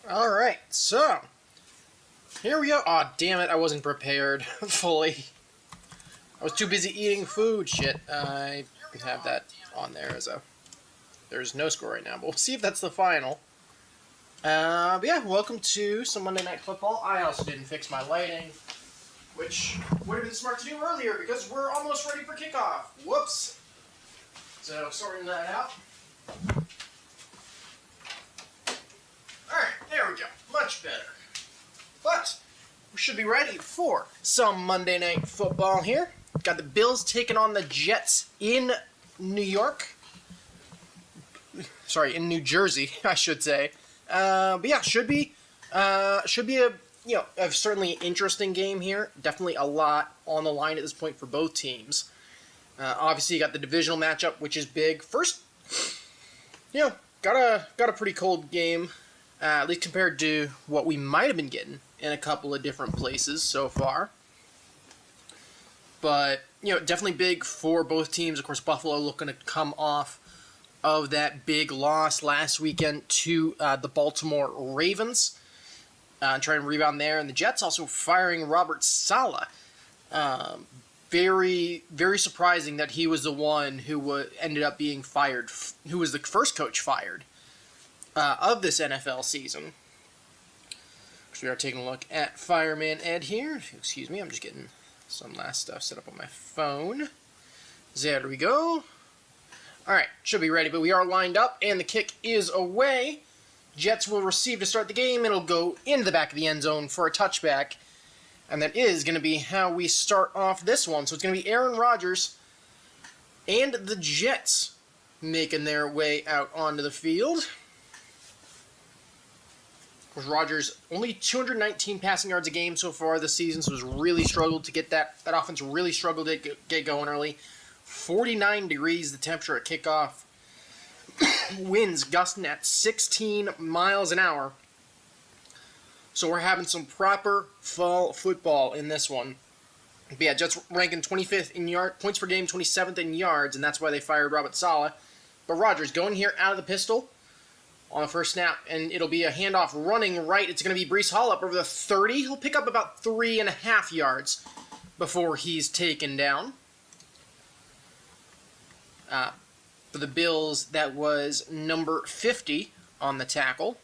Alright, so here we go. Aw, damn it, I wasn't prepared fully. I was too busy eating food. Shit, I have that on there as a... There's no score right now, but we'll see if that's the final. But yeah, welcome to some Monday Night Football. I also didn't fix my lighting, which would have been smart to do earlier because we're almost ready for kickoff. Whoops. So, sorting that out. Alright, there we go. Much better. But we should be ready for some Monday Night Football here. Got the Bills taking on the Jets in New York. Sorry, in New Jersey, I should say. But yeah, should be a certainly interesting game here. Definitely a lot on the line at this point for both teams. Obviously, you got the divisional matchup, which is big. First, got a pretty cold game, at least compared to what we might have been getting in a couple of different places so far. But definitely big for both teams. Of course, Buffalo looking to come off of that big loss last weekend to the Baltimore Ravens, trying to rebound there, and the Jets also firing Robert Saleh. Very, very surprising that he was the one who ended up being fired, who was the first coach fired of this NFL season. So we are taking a look at Fireman Ed here. Excuse me, I'm just getting some last stuff set up on my phone. There we go. Alright, should be ready, but we are lined up, and the kick is away. Jets will receive to start the game. It'll go into the back of the end zone for a touchback. And that is going to be how we start off this one. So it's going to be Aaron Rodgers and the Jets making their way out onto the field. Of course, Rodgers only 219 passing yards a game so far this season, so has really struggled to get that offense really struggled to get going early. 49 degrees the temperature at kickoff. Winds gusting at 16 miles an hour. So we're having some proper fall football in this one. But yeah, Jets ranking 25th in points per game, 27th in yards, and that's why they fired Robert Saleh. But Rodgers going here out of the pistol on the first snap, and it'll be a handoff running right. It's going to be Breece Hall up over the 30. He'll pick up about 3.5 yards before he's taken down. For the Bills, that was number 50 on the tackle,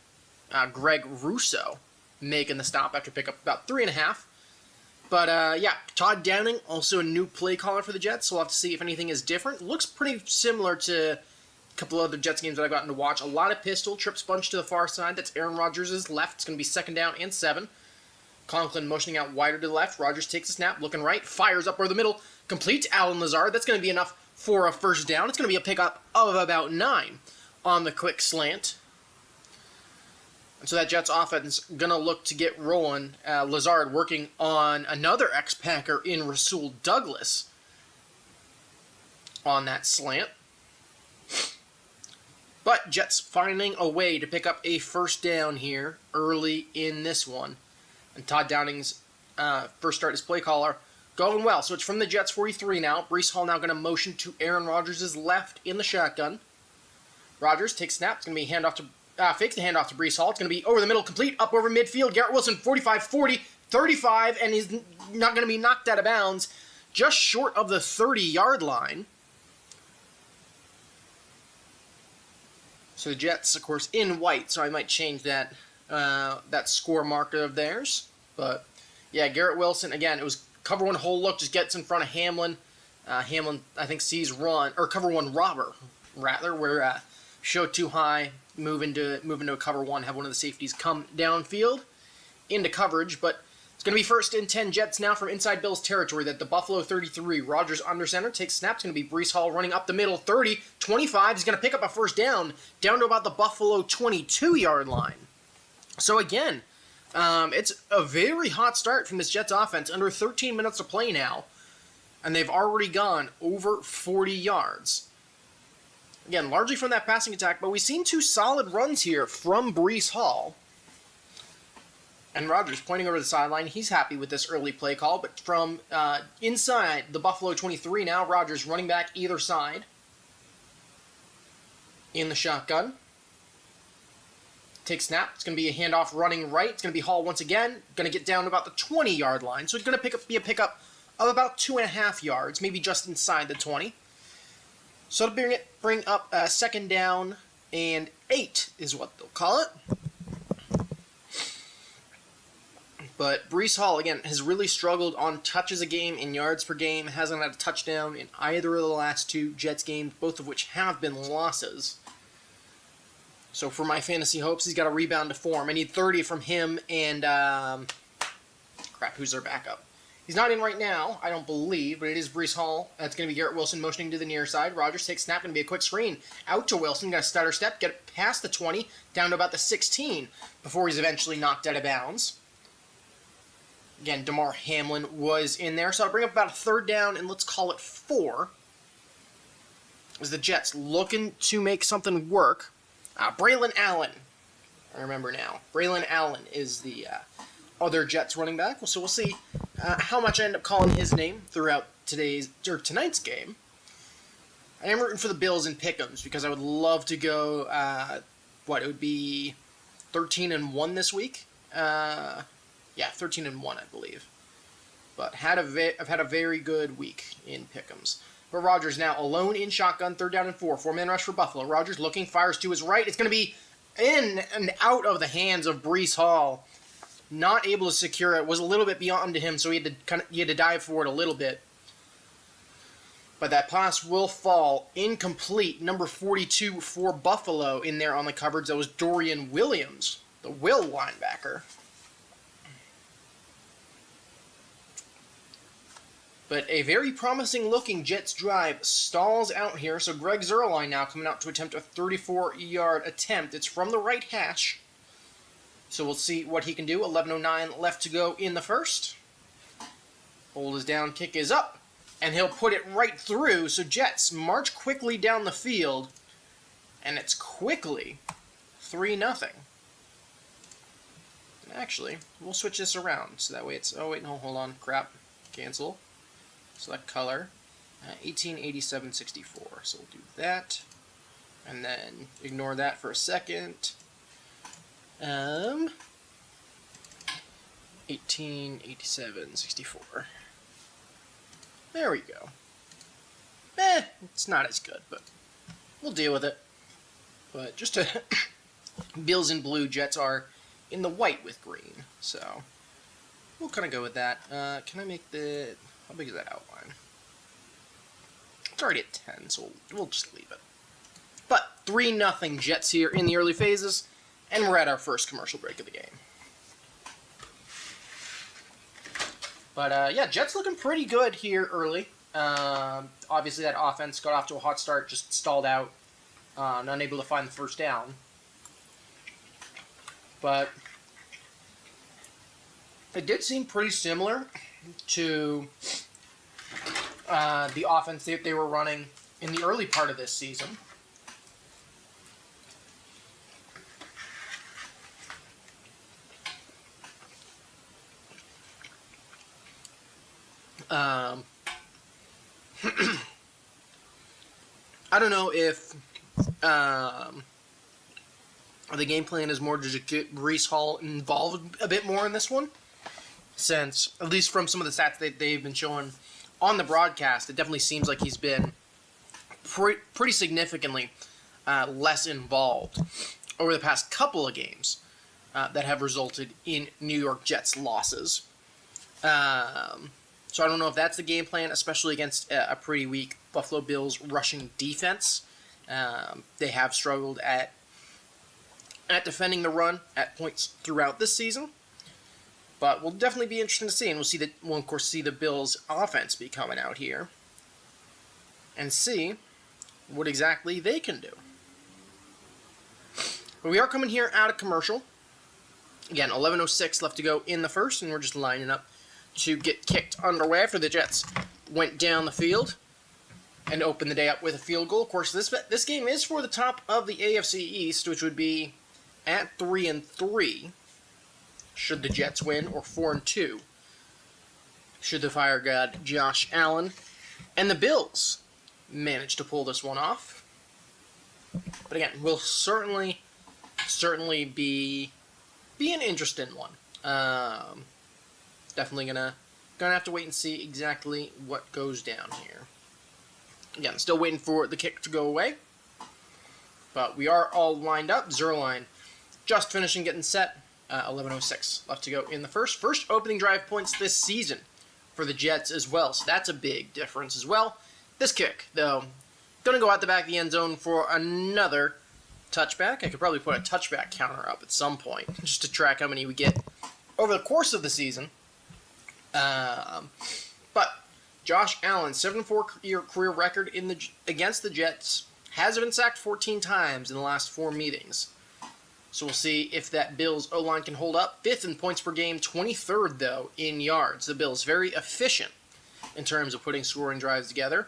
Greg Russo, making the stop after pick up about 3.5. But yeah, Todd Downing, also a new play caller for the Jets, so we'll have to see if anything is different. Looks pretty similar to a couple of other Jets games that I've gotten to watch. A lot of pistol, trips bunch to the far side. That's Aaron Rodgers' left. It's going to be 2nd down and 7. Conklin motioning out wider to the left. Rodgers takes a snap, looking right, fires up over the middle, complete to Allen Lazard. That's going to be enough for a first down. It's going to be a pickup of about 9 on the quick slant. And so that Jets offense going to look to get rolling. Lazard working on another ex-Packer in Rasul Douglas on that slant. But Jets finding a way to pick up a first down here early in this one. And Todd Downing's first start as play caller going well. So it's from the Jets 43 now. Breece Hall now going to motion to Aaron Rodgers' left in the shotgun. Rodgers takes snap. It's going to be handoff to fakes the handoff to Breece Hall. It's going to be over the middle, complete, up over midfield. Garrett Wilson, 45, 40, 35, and he's not going to be knocked out of bounds just short of the 30-yard line. So the Jets, of course, in white, so I might change that score marker of theirs. But yeah, Garrett Wilson, again, it was cover one hole look, just gets in front of Hamlin. Hamlin, I think, sees run, or cover one robber, rather, where show too high, move into a cover one, have one of the safeties come downfield into coverage. But it's going to be 1st and 10 Jets now from inside Bills territory. That the Buffalo 33. Rodgers under center, takes snaps. It's going to be Breece Hall running up the middle, 30, 25. He's going to pick up a first down to about the Buffalo 22-yard line. So again, it's a very hot start from this Jets offense. Under 13 minutes to play now, and they've already gone over 40 yards. Again, largely from that passing attack, but we've seen 2 solid runs here from Breece Hall. And Rodgers pointing over the sideline. He's happy with this early play call, but from inside the Buffalo 23 now, Rodgers running back either side in the shotgun. take snap. It's going to be a handoff running right. It's going to be Hall once again. Going to get down to about the 20-yard line. So it's going to be a pickup of about 2.5 yards, maybe just inside the 20. So it'll bring up 2nd down and 8 is what they'll call it. But Breece Hall, again, has really struggled on touches a game and yards per game. Hasn't had a touchdown in either of the last 2 Jets games, both of which have been losses. So for my fantasy hopes, he's got a rebound to form. I need 30 from him and... who's their backup? He's not in right now, I don't believe, but it is Breece Hall. That's going to be Garrett Wilson motioning to the near side. Rodgers takes snap, going to be a quick screen. Out to Wilson, got a stutter step, get it past the 20, down to about the 16, before he's eventually knocked out of bounds. Again, Damar Hamlin was in there, so I'll bring up about a 3rd down, and let's call it 4. As the Jets looking to make something work. Braylon Allen, I remember now. Braylon Allen is the other Jets running back, so we'll see how much I end up calling his name throughout tonight's game. I am rooting for the Bills in pick'ems because I would love to go. It would be 13-1 this week. 13-1, I believe. But I've had a very good week in pick'ems. But Rodgers now alone in shotgun, 3rd down and 4. 4-man rush for Buffalo. Rodgers looking, fires to his right. It's going to be in and out of the hands of Breece Hall. Not able to secure it. Was a little bit beyond him, so he had to dive for it a little bit. But that pass will fall incomplete. Number 42 for Buffalo in there on the coverage. That was Dorian Williams, the Will linebacker. But a very promising-looking Jets drive stalls out here. So Greg Zuerlein now coming out to attempt a 34-yard attempt. It's from the right hash. So we'll see what he can do. 11:09 left to go in the first. Hold is down, kick is up. And he'll put it right through. So Jets march quickly down the field. And it's quickly 3-0. Actually, we'll switch this around. So that way it's... Oh, wait, no, hold on. Crap. Cancel. Select color. 188764. So we'll do that. And then ignore that for a second. 188764. There we go. It's not as good, but we'll deal with it. But just to... Bills in blue, Jets are in the white with green. So we'll kind of go with that. Can I make the... How big is that outline? It's already at 10, so we'll just leave it. But 3-0 Jets here in the early phases, and we're at our first commercial break of the game. But Jets looking pretty good here early. Obviously that offense got off to a hot start, just stalled out, unable to find the 1st down. But it did seem pretty similar to the offense that they were running in the early part of this season. I don't know if the game plan is more to just get Breece Hall involved a bit more in this one, since, at least from some of the stats that they've been showing on the broadcast, it definitely seems like he's been pretty significantly less involved over the past couple of games that have resulted in New York Jets losses. So I don't know if that's the game plan, especially against a pretty weak Buffalo Bills rushing defense. They have struggled at defending the run at points throughout this season. But we'll definitely be interesting to see, and we'll of course see the Bills' offense be coming out here and see what exactly they can do. But we are coming here out of commercial. Again, 11:06 left to go in the first, and we're just lining up to get kicked underway after the Jets went down the field and opened the day up with a field goal. Of course, this game is for the top of the AFC East, which would be at 3-3. Should the Jets win, or 4-2, should the fire god Josh Allen and the Bills manage to pull this one off. But again, we'll certainly certainly be an interesting one. Definitely gonna have to wait and see exactly what goes down here. Again, still waiting for the kick to go away. But we are all lined up. Zero line just finishing getting set. 11:06 left to go in the first. First opening drive points this season for the Jets as well. So that's a big difference as well. This kick, though, going to go out the back of the end zone for another touchback. I could probably put a touchback counter up at some point just to track how many we get over the course of the season. But Josh Allen, 7-4 career record against the Jets, has been sacked 14 times in the last 4 meetings. So we'll see if that Bills O-line can hold up. 5th in points per game, 23rd, though, in yards. The Bills very efficient in terms of putting scoring drives together.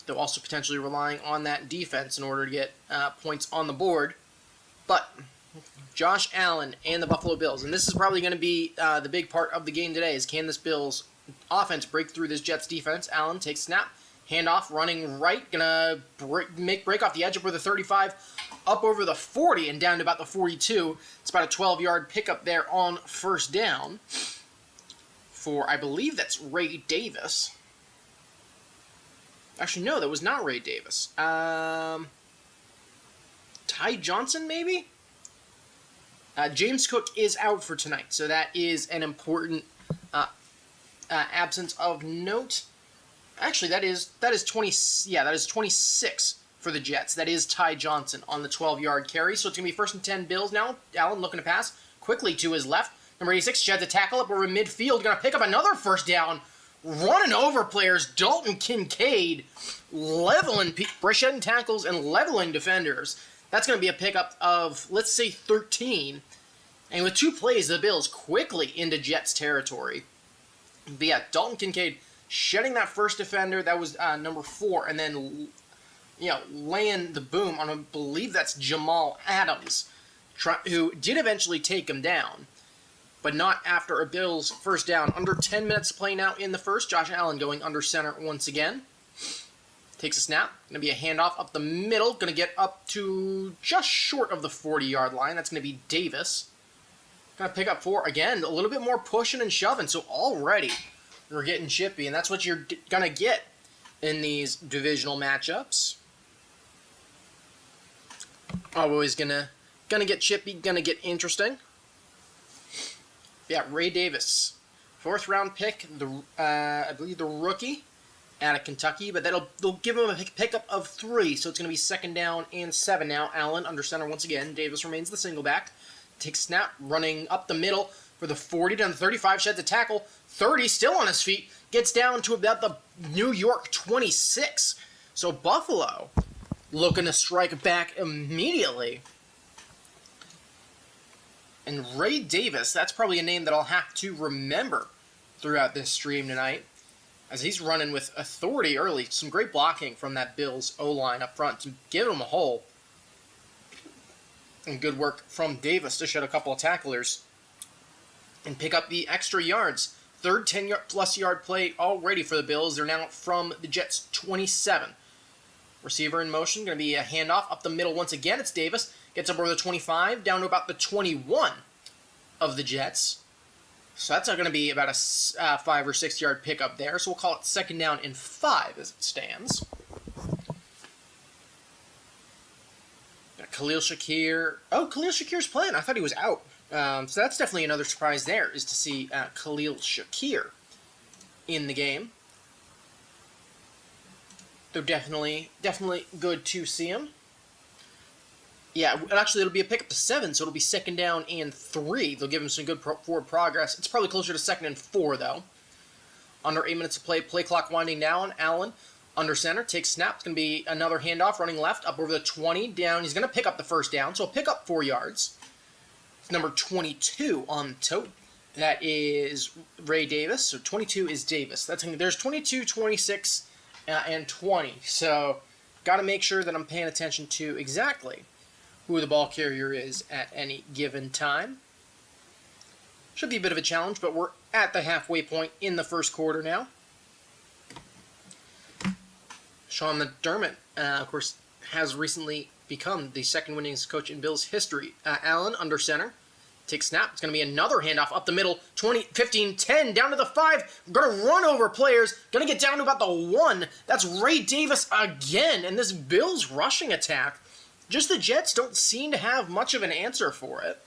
They're also potentially relying on that defense in order to get points on the board. But Josh Allen and the Buffalo Bills, and this is probably going to be the big part of the game today, is can this Bills offense break through this Jets defense? Allen takes snap, handoff, running right, gonna break off the edge up over the 35, up over the 40, and down to about the 42. It's about a 12-yard pickup there on first down for, I believe that's Ray Davis. Actually, no, that was not Ray Davis. Ty Johnson, maybe? James Cook is out for tonight, so that is an important absence of note. Actually, that is 20. Yeah, that is 26 for the Jets. That is Ty Johnson on the 12-yard carry. So it's gonna be 1st and 10 Bills now. Allen looking to pass quickly to his left. Number 86 sheds a tackle up over midfield. Gonna pick up another first down. Running over players. Dalton Kincaid leveling, shedding tackles and leveling defenders. That's gonna be a pickup of, let's say, 13. And with 2 plays, the Bills quickly into Jets territory. But yeah, Dalton Kincaid shedding that first defender. That was number 4. And then, laying the boom on, I believe that's Jamal Adams, who did eventually take him down. But not after a Bills first down. Under 10 minutes to play now in the first. Josh Allen going under center once again. Takes a snap. Going to be a handoff up the middle. Going to get up to just short of the 40-yard line. That's going to be Davis. Going to pick up 4. Again, a little bit more pushing and shoving. So already we're getting chippy. And that's what you're going to get in these divisional matchups. Always going to get chippy. Going to get interesting. Yeah, Ray Davis, 4th round pick, I believe the rookie out of Kentucky, but they'll give him a pickup of 3, so it's going to be 2nd down and 7 now. Allen under center once again. Davis remains the single back. Takes snap, running up the middle for the 40 down the 35, sheds a tackle. 30 still on his feet, gets down to about the New York 26. So Buffalo looking to strike back immediately. And Ray Davis, that's probably a name that I'll have to remember throughout this stream tonight, as he's running with authority early. Some great blocking from that Bills O-line up front to give him a hole. And good work from Davis to shed a couple of tacklers and pick up the extra yards. 3rd 10-plus yard play already for the Bills. They're now from the Jets' 27. Receiver in motion, going to be a handoff up the middle once again. It's Davis. Gets up over the 25, down to about the 21 of the Jets. So that's going to be about a 5 or 6 yard pickup there. So we'll call it 2nd down and 5 as it stands. Got Khalil Shakir. Oh, Khalil Shakir's playing. I thought he was out. So that's definitely another surprise there, is to see Khalil Shakir in the game. They're definitely good to see him. Yeah, actually, it'll be a pickup to 7, so it'll be 2nd down and 3. They'll give him some good forward progress. It's probably closer to 2nd and 4, though. Under 8 minutes to play. Play clock winding down. Allen, under center, takes snap. It's going to be another handoff, running left, up over the 20, down. He's going to pick up the first down, so he'll pick up 4 yards. It's number 22 on the tote. That is Ray Davis, so 22 is Davis. There's 22, 26, and 20, so got to make sure that I'm paying attention to exactly who the ball carrier is at any given time. Should be a bit of a challenge, but we're at the halfway point in the first quarter now. Sean McDermott, of course, has recently become the second winningest coach in Bills history. Allen under center. Takes snap. It's going to be another handoff up the middle. 20, 15, 10, down to the 5. Going to run over players. Going to get down to about the 1. That's Ray Davis again. And this Bills rushing attack, just the Jets don't seem to have much of an answer for it.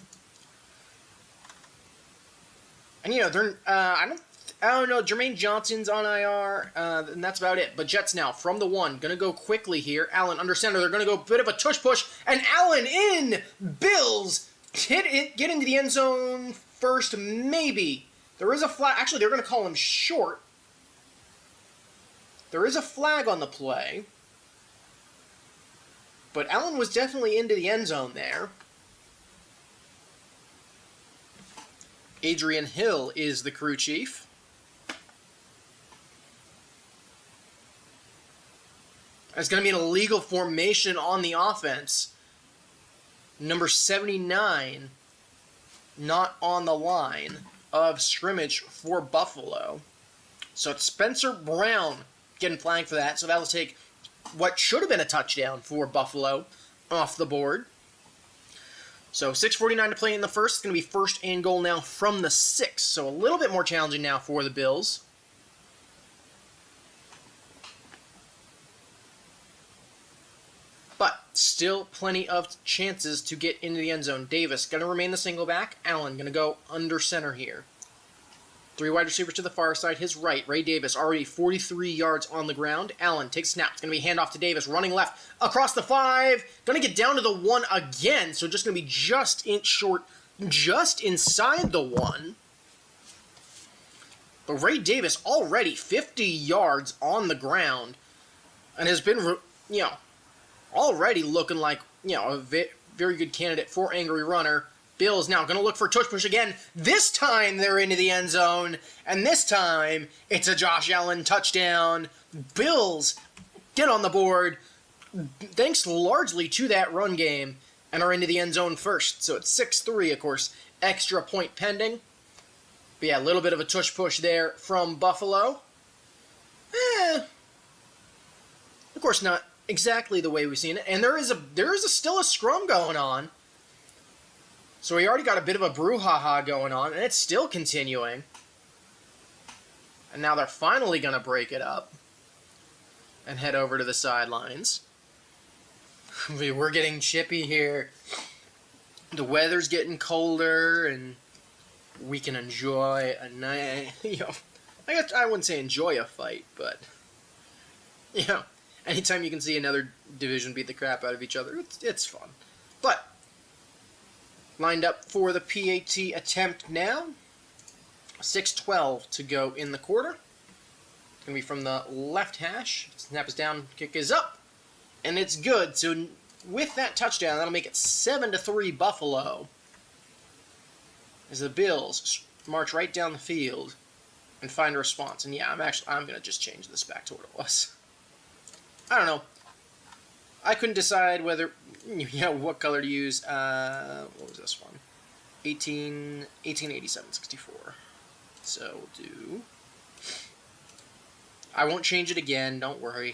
And, you know, they're, I don't know, Jermaine Johnson's on IR, and that's about it. But Jets now, from the 1, going to go quickly here. Allen under center. They're going to go a bit of a tush push. And Allen in! Bills get into the end zone first, maybe. There is a flag. Actually, they're going to call him short. There is a flag on the play. But Allen was definitely into the end zone there. Adrian Hill is the crew chief. There's going to be an illegal formation on the offense. Number 79, not on the line of scrimmage for Buffalo. So it's Spencer Brown getting flagged for that. So that'll take what should have been a touchdown for Buffalo off the board. So 6:49 to play in the first. It's going to be first and goal now from the 6. So a little bit more challenging now for the Bills. But still plenty of chances to get into the end zone. Davis going to remain the single back. Allen going to go under center here. 3 wide receivers to the far side. His right, Ray Davis, already 43 yards on the ground. Allen takes snap. It's going to be handoff to Davis. Running left across the 5. Going to get down to the 1 again. So just going to be just inside the 1. But Ray Davis already 50 yards on the ground. And has been, you know, already looking like, you know, a very good candidate for Angry Runner. Bills now going to look for a tush push again. This time they're into the end zone. And this time it's a Josh Allen touchdown. Bills get on the board thanks largely to that run game and are into the end zone first. So it's 6-3, of course. Extra point pending. But yeah, a little bit of a tush push there from Buffalo. Of course not exactly the way we've seen it, and there is still a scrum going on. So we already got a bit of a brouhaha going on, and it's still continuing. And now they're finally going to break it up and head over to the sidelines. We're getting chippy here. The weather's getting colder, and we can enjoy a night. You know, I guess I wouldn't say enjoy a fight, but you know. Anytime you can see another division beat the crap out of each other, it's fun. But, lined up for the PAT attempt now. 6:12 to go in the quarter. It's going to be from the left hash. Snap is down, kick is up, and it's good. So with that touchdown, that'll make it 7-3 Buffalo. As the Bills march right down the field and find a response. And yeah, I'm going to just change this back to what it was. I don't know. I couldn't decide whether, you know, what color to use. What was this one? 1887-64. So we'll do. I won't change it again. Don't worry.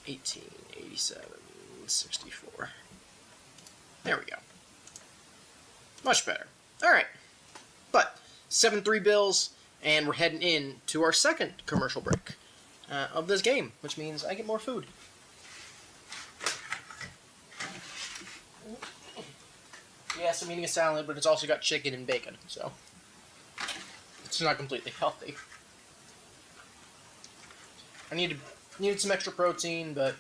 1887-64. There we go. Much better. All right. But 7-3 Bills, and we're heading in to our second commercial break of this game, which means I get more food. Yes, I'm eating a salad, but it's also got chicken and bacon, so it's not completely healthy. I needed some extra protein, but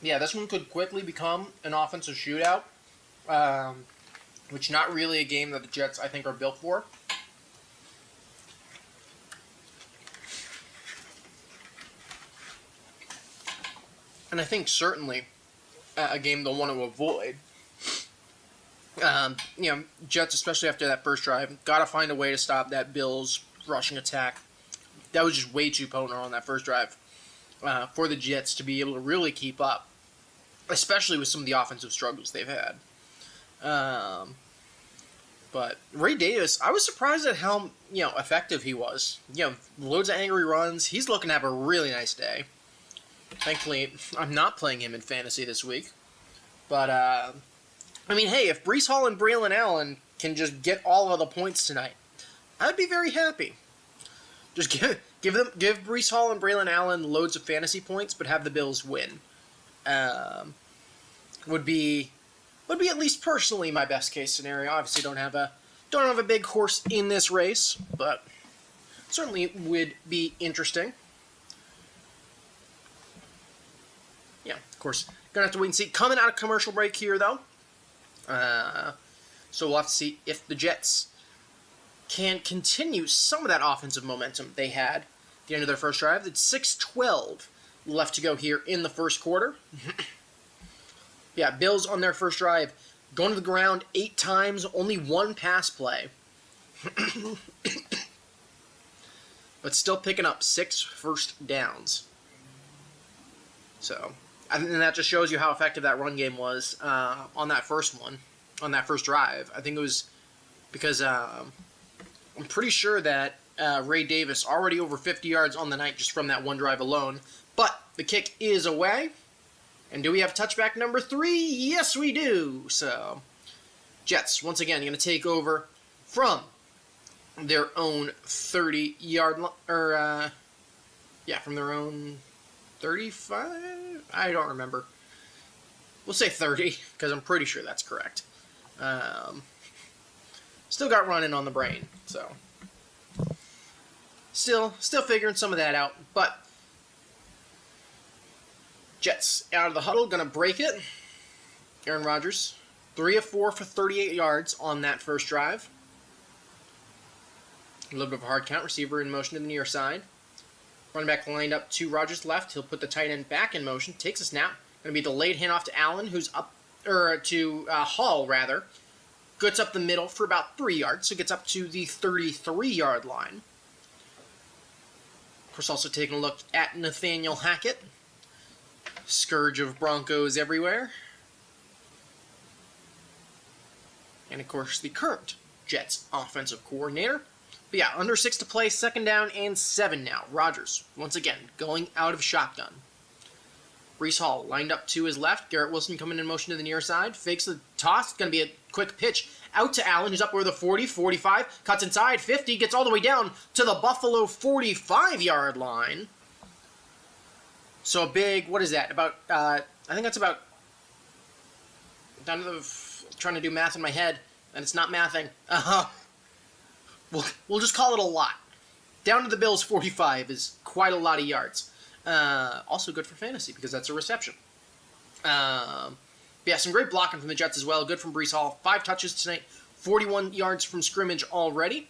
yeah, this one could quickly become an offensive shootout, which not really a game that the Jets, I think, are built for. And I think certainly a game they'll want to avoid. You know, Jets, especially after that first drive, got to find a way to stop that Bills rushing attack. That was just way too potent on that first drive for the Jets to be able to really keep up, especially with some of the offensive struggles they've had. But Ray Davis, I was surprised at how, effective he was. Loads of angry runs. He's looking to have a really nice day. Thankfully, I'm not playing him in fantasy this week. But, hey, if Breece Hall and Braylon Allen can just get all of the points tonight, I'd be very happy. Just give Breece Hall and Braylon Allen loads of fantasy points, but have the Bills win. Would be at least personally my best case scenario. Obviously, don't have a big horse in this race, but certainly would be interesting. Yeah, of course, gonna have to wait and see. Coming out of commercial break here, though, so we'll have to see if the Jets can continue some of that offensive momentum they had at the end of their first drive. It's 6:12 left to go here in the first quarter. Yeah, Bills on their first drive, going to the ground 8 times, only 1 pass play. But still picking up 6 first downs. So, and that just shows you how effective that run game was on that first drive. I think it was because I'm pretty sure that Ray Davis already over 50 yards on the night just from that one drive alone. But the kick is away. And do we have touchback number 3? Yes, we do. So, Jets, once again, going to take over from their own 30-yard line. From their own 35? I don't remember. We'll say 30, because I'm pretty sure that's correct. Still got running on the brain, so. Still figuring some of that out, but Jets out of the huddle, going to break it. Aaron Rodgers, 3 of 4 for 38 yards on that first drive. A little bit of a hard count. Receiver in motion to the near side. Running back lined up to Rodgers' left. He'll put the tight end back in motion. Takes a snap. Going to be delayed handoff to Allen, who's up, to Hall, rather. Gets up the middle for about 3 yards, so gets up to the 33-yard line. Of course, also taking a look at Nathaniel Hackett. Scourge of Broncos everywhere. And, of course, the current Jets offensive coordinator. But yeah, under 6 to play, 2nd down and 7 now. Rodgers, once again, going out of shotgun. Breece Hall lined up to his left. Garrett Wilson coming in motion to the near side. Fakes the toss. Going to be a quick pitch out to Allen, who's up over the 40, 45. Cuts inside, 50. Gets all the way down to the Buffalo 45-yard line. So a big, what is that? About, I think that's about, down to the, trying to do math in my head, and it's not mathing. We'll just call it a lot. Down to the Bills 45 is quite a lot of yards. Also good for fantasy because that's a reception. Yeah, some great blocking from the Jets as well. Good from Breece Hall. 5 touches tonight, 41 yards from scrimmage already.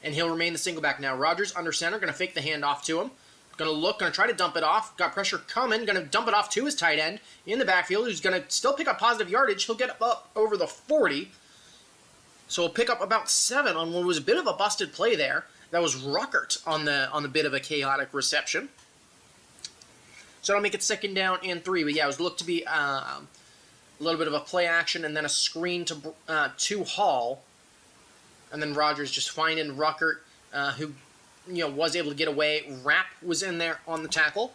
And he'll remain the single back now. Rodgers under center, going to fake the handoff to him. Going to try to dump it off. Got pressure coming. Going to dump it off to his tight end in the backfield, who's going to still pick up positive yardage. He'll get up over the 40. So he'll pick up about 7 on what was a bit of a busted play there. That was Ruckert on the bit of a chaotic reception. So that'll make it 2nd down and 3. But yeah, it was looked to be a little bit of a play action and then a screen to Hall. And then Rodgers just finding Ruckert, who was able to get away. Rapp was in there on the tackle.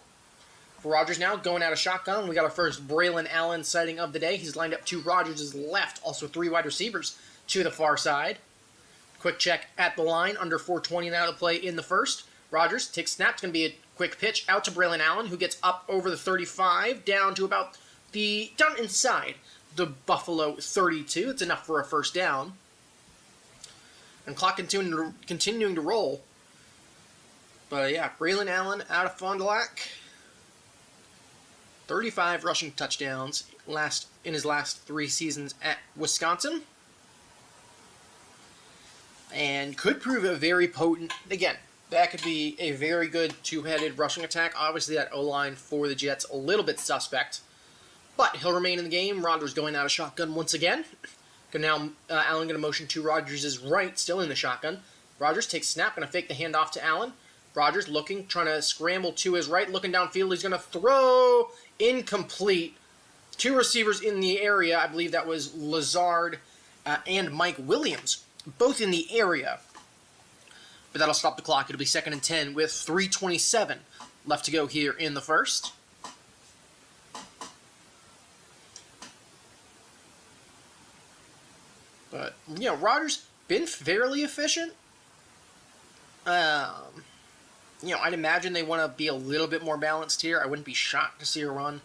For Rodgers now, going out of shotgun. We got our first Braylon Allen sighting of the day. He's lined up to Rodgers' left. Also 3 wide receivers to the far side. Quick check at the line. Under 4:20 now to play in the first. Rodgers takes snap. It's going to be a quick pitch out to Braylon Allen, who gets up over the 35, down to about down inside the Buffalo 32. It's enough for a first down. And clock continuing to roll. But yeah, Braylon Allen out of Fond du Lac. 35 rushing touchdowns in his last 3 seasons at Wisconsin. And could prove a very potent, again, that could be a very good 2-headed rushing attack. Obviously, that O-line for the Jets, a little bit suspect. But he'll remain in the game. Rodgers going out of shotgun once again. Now, Allen going to motion to Rodgers' right, still in the shotgun. Rodgers takes snap, going to fake the handoff to Allen. Rodgers looking, trying to scramble to his right, looking downfield. He's going to throw, incomplete. 2 receivers in the area. I believe that was Lazard and Mike Williams both in the area. But that'll stop the clock. It'll be 2nd and 10 with 3:27 left to go here in the first. But, you know, Rogers been fairly efficient. You know, I'd imagine they want to be a little bit more balanced here. I wouldn't be shocked to see a run.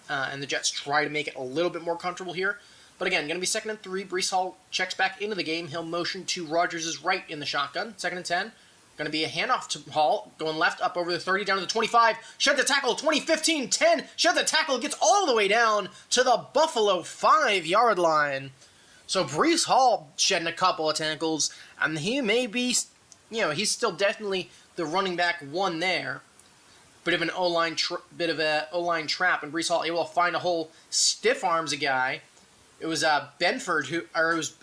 And the Jets try to make it a little bit more comfortable here. But again, going to be 2nd and 3. Breece Hall checks back into the game. He'll motion to Rogers' right in the shotgun. 2nd and 10. Going to be a handoff to Hall. Going left, up over the 30, down to the 25. Shed the tackle, 20, 15, 10. Shed the tackle, gets all the way down to the Buffalo 5-yard line. So Breece Hall shedding a couple of tackles. And he may be, you know, he's still definitely the running back one there. Bit of an O-line trap, and Breece Hall able to find a hole, stiff arms a guy. It was Benford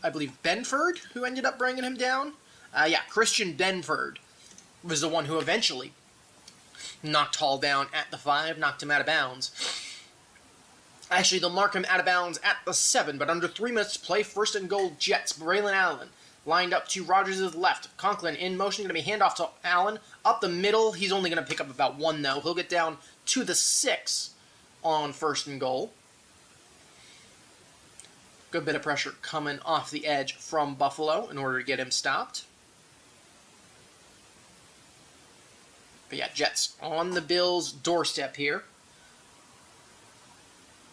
I believe Benford who ended up bringing him down. Yeah, Christian Benford was the one who eventually knocked Hall down at the 5, knocked him out of bounds. Actually, they'll mark him out of bounds at the 7, but under 3 minutes to play, 1st and goal, Jets. Braylon Allen lined up to Rogers' left. Conklin in motion, going to be handoff to Allen. Up the middle, he's only going to pick up about 1, though. He'll get down to the 6 on 1st and goal. Good bit of pressure coming off the edge from Buffalo in order to get him stopped. But yeah, Jets on the Bills' doorstep here.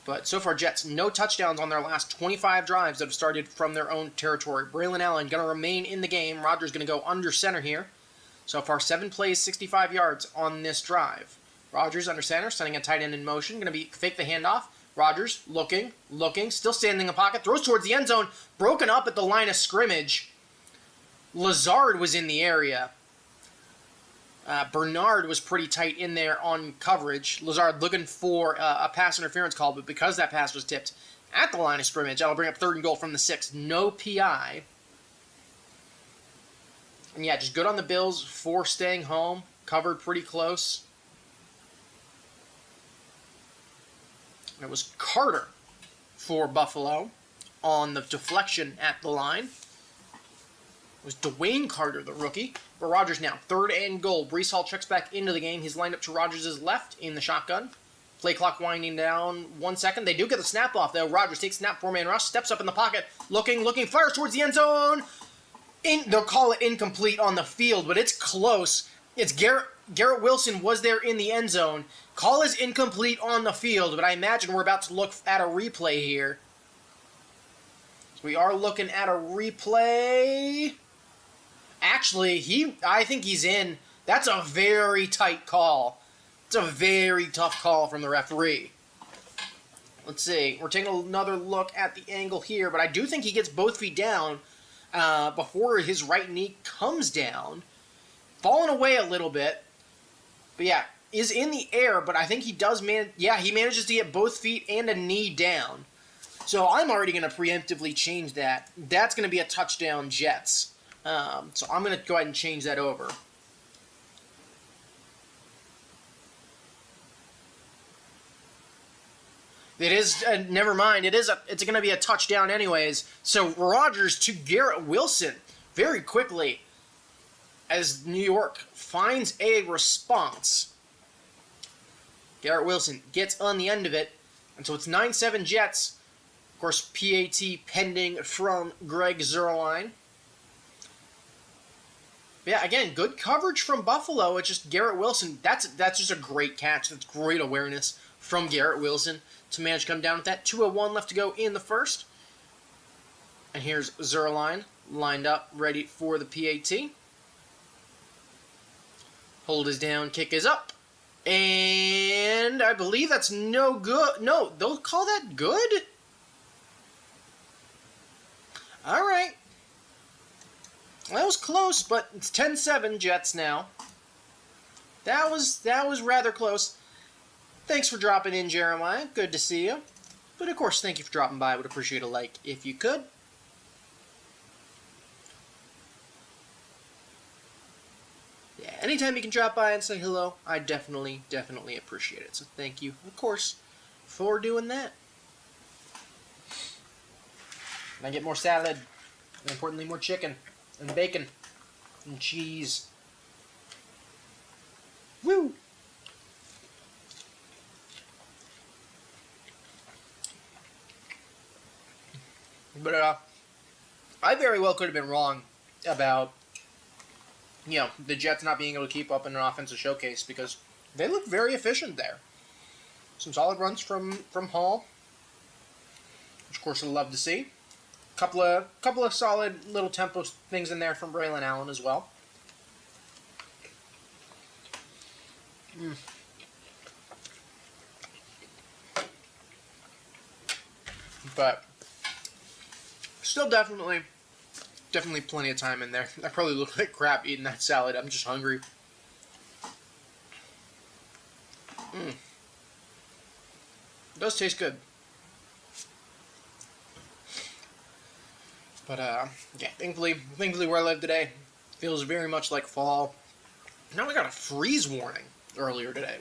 But so far, Jets, no touchdowns on their last 25 drives that have started from their own territory. Braylon Allen going to remain in the game. Rodgers going to go under center here. So far, 7 plays, 65 yards on this drive. Rodgers under center, sending a tight end in motion. Going to be fake the handoff. Rodgers looking, still standing in the pocket. Throws towards the end zone. Broken up at the line of scrimmage. Lazard was in the area. Bernard was pretty tight in there on coverage. Lazard looking for a pass interference call, but because that pass was tipped at the line of scrimmage, that'll bring up 3rd and goal from the 6. No PI. And yeah, just good on the Bills for staying home. Covered pretty close. It was Carter for Buffalo on the deflection at the line. It was Dwayne Carter, the rookie. For Rodgers now, 3rd and goal. Breece Hall checks back into the game. He's lined up to Rodgers' left in the shotgun. Play clock winding down 1 second. They do get the snap off, though. Rodgers takes snap, 4-man rush, steps up in the pocket, looking, fires towards the end zone. They'll call it incomplete on the field, but it's close. It's Garrett Wilson was there in the end zone. Call is incomplete on the field, but I imagine we're about to look at a replay here. So we are looking at a replay. Actually, I think he's in. That's a very tight call. It's a very tough call from the referee. Let's see. We're taking another look at the angle here, but I do think he gets both feet down before his right knee comes down. Falling away a little bit. But yeah, is in the air, but I think he does he manages to get both feet and a knee down. So I'm already going to preemptively change that. That's going to be a touchdown, Jets. So I'm going to go ahead and change that over. It is, never mind, it's going to be a touchdown anyways. So Rodgers to Garrett Wilson very quickly as New York finds a response. Garrett Wilson gets on the end of it, and so it's 9-7 Jets. Of course, PAT pending from Greg Zuerlein. Yeah, again, good coverage from Buffalo. It's just Garrett Wilson. That's just a great catch. That's great awareness from Garrett Wilson to manage to come down with that. 2:01 left to go in the first. And here's Zuerlein lined up, ready for the PAT. Hold is down, kick is up. And I believe that's no good. No, they'll call that good? All right. That was close, but it's 10-7 Jets now. That was rather close. Thanks for dropping in, Jeremiah. Good to see you. But of course, thank you for dropping by. I would appreciate a like if you could. Yeah, anytime you can drop by and say hello, I definitely appreciate it. So thank you, of course, for doing that. Can I get more salad? And importantly, more chicken. and bacon and cheese. Woo! But I very well could have been wrong about, the Jets not being able to keep up in an offensive showcase because they look very efficient there. Some solid runs from Hall, which of course I'd love to see. Couple of solid little tempo things in there from Braylon Allen as well. But still definitely plenty of time in there. I probably look like crap eating that salad. I'm just hungry. It does taste good. But yeah, thankfully where I live today feels very much like fall. Now we got a freeze warning earlier today,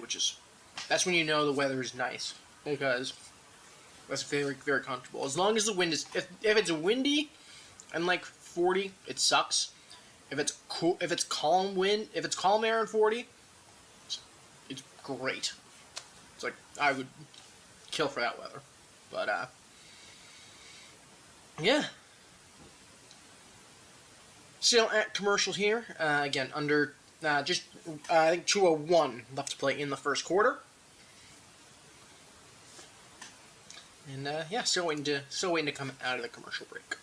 that's when you know the weather is nice, because that's very, very comfortable. As long as the wind is, if it's windy and like 40, it sucks. If it's cool, if it's calm air and 40, it's great. It's like I would kill for that weather. But yeah. Still at commercial here. Again, under I think 2:01 left to play in the first quarter. And yeah, still waiting to come out of the commercial break.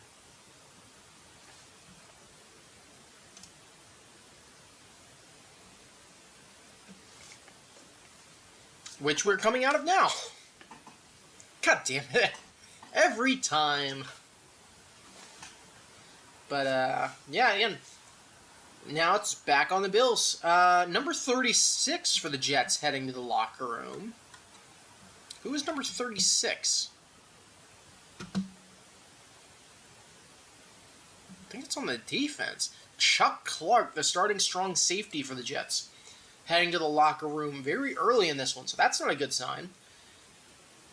Which we're coming out of now. God damn it. Every time. But yeah, again, now it's back on the Bills. Number 36 for the Jets heading to the locker room. Who is number 36? I think it's on the defense. Chuck Clark, the starting strong safety for the Jets, heading to the locker room very early in this one, so that's not a good sign.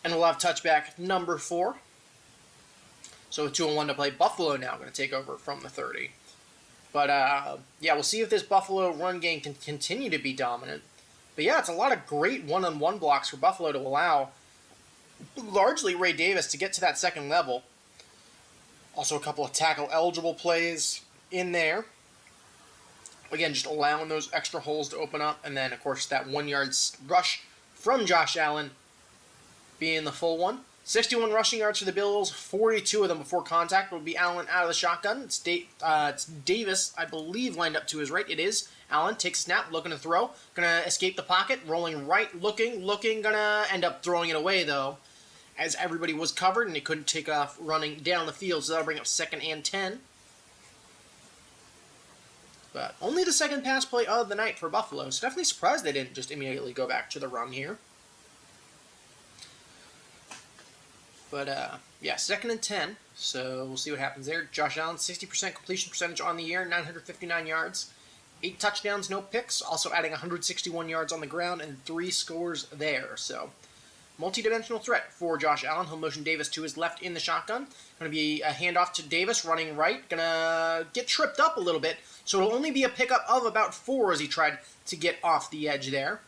And we'll have touchback number 4. So with 2:01 to play, Buffalo now going to take over from the 30. But yeah, we'll see if this Buffalo run game can continue to be dominant. But yeah, it's a lot of great one-on-one blocks for Buffalo to allow largely Ray Davis to get to that second level. Also a couple of tackle-eligible plays in there. Again, just allowing those extra holes to open up. And then, of course, that 1-yard rush from Josh Allen being the full one. 61 rushing yards for the Bills, 42 of them before contact. Will be Allen out of the shotgun. It's Davis, I believe, lined up to his right. It is. Allen takes a snap, looking to throw. Gonna escape the pocket, rolling right, looking. Gonna end up throwing it away, though, as everybody was covered, and he couldn't take off running down the field, so that'll bring up 2nd and 10. But only the second pass play of the night for Buffalo, so definitely surprised they didn't just immediately go back to the run here. But, yeah, 2nd and 10, so we'll see what happens there. Josh Allen, 60% completion percentage on the year, 959 yards, 8 touchdowns, no picks, also adding 161 yards on the ground and 3 scores there. So, multi-dimensional threat for Josh Allen. He'll motion Davis to his left in the shotgun. Going to be a handoff to Davis, running right. Going to get tripped up a little bit, so it'll only be a pickup of about 4 as he tried to get off the edge there.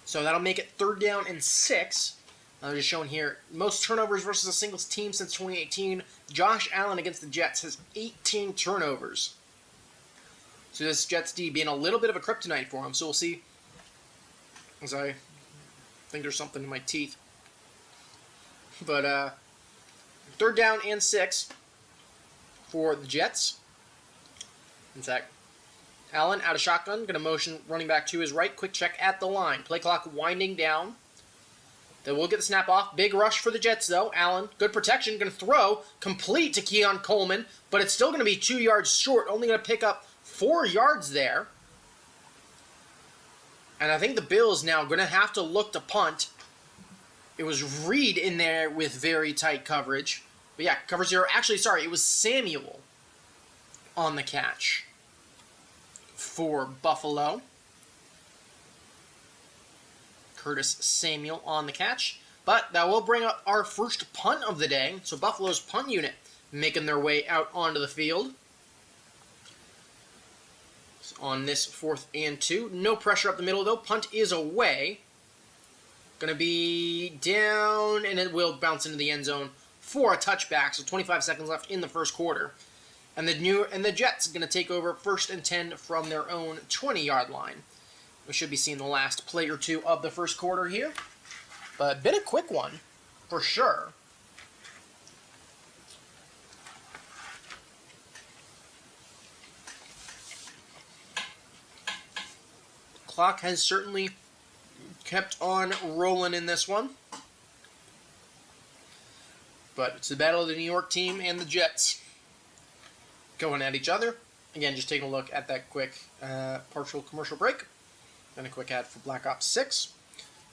So that'll make it 3rd down and 6. Just showing here, most turnovers versus a singles team since 2018. Josh Allen against the Jets has 18 turnovers. So this Jets D being a little bit of a kryptonite for him. So we'll see. As I think there's something in my teeth. But 3rd down and 6 for the Jets. In fact, Allen out of shotgun. Going to motion running back to his right. Quick check at the line. Play clock winding down. They will get the snap off. Big rush for the Jets, though. Allen, good protection. Going to throw. Complete to Keon Coleman. But it's still going to be 2 yards short. Only going to pick up 4 yards there. And I think the Bills now going to have to look to punt. It was Reed in there with very tight coverage. But yeah, cover 0. Actually, sorry, it was Samuel on the catch for Buffalo. Curtis Samuel on the catch. But that will bring up our first punt of the day. So Buffalo's punt unit making their way out onto the field. So on this 4th and 2. No pressure up the middle, though. Punt is away. Going to be down, and it will bounce into the end zone for a touchback. So 25 seconds left in the first quarter. And the Jets going to take over 1st and 10 from their own 20-yard line. We should be seeing the last play or two of the first quarter here. But been a quick one, for sure. Clock has certainly kept on rolling in this one. But it's the battle of the New York team and the Jets going at each other. Again, just taking a look at that quick partial commercial break. And a quick ad for Black Ops 6.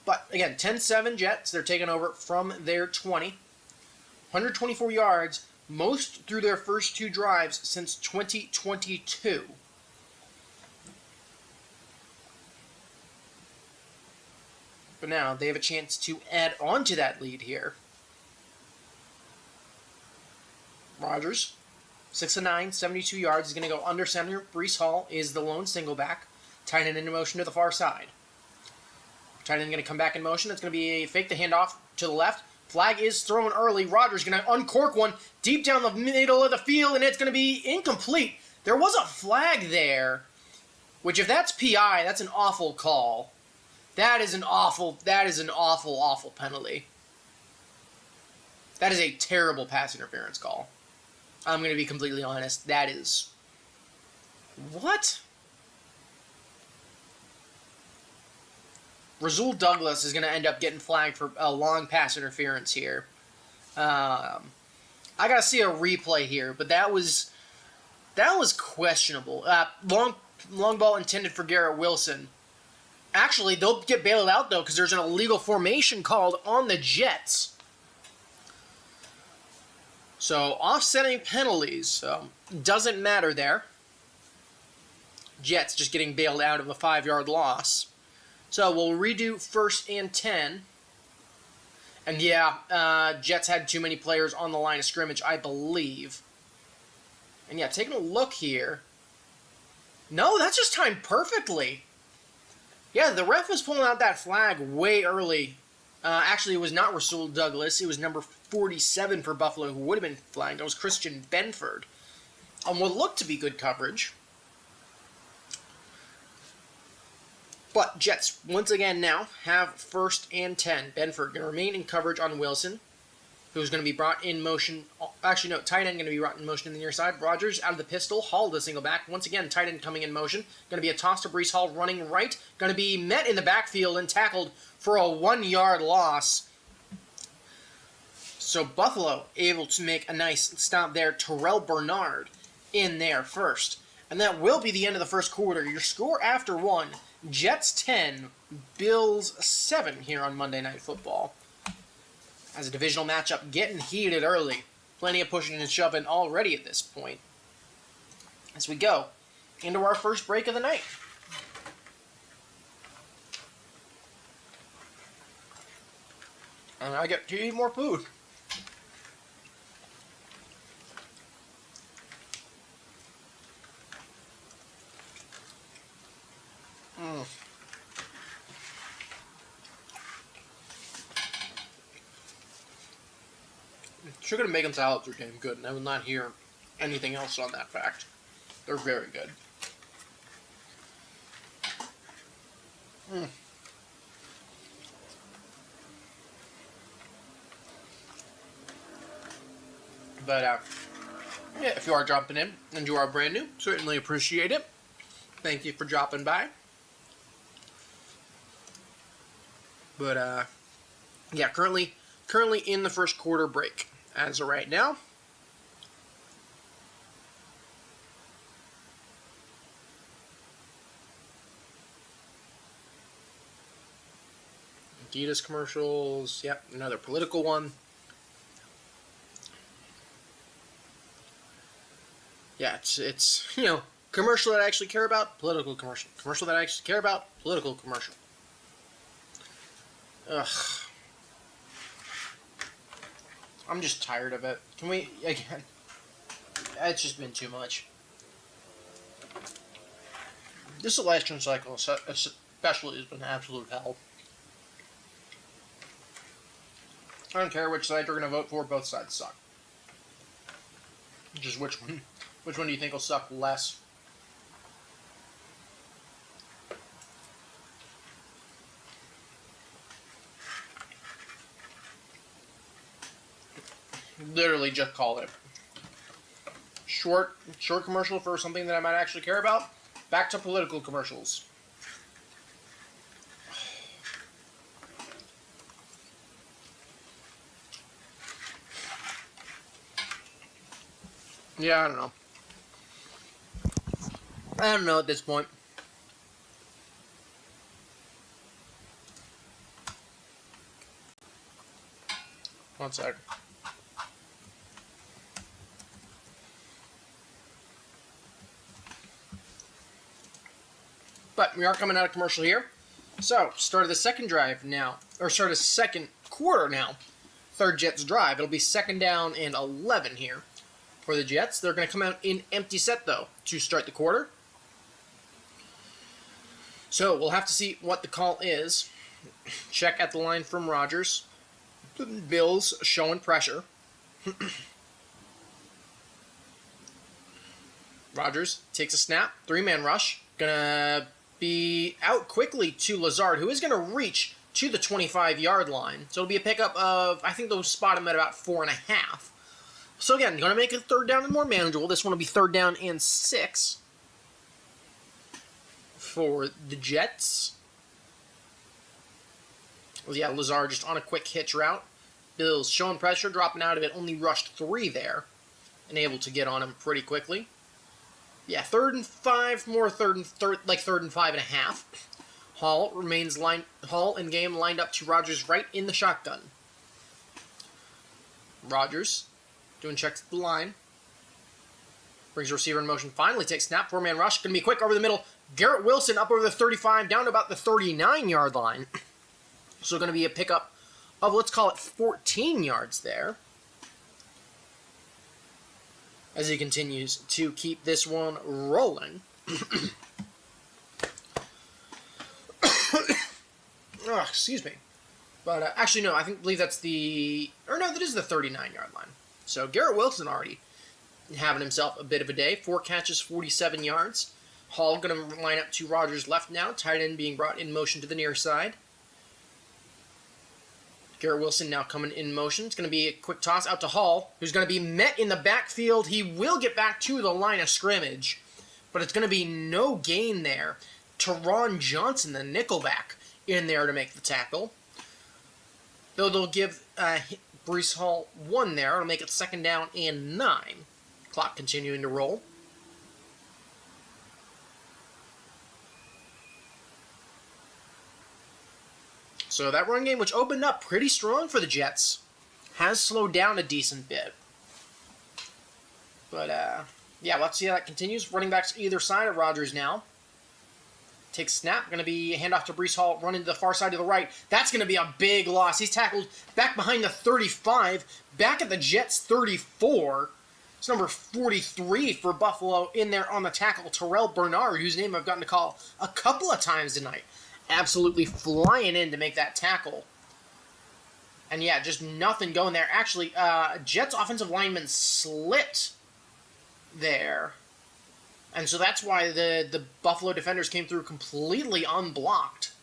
But again, 10-7 Jets. They're taking over from their 20. 124 yards, most through their first 2 drives since 2022. But now they have a chance to add on to that lead here. Rodgers, 6-9, 72 yards. He's going to go under center. Breece Hall is the lone single back. Tight end into motion to the far side. Tight end going to come back in motion. It's going to be a fake the handoff to the left. Flag is thrown early. Rodgers going to uncork one deep down the middle of the field, and it's going to be incomplete. There was a flag there, which if that's PI, that's an awful call. That is an awful penalty. That is a terrible pass interference call. I'm going to be completely honest. That is... What? Rasul Douglas is going to end up getting flagged for a long pass interference here. I got to see a replay here, but that was questionable. Long ball intended for Garrett Wilson. Actually, they'll get bailed out, though, because there's an illegal formation called on the Jets. So, offsetting penalties doesn't matter there. Jets just getting bailed out of a 5-yard loss. So, we'll redo 1st and 10. And yeah, Jets had too many players on the line of scrimmage, I believe. And yeah, taking a look here. No, that's just timed perfectly. Yeah, the ref was pulling out that flag way early. Actually, it was not Rasul Douglas. It was number 47 for Buffalo who would have been flagged. It was Christian Benford. On what looked to be good coverage. But Jets, once again now, have 1st and 10. Benford going to remain in coverage on Wilson, who's going to be brought in motion. Actually, no, tight end going to be brought in motion in the near side. Rodgers out of the pistol. Hall to single back. Once again, tight end coming in motion. Going to be a toss to Breece Hall running right. Going to be met in the backfield and tackled for a 1-yard loss. So Buffalo able to make a nice stop there. Terrell Bernard in there first. And that will be the end of the first quarter. Your score after 1, Jets 10, Bills 7 here on Monday Night Football. As a divisional matchup getting heated early. Plenty of pushing and shoving already at this point. As we go into our first break of the night. And I get to eat more food. Chicken and bacon salads are damn good, and I will not hear anything else on that fact. They're very good. But, yeah, if you are dropping in and you are brand new, certainly appreciate it. Thank you for dropping by. But, yeah, currently in the first quarter break as of right now. Adidas commercials, yep, another political one. Yeah, it's you know, commercial that I actually care about, political commercial. Commercial that I actually care about, political commercial. Ugh. I'm just tired of it. Can we, again, it's just been too much. This election cycle, especially, has been absolute hell. I don't care which side you're going to vote for, both sides suck. Just which one do you think will suck less? Literally just call it. Short commercial for something that I might actually care about. Back to political commercials. Yeah, I don't know. I don't know at this point. One sec. But we are coming out of commercial here. So, start of the second drive now. Or start of the second quarter now. Third Jets drive. It'll be second down and 11 here for the Jets. They're going to come out in empty set, though, to start the quarter. So, we'll have to see what the call is. Check at the line from Rodgers. The Bills showing pressure. Rodgers takes a snap. 3-man rush. Gonna be out quickly to Lazard, who is going to reach to the 25-yard line. So it'll be a pickup of, I think they'll spot him at about 4.5. So again, going to make it third down and more manageable. This one will be third down and 6 for the Jets. Well, yeah, Lazard just on a quick hitch route. Bills showing pressure, dropping out of it. Only rushed 3 there and able to get on him pretty quickly. Yeah, 3rd and 5, more third and 5.5. Hall in game lined up to Rodgers right in the shotgun. Rodgers doing checks at the line. Brings receiver in motion. Finally takes snap. 4-man rush. Going to be quick over the middle. Garrett Wilson up over the 35, down to about the 39-yard line. So going to be a pickup of, let's call it 14 yards there. As he continues to keep this one rolling. Oh, excuse me. But actually, no, believe that's the... Or no, that is the 39-yard line. So Garrett Wilson already having himself a bit of a day. 4 catches, 47 yards. Hall going to line up to Rodgers' left now. Tight end being brought in motion to the near side. Garrett Wilson now coming in motion. It's going to be a quick toss out to Hall, who's going to be met in the backfield. He will get back to the line of scrimmage, but it's going to be no gain there. Teron Johnson, the nickelback, in there to make the tackle. Though they'll give Breece Hall 1 there. It'll make it second down and 9. Clock continuing to roll. So that run game, which opened up pretty strong for the Jets, has slowed down a decent bit. But, yeah, let's see how that continues. Running backs either side of Rodgers now. Takes snap. Going to be a handoff to Breece Hall, running to the far side to the right. That's going to be a big loss. He's tackled back behind the 35, back at the Jets' 34. It's number 43 for Buffalo in there on the tackle. Terrell Bernard, whose name I've gotten to call a couple of times tonight. Absolutely flying in to make that tackle. And yeah, just nothing going there. Actually, Jets offensive lineman slipped there. And so that's why the Buffalo defenders came through completely unblocked.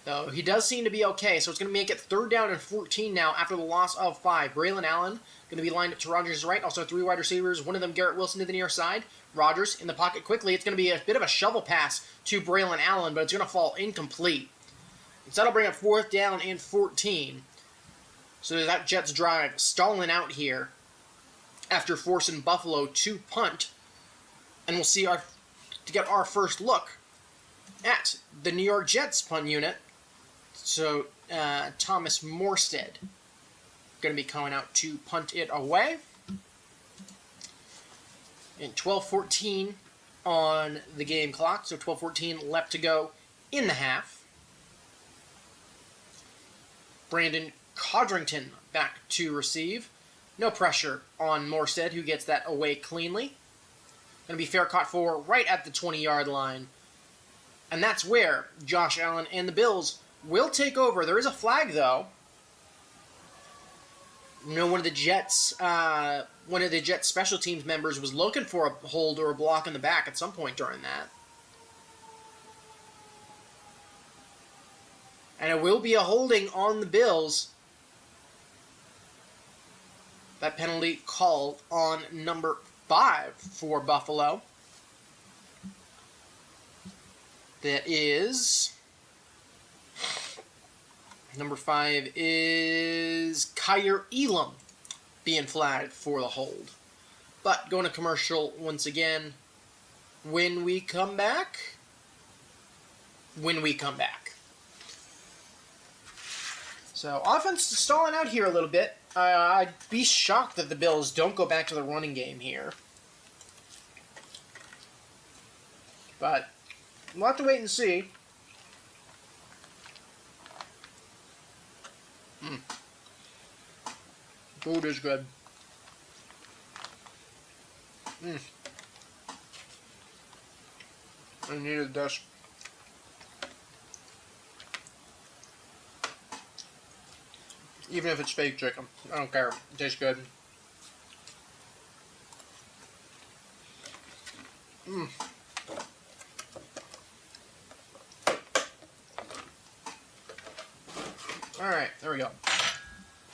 Though he does seem to be okay, so it's going to make it third down and 14 now after the loss of 5. Braylon Allen going to be lined up to Rodgers' right. Also 3 wide receivers, one of them Garrett Wilson to the near side. Rodgers in the pocket quickly. It's going to be a bit of a shovel pass to Braylon Allen, but it's going to fall incomplete. So that'll bring up 4th down and 14. So that Jets drive stalling out here after forcing Buffalo to punt. And we'll see to get our first look at the New York Jets punt unit. So Thomas Morstead going to be coming out to punt it away. And 12:14 on the game clock, so 12:14 left to go in the half. Brandon Codrington back to receive. No pressure on Morstead, who gets that away cleanly. Going to be fair caught for right at the 20-yard line. And that's where Josh Allen and the Bills will take over. There is a flag, though. You know, one of the Jets special teams members was looking for a hold or a block in the back at some point during that. And it will be a holding on the Bills. That penalty called on number 5 for Buffalo. That is... Number 5 is Kyer Elam being flagged for the hold. But going to commercial once again when we come back. So, offense is stalling out here a little bit. I'd be shocked that the Bills don't go back to the running game here. But we'll have to wait and see. Food is good. I needed this. Even if it's fake chicken. I don't care. It tastes good. Alright, there we go.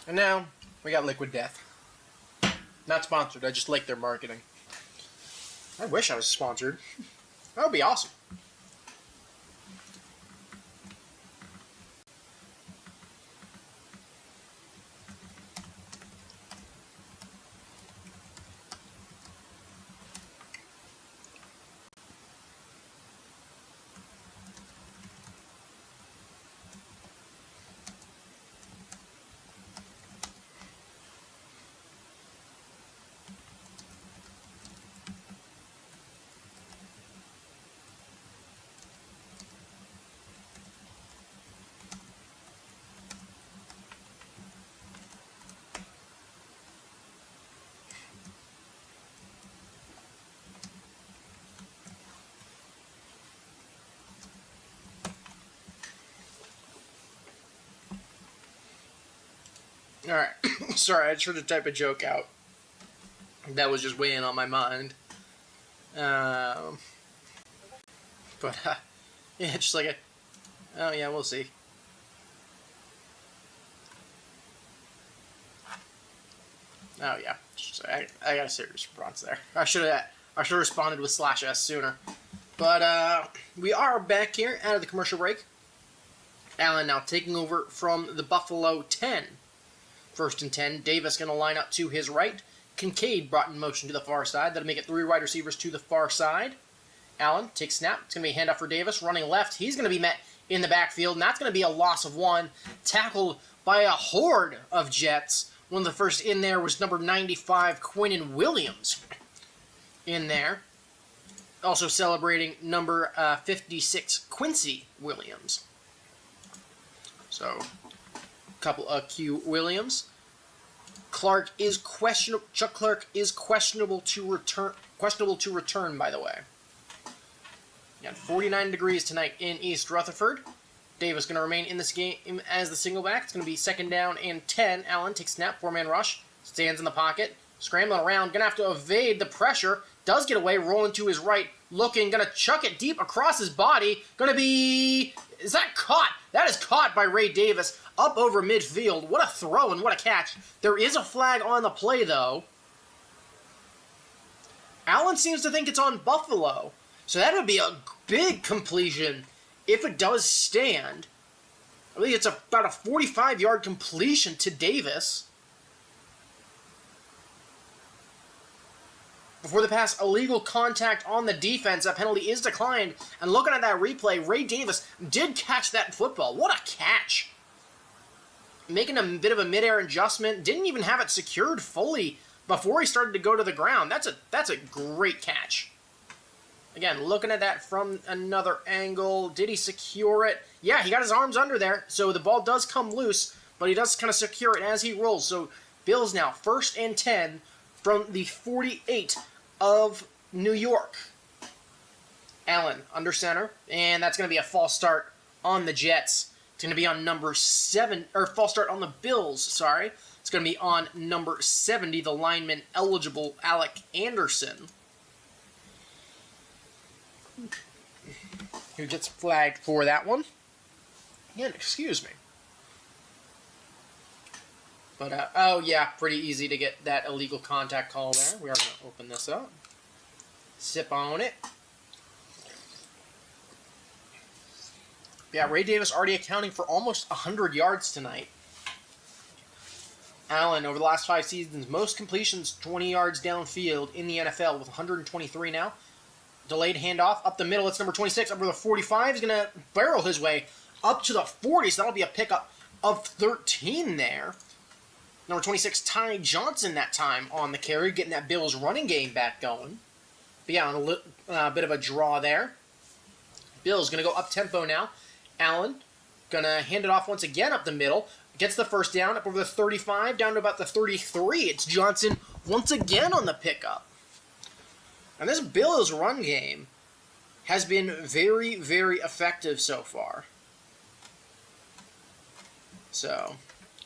And now, we got Liquid Death. Not sponsored, I just like their marketing. I wish I was sponsored. That would be awesome. Alright, sorry, I just heard to type a joke out. That was just weighing on my mind. Yeah, just like oh yeah, we'll see. Oh yeah, I got a serious response there. I should have responded with /S sooner. But we are back here out of the commercial break. Allen now taking over from the Buffalo 10. 1st and 10. Davis going to line up to his right. Kincaid brought in motion to the far side. That'll make it 3 wide receivers to the far side. Allen takes snap. It's going to be a handoff for Davis. Running left. He's going to be met in the backfield, and that's going to be a loss of 1. Tackled by a horde of Jets. One of the first in there was number 95, Quinnen Williams. In there. Also celebrating number 56, Quincy Williams. So, couple of Q Williams. Clark is questionable. Chuck Clark is questionable to return. Questionable to return, by the way. Got 49 degrees tonight in East Rutherford. Davis going to remain in this game as the single back. It's going to be 2nd down and 10. Allen takes snap, 4-man rush, stands in the pocket, scrambling around, going to have to evade the pressure. Does get away, rolling to his right, looking, going to chuck it deep across his body. Going to be... Is that caught? That is caught by Ray Davis up over midfield. What a throw and what a catch. There is a flag on the play, though. Allen seems to think it's on Buffalo. So that would be a big completion if it does stand. I believe it's about a 45-yard completion to Davis. Before the pass, illegal contact on the defense. That penalty is declined. And looking at that replay, Ray Davis did catch that football. What a catch. Making a bit of a mid-air adjustment. Didn't even have it secured fully before he started to go to the ground. That's a great catch. Again, looking at that from another angle. Did he secure it? Yeah, he got his arms under there. So the ball does come loose, but he does kind of secure it as he rolls. So Bills now 1st and 10 from the 48 of New York. Allen under center, and that's going to be a false start on the Jets. It's going to be on number 7, or false start on the Bills, sorry. It's going to be on number 70, the lineman eligible, Alec Anderson, who gets flagged for that one. Again, excuse me. But, oh yeah, pretty easy to get that illegal contact call there. We are going to open this up. Sip on it. Yeah, Ray Davis already accounting for almost 100 yards tonight. Allen, over the last 5 seasons, most completions 20 yards downfield in the NFL with 123 now. Delayed handoff up the middle. It's number 26. Up to the 45. He's going to barrel his way up to the 40. So that'll be a pickup of 13 there. Number 26, Ty Johnson that time on the carry, getting that Bills running game back going. But yeah, on a bit of a draw there. Bills going to go up-tempo now. Allen going to hand it off once again up the middle. Gets the first down up over the 35, down to about the 33. It's Johnson once again on the pickup. And this Bills run game has been very, very effective so far. So,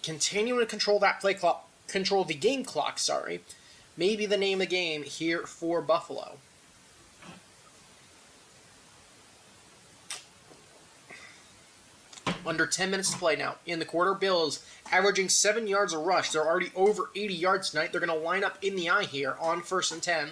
continuing to control that play clock, control the game clock, sorry, may be the name of the game here for Buffalo. Under 10 minutes to play now in the quarter. Bills averaging 7 yards a rush. They're already over 80 yards tonight. They're going to line up in the eye here on 1st and 10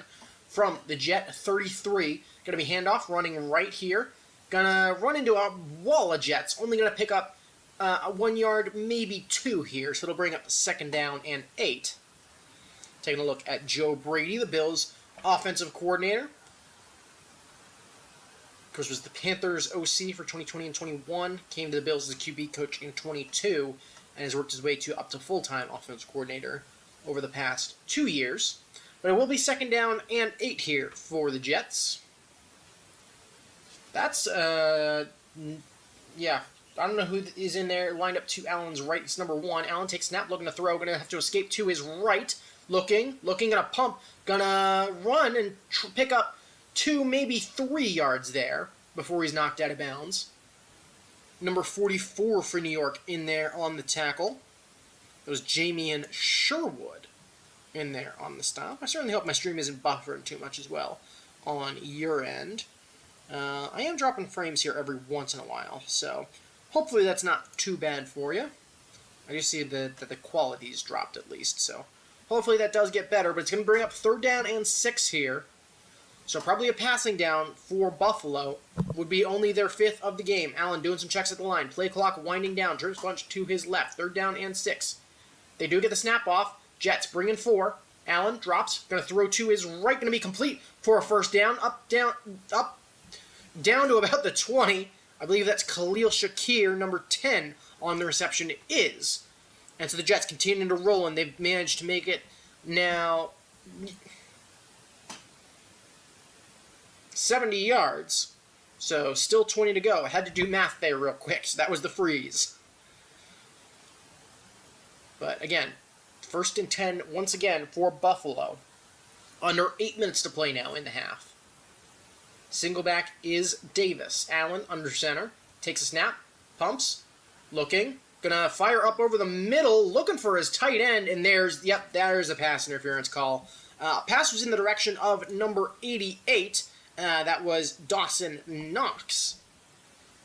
from the Jet 33. Going to be handoff running right here. Going to run into a wall of Jets. Only going to pick up 1 yard, maybe 2 here. So it'll bring up 2nd down and 8. Taking a look at Joe Brady, the Bills offensive coordinator. Of course, was the Panthers OC for 2020 and 21. Came to the Bills as a QB coach in 22. And has worked his way up to full-time offensive coordinator over the past 2 years. But it will be 2nd down and 8 here for the Jets. That's, yeah. I don't know who is in there lined up to Allen's right. It's number 1. Allen takes snap, looking to throw. Going to have to escape to his right. Looking, going to pump. Going to run and pick up 2, maybe 3 yards there before he's knocked out of bounds. Number 44 for New York in there on the tackle. It was Jamian Sherwood in there on the stop. I certainly hope my stream isn't buffering too much as well on your end. I am dropping frames here every once in a while, so hopefully that's not too bad for you. I do see that the quality's dropped at least, so hopefully that does get better, but it's going to bring up 3rd down and 6 here. So probably a passing down for Buffalo would be only their 5th of the game. Allen doing some checks at the line. Play clock winding down. Jerks bunch to his left. 3rd down and 6. They do get the snap off. Jets bring in 4. Allen drops. Going to throw to his right. Going to be complete for a 1st down. Up, down to about the 20. I believe that's Khalil Shakir, number 10, on the reception is. And so the Jets continue to roll, and they've managed to make it now 70 yards, so still 20 to go. I had to do math there real quick, so that was the freeze. But again, 1st and 10 once again for Buffalo. Under 8 minutes to play now in the half. Single back is Davis. Allen under center. Takes a snap. Pumps. Looking. Gonna fire up over the middle. Looking for his tight end. And there's a pass interference call. Pass was in the direction of number 88. That was Dawson Knox.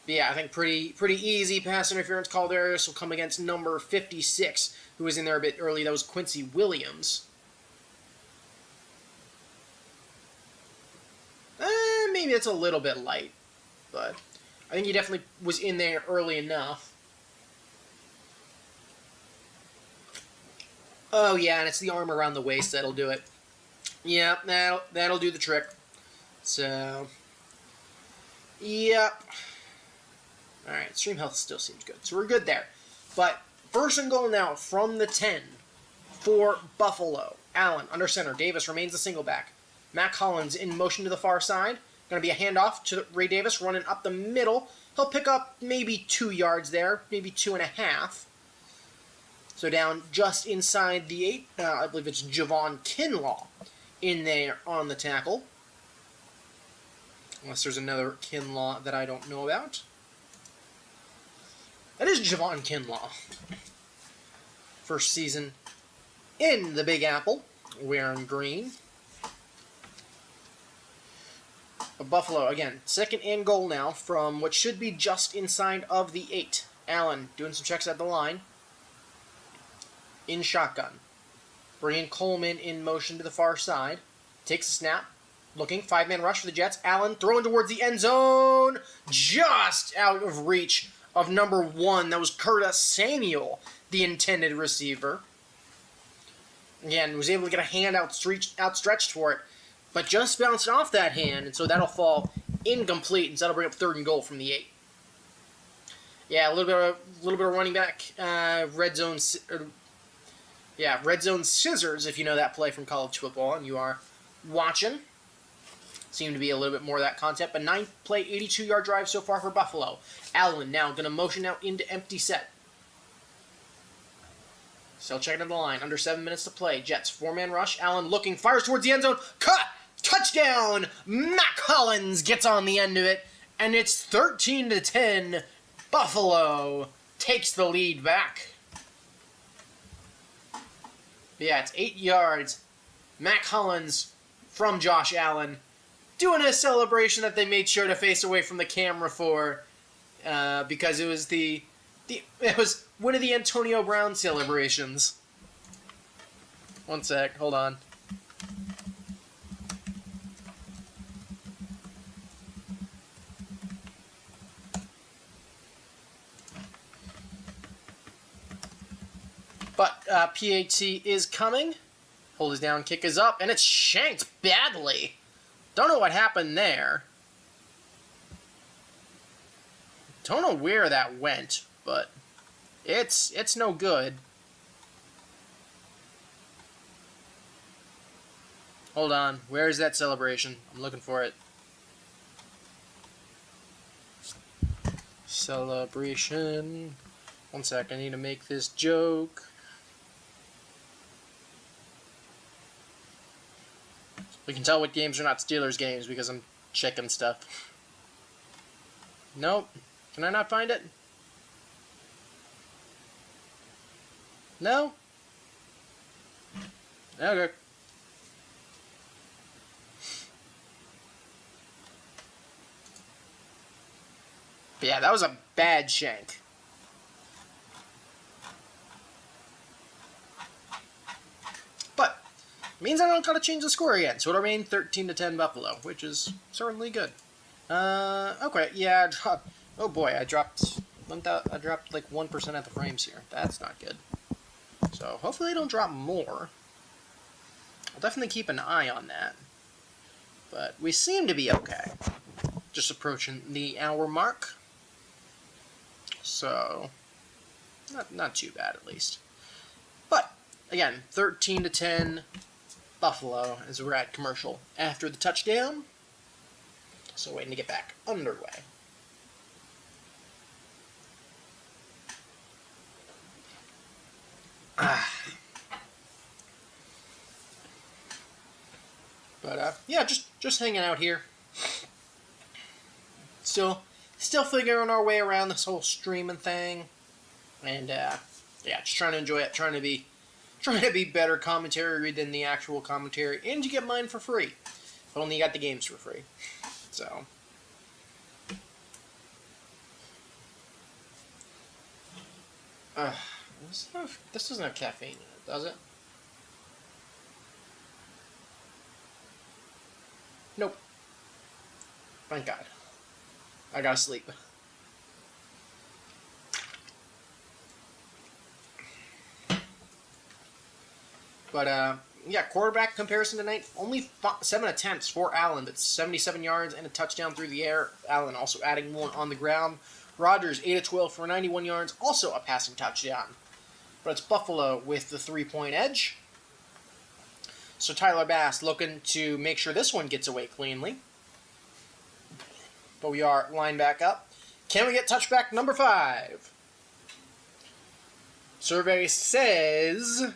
But yeah, I think pretty easy pass interference call there. This will come against number 56, who was in there a bit early. That was Quincy Williams. Maybe it's a little bit light, but I think he definitely was in there early enough. Oh yeah, and it's the arm around the waist that'll do it. Yeah, that'll do the trick. So, yep. Alright, stream health still seems good. So we're good there. But 1st and goal now from the 10 for Buffalo. Allen under center. Davis remains the single back. Matt Collins in motion to the far side. Going to be a handoff to Ray Davis running up the middle. He'll pick up maybe 2 yards there, maybe 2.5. So down just inside the 8, I believe it's Javon Kinlaw in there on the tackle. Unless there's another Kinlaw that I don't know about. That is Javon Kinlaw. First season in the Big Apple, wearing green. Buffalo, again, second and goal now from what should be just inside of the 8. Allen doing some checks at the line. In shotgun. Bringing Coleman in motion to the far side. Takes a snap. Looking, 5-man rush for the Jets. Allen throwing towards the end zone. Just out of reach of number 1. That was Curtis Samuel, the intended receiver. Again, was able to get a hand outstretched for it, but just bounced off that hand, and so that'll fall incomplete, and so that'll bring up 3rd and goal from the 8. Yeah, a little bit of running back, red zone scissors, if you know that play from college football, and you are watching. Seemed to be a little bit more of that concept, but 9th play, 82-yard drive so far for Buffalo. Allen now going to motion out into empty set. Still checking on the line. Under 7 minutes to play. Jets 4-man rush. Allen looking, fires towards the end zone. Cut! Touchdown! Mac Hollins gets on the end of it, and it's 13-10. Buffalo takes the lead back. Yeah, it's 8 yards. Mac Hollins from Josh Allen doing a celebration that they made sure to face away from the camera for, because it was it was one of the Antonio Brown celebrations. One sec, hold on. But PAT is coming. Hold is down, kick is up, and it's shanked badly. Don't know what happened there. Don't know where that went, but it's no good. Hold on, where is that celebration? I'm looking for it. Celebration. One sec, I need to make this joke. We can tell what games are not Steelers games because I'm checking stuff. Nope. Can I not find it? No? Okay. But yeah, that was a bad shank. But means I don't gotta change the score again, so it'll remain 13-10 Buffalo, which is certainly good. Okay, yeah, I dropped. Oh boy, I dropped like 1% at the frames here. That's not good. So hopefully they don't drop more. I'll definitely keep an eye on that. But we seem to be okay. Just approaching the hour mark. So not too bad at least. But again, 13-10 Buffalo as we're at commercial after the touchdown. So waiting to get back underway. But yeah, just hanging out here. Still figuring our way around this whole streaming thing, and yeah, just trying to enjoy it. Trying to be better commentary than the actual commentary, and you get mine for free. If only you got the games for free. So. This doesn't have caffeine in it, does it? Nope. Thank God. I gotta sleep. But, yeah, quarterback comparison tonight, only 7 attempts for Allen. That's 77 yards and a touchdown through the air. Allen also adding one on the ground. Rodgers, 8 of 12 for 91 yards, also a passing touchdown. But it's Buffalo with the 3-point edge. So Tyler Bass looking to make sure this one gets away cleanly. But we are lined back up. Can we get touchback number 5? Survey says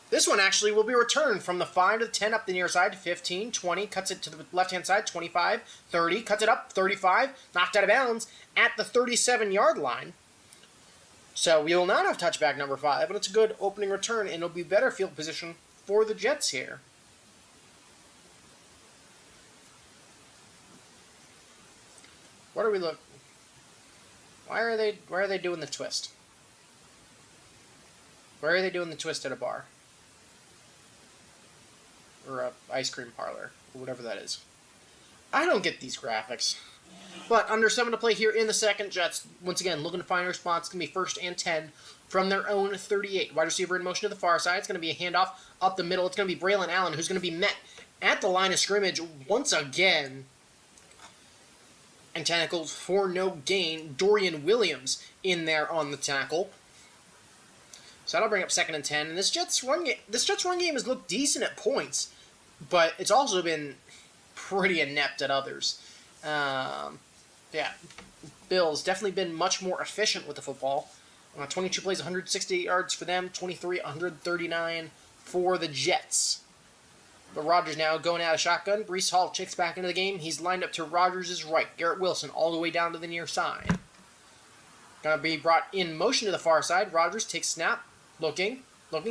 this one actually will be returned from the 5 to the 10 up the near side, 15, 20, cuts it to the left-hand side, 25, 30, cuts it up, 35, knocked out of bounds at the 37-yard line. So we will not have touchback number 5, but it's a good opening return, and it'll be better field position for the Jets here. What are we looking? Why are they doing the twist? Why are they doing the twist at a bar? Or a ice cream parlor, or whatever that is. I don't get these graphics. But under 7 to play here in the second. Jets, once again, looking to find a response. It's going to be 1st and 10 from their own 38. Wide receiver in motion to the far side. It's going to be a handoff up the middle. It's going to be Braylon Allen, who's going to be met at the line of scrimmage once again. And tackled for no gain. Dorian Williams in there on the tackle. So that'll bring up 2nd and 10. And this Jets run game has looked decent at points, but it's also been pretty inept at others. Yeah, Bills definitely been much more efficient with the football. 22 plays, 168 yards for them, 23, 139 for the Jets. But Rodgers now going out of shotgun. Breece Hall checks back into the game. He's lined up to Rodgers' right. Garrett Wilson all the way down to the near side. Going to be brought in motion to the far side. Rodgers takes snap. Looking,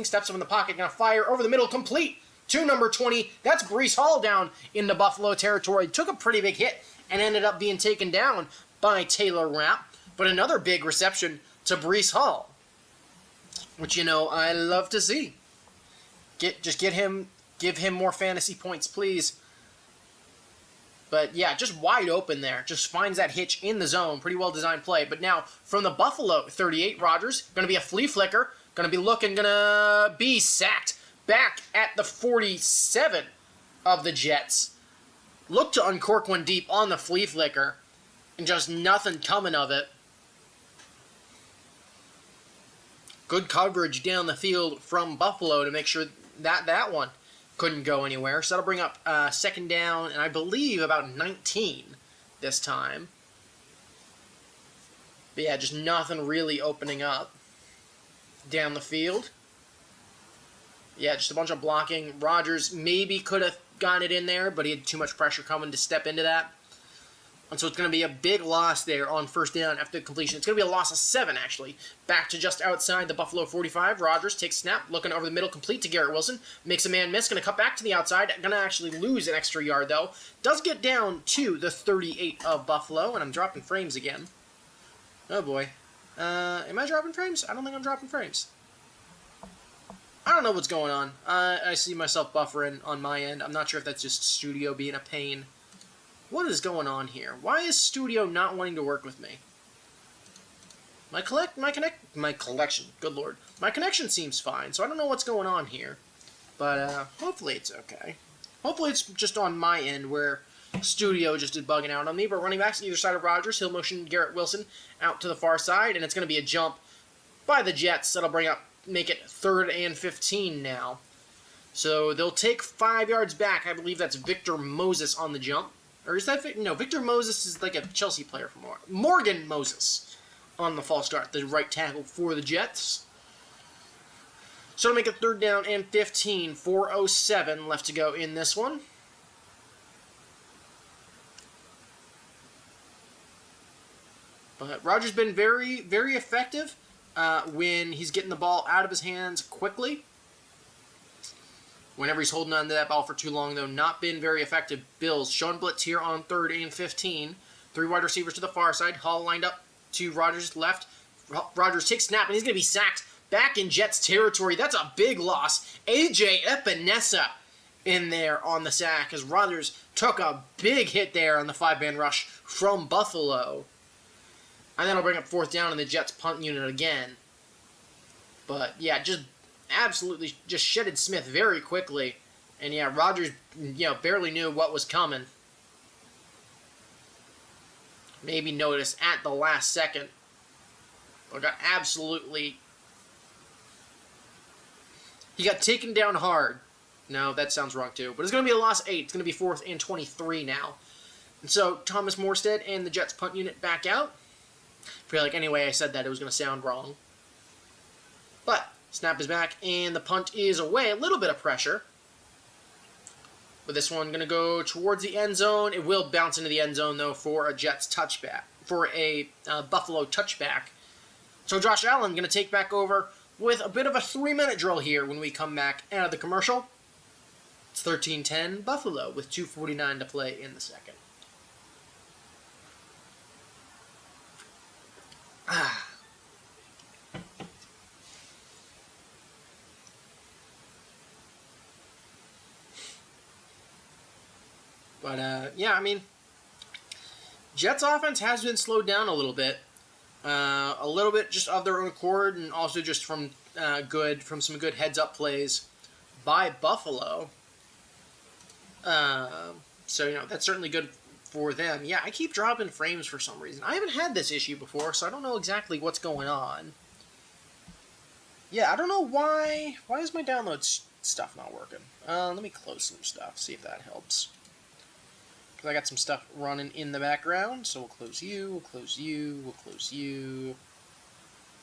steps up in the pocket. Going to fire over the middle, complete to number 20. That's Breece Hall down into Buffalo territory. Took a pretty big hit and ended up being taken down by Taylor Rapp. But another big reception to Breece Hall, which, you know, I love to see. Give him more fantasy points, please. But yeah, just wide open there. Just finds that hitch in the zone. Pretty well designed play. But now from the Buffalo 38, Rodgers, going to be a flea flicker. Going to be sacked back at the 47 of the Jets. Look to uncork one deep on the flea flicker, and just nothing coming of it. Good coverage down the field from Buffalo to make sure that one couldn't go anywhere. So that'll bring up 2nd down, and I believe about 19 this time. But yeah, just nothing really opening up down the field. Yeah, just a bunch of blocking. Rodgers maybe could have gotten it in there, but he had too much pressure coming to step into that. And so it's going to be a big loss there on 1st down after the completion. It's going to be a loss of 7, actually. Back to just outside the Buffalo 45. Rodgers takes snap, looking over the middle, complete to Garrett Wilson. Makes a man miss, going to cut back to the outside. Going to actually lose an extra yard, though. Does get down to the 38 of Buffalo, and I'm dropping frames again. Oh, boy. Am I dropping frames? I don't think I'm dropping frames. I don't know what's going on. I see myself buffering on my end. I'm not sure if that's just Studio being a pain. What is going on here? Why is Studio not wanting to work with me? My collection. Good lord. My connection seems fine, so I don't know what's going on here. But hopefully it's okay. Hopefully it's just on my end where Studio just is bugging out on me. But running backs either side of Rodgers. He'll motion Garrett Wilson out to the far side, and it's going to be a jump by the Jets. That'll make it 3rd and 15 now. So they'll take 5 yards back. I believe that's Victor Moses on the jump. Or is that... No, Victor Moses is like a Chelsea player from Morgan Moses on the false start, the right tackle for the Jets. So to make it 3rd down and 15, 4:07 left to go in this one. But Rodgers been very, very effective when he's getting the ball out of his hands quickly. Whenever he's holding on to that ball for too long, though, not been very effective. Bills showing blitz here on 3rd and 15. 3 wide receivers to the far side. Hall lined up to Rodgers' left. Rodgers takes snap, and he's going to be sacked back in Jets territory. That's a big loss. A.J. Epinesa in there on the sack as Rodgers took a big hit there on the 5-man rush from Buffalo. And that'll bring up 4th down in the Jets punt unit again. But, yeah, just absolutely just shedded Smith very quickly. And, yeah, Rodgers, barely knew what was coming. Maybe noticed at the last second. But got absolutely... He got taken down hard. No, that sounds wrong, too. But it's going to be a loss 8. It's going to be 4th and 23 now. And so, Thomas Morstead and the Jets punt unit back out. I feel like any way I said that, it was going to sound wrong. But snap is back, and the punt is away. A little bit of pressure. But this one going to go towards the end zone. It will bounce into the end zone, though, for a Jets touchback, for a Buffalo touchback. So Josh Allen going to take back over with a bit of a 3-minute drill here when we come back out of the commercial. It's 13-10 Buffalo with 2:49 to play in the second. But, yeah, I mean, Jets offense has been slowed down a little bit. A little bit just of their own accord, and also just from some good heads-up plays by Buffalo. So, you know, that's certainly good for them. Yeah, I keep dropping frames for some reason. I haven't had this issue before, so I don't know exactly what's going on. Yeah, I don't know why. Why is my download stuff not working? Let me close some stuff, see if that helps. Because I got some stuff running in the background, so we'll close you, we'll close you, we'll close you.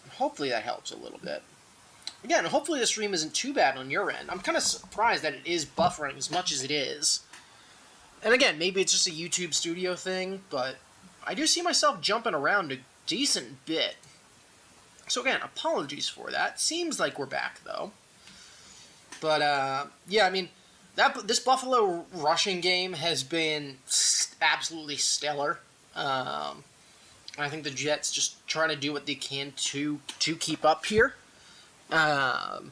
And hopefully that helps a little bit. Again, hopefully the stream isn't too bad on your end. I'm kind of surprised that it is buffering as much as it is. And again, maybe it's just a YouTube studio thing, but I do see myself jumping around a decent bit. So again, apologies for that. Seems like we're back, though. But, yeah, I mean, this Buffalo rushing game has been absolutely stellar. I think the Jets just trying to do what they can to keep up here. I've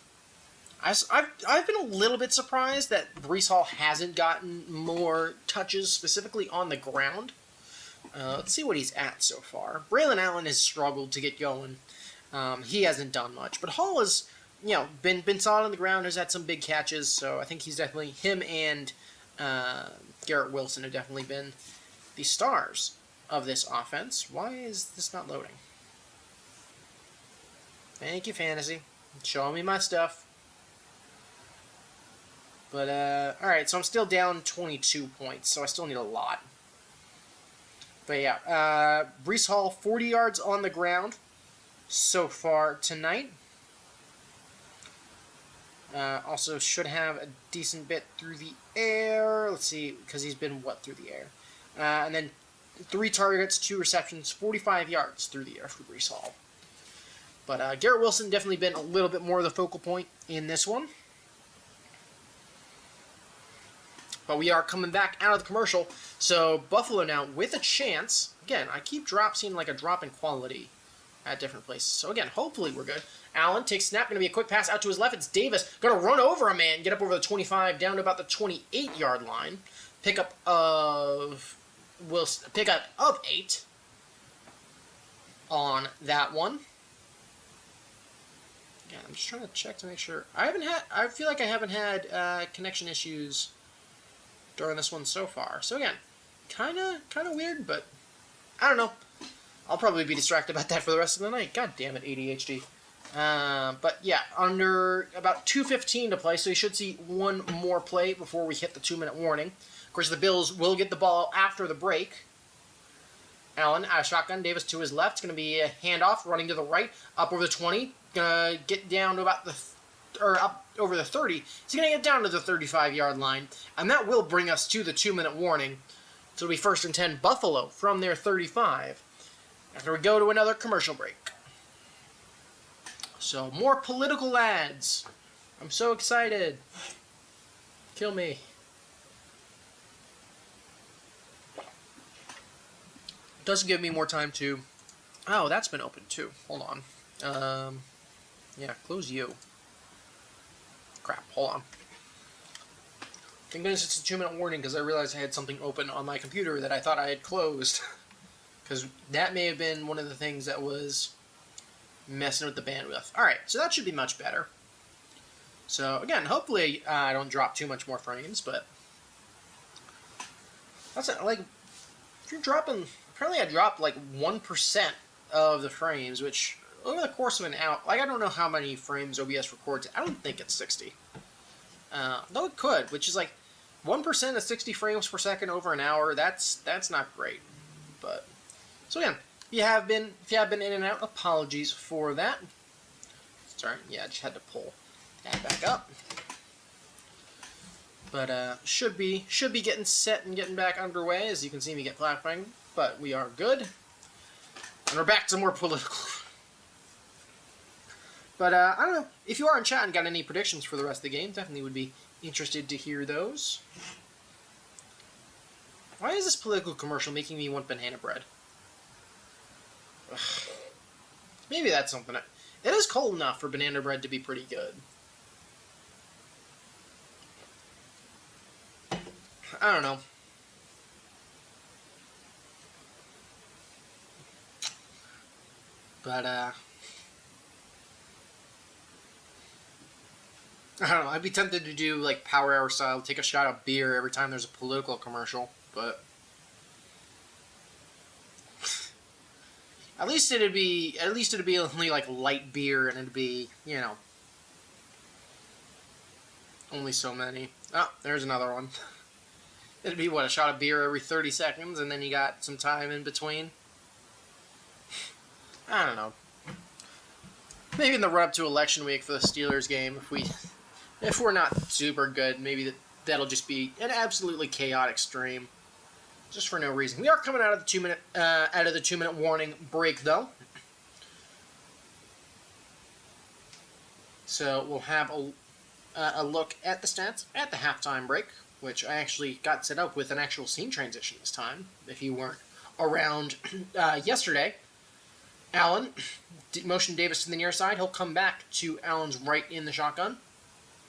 been a little bit surprised that Breece Hall hasn't gotten more touches, specifically on the ground. Let's see what he's at so far. Braylon Allen has struggled to get going. He hasn't done much, but Hall has, you know, been solid on the ground. Has had some big catches, so I think he's definitely, him and Garrett Wilson have definitely been the stars of this offense. Why is this not loading? Thank you, Fantasy. Show me my stuff. But, alright, so I'm still down 22 points, so I still need a lot. But yeah, Breece Hall, 40 yards on the ground so far tonight. Also should have a decent bit through the air. Let's see, because he's been, through the air? And then 3 targets, 2 receptions, 45 yards through the air for Breece Hall. But Garrett Wilson definitely been a little bit more of the focal point in this one. But we are coming back out of the commercial. So Buffalo now with a chance. Again, I keep seeing like a drop in quality at different places. So again, hopefully we're good. Allen takes snap. Going to be a quick pass out to his left. It's Davis. Going to run over a man. Get up over the 25 down to about the 28-yard line. Pickup of 8 on that one. Yeah, I'm just trying to check to make sure. I feel like I haven't had connection issues during this one so far. So again, kind of weird, but I don't know. I'll probably be distracted about that for the rest of the night. God damn it, ADHD. But yeah, under about 2:15 to play, so you should see one more play before we hit the 2-minute warning. Of course, the Bills will get the ball after the break. Allen out of shotgun. Davis to his left. It's going to be a handoff, running to the right, up over the 20. Going to get down to about up over the 30. He's going to get down to the 35-yard line, and that will bring us to the 2-minute warning. So it'll be 1st and 10 Buffalo from their 35 after we go to another commercial break. So more political ads. I'm so excited. Kill me. Doesn't give me more time to... Oh, that's been open too. Hold on. Yeah, close you. Crap, hold on. Thank goodness it's a 2-minute warning because I realized I had something open on my computer that I thought I had closed. Because that may have been one of the things that was messing with the bandwidth. Alright, so that should be much better. So, again, hopefully I don't drop too much more frames, but... That's it, like, if you're dropping... Apparently I dropped like 1% of the frames, which over the course of an hour... Like, I don't know how many frames OBS records. I don't think it's 60. Though it could, which is like 1% of 60 frames per second over an hour. That's not great. But... So again, you have been in and out, apologies for that. Sorry, yeah, I just had to pull that back up. But should be getting set and getting back underway. As you can see me get flat banged, but we are good. And we're back to more political. But I don't know, if you are in chat and got any predictions for the rest of the game, definitely would be interested to hear those. Why is this political commercial making me want banana bread? Ugh. Maybe that's something. It is cold enough for banana bread to be pretty good. I don't know. But, I don't know. I'd be tempted to do, like, Power Hour style, take a shot of beer every time there's a political commercial, but at least it'd be only, like, light beer, and it'd be, you know, only so many. Oh, there's another one. It'd be, what, a shot of beer every 30 seconds, and then you got some time in between? I don't know. Maybe in the run-up to election week for the Steelers game, if we're not super good, maybe that'll just be an absolutely chaotic stream, just for no reason. We are coming out of the 2-minute warning break, though. So we'll have a look at the stats at the halftime break, which I actually got set up with an actual scene transition this time. If you weren't around yesterday, Allen motion Davis to the near side. He'll come back to Allen's right in the shotgun.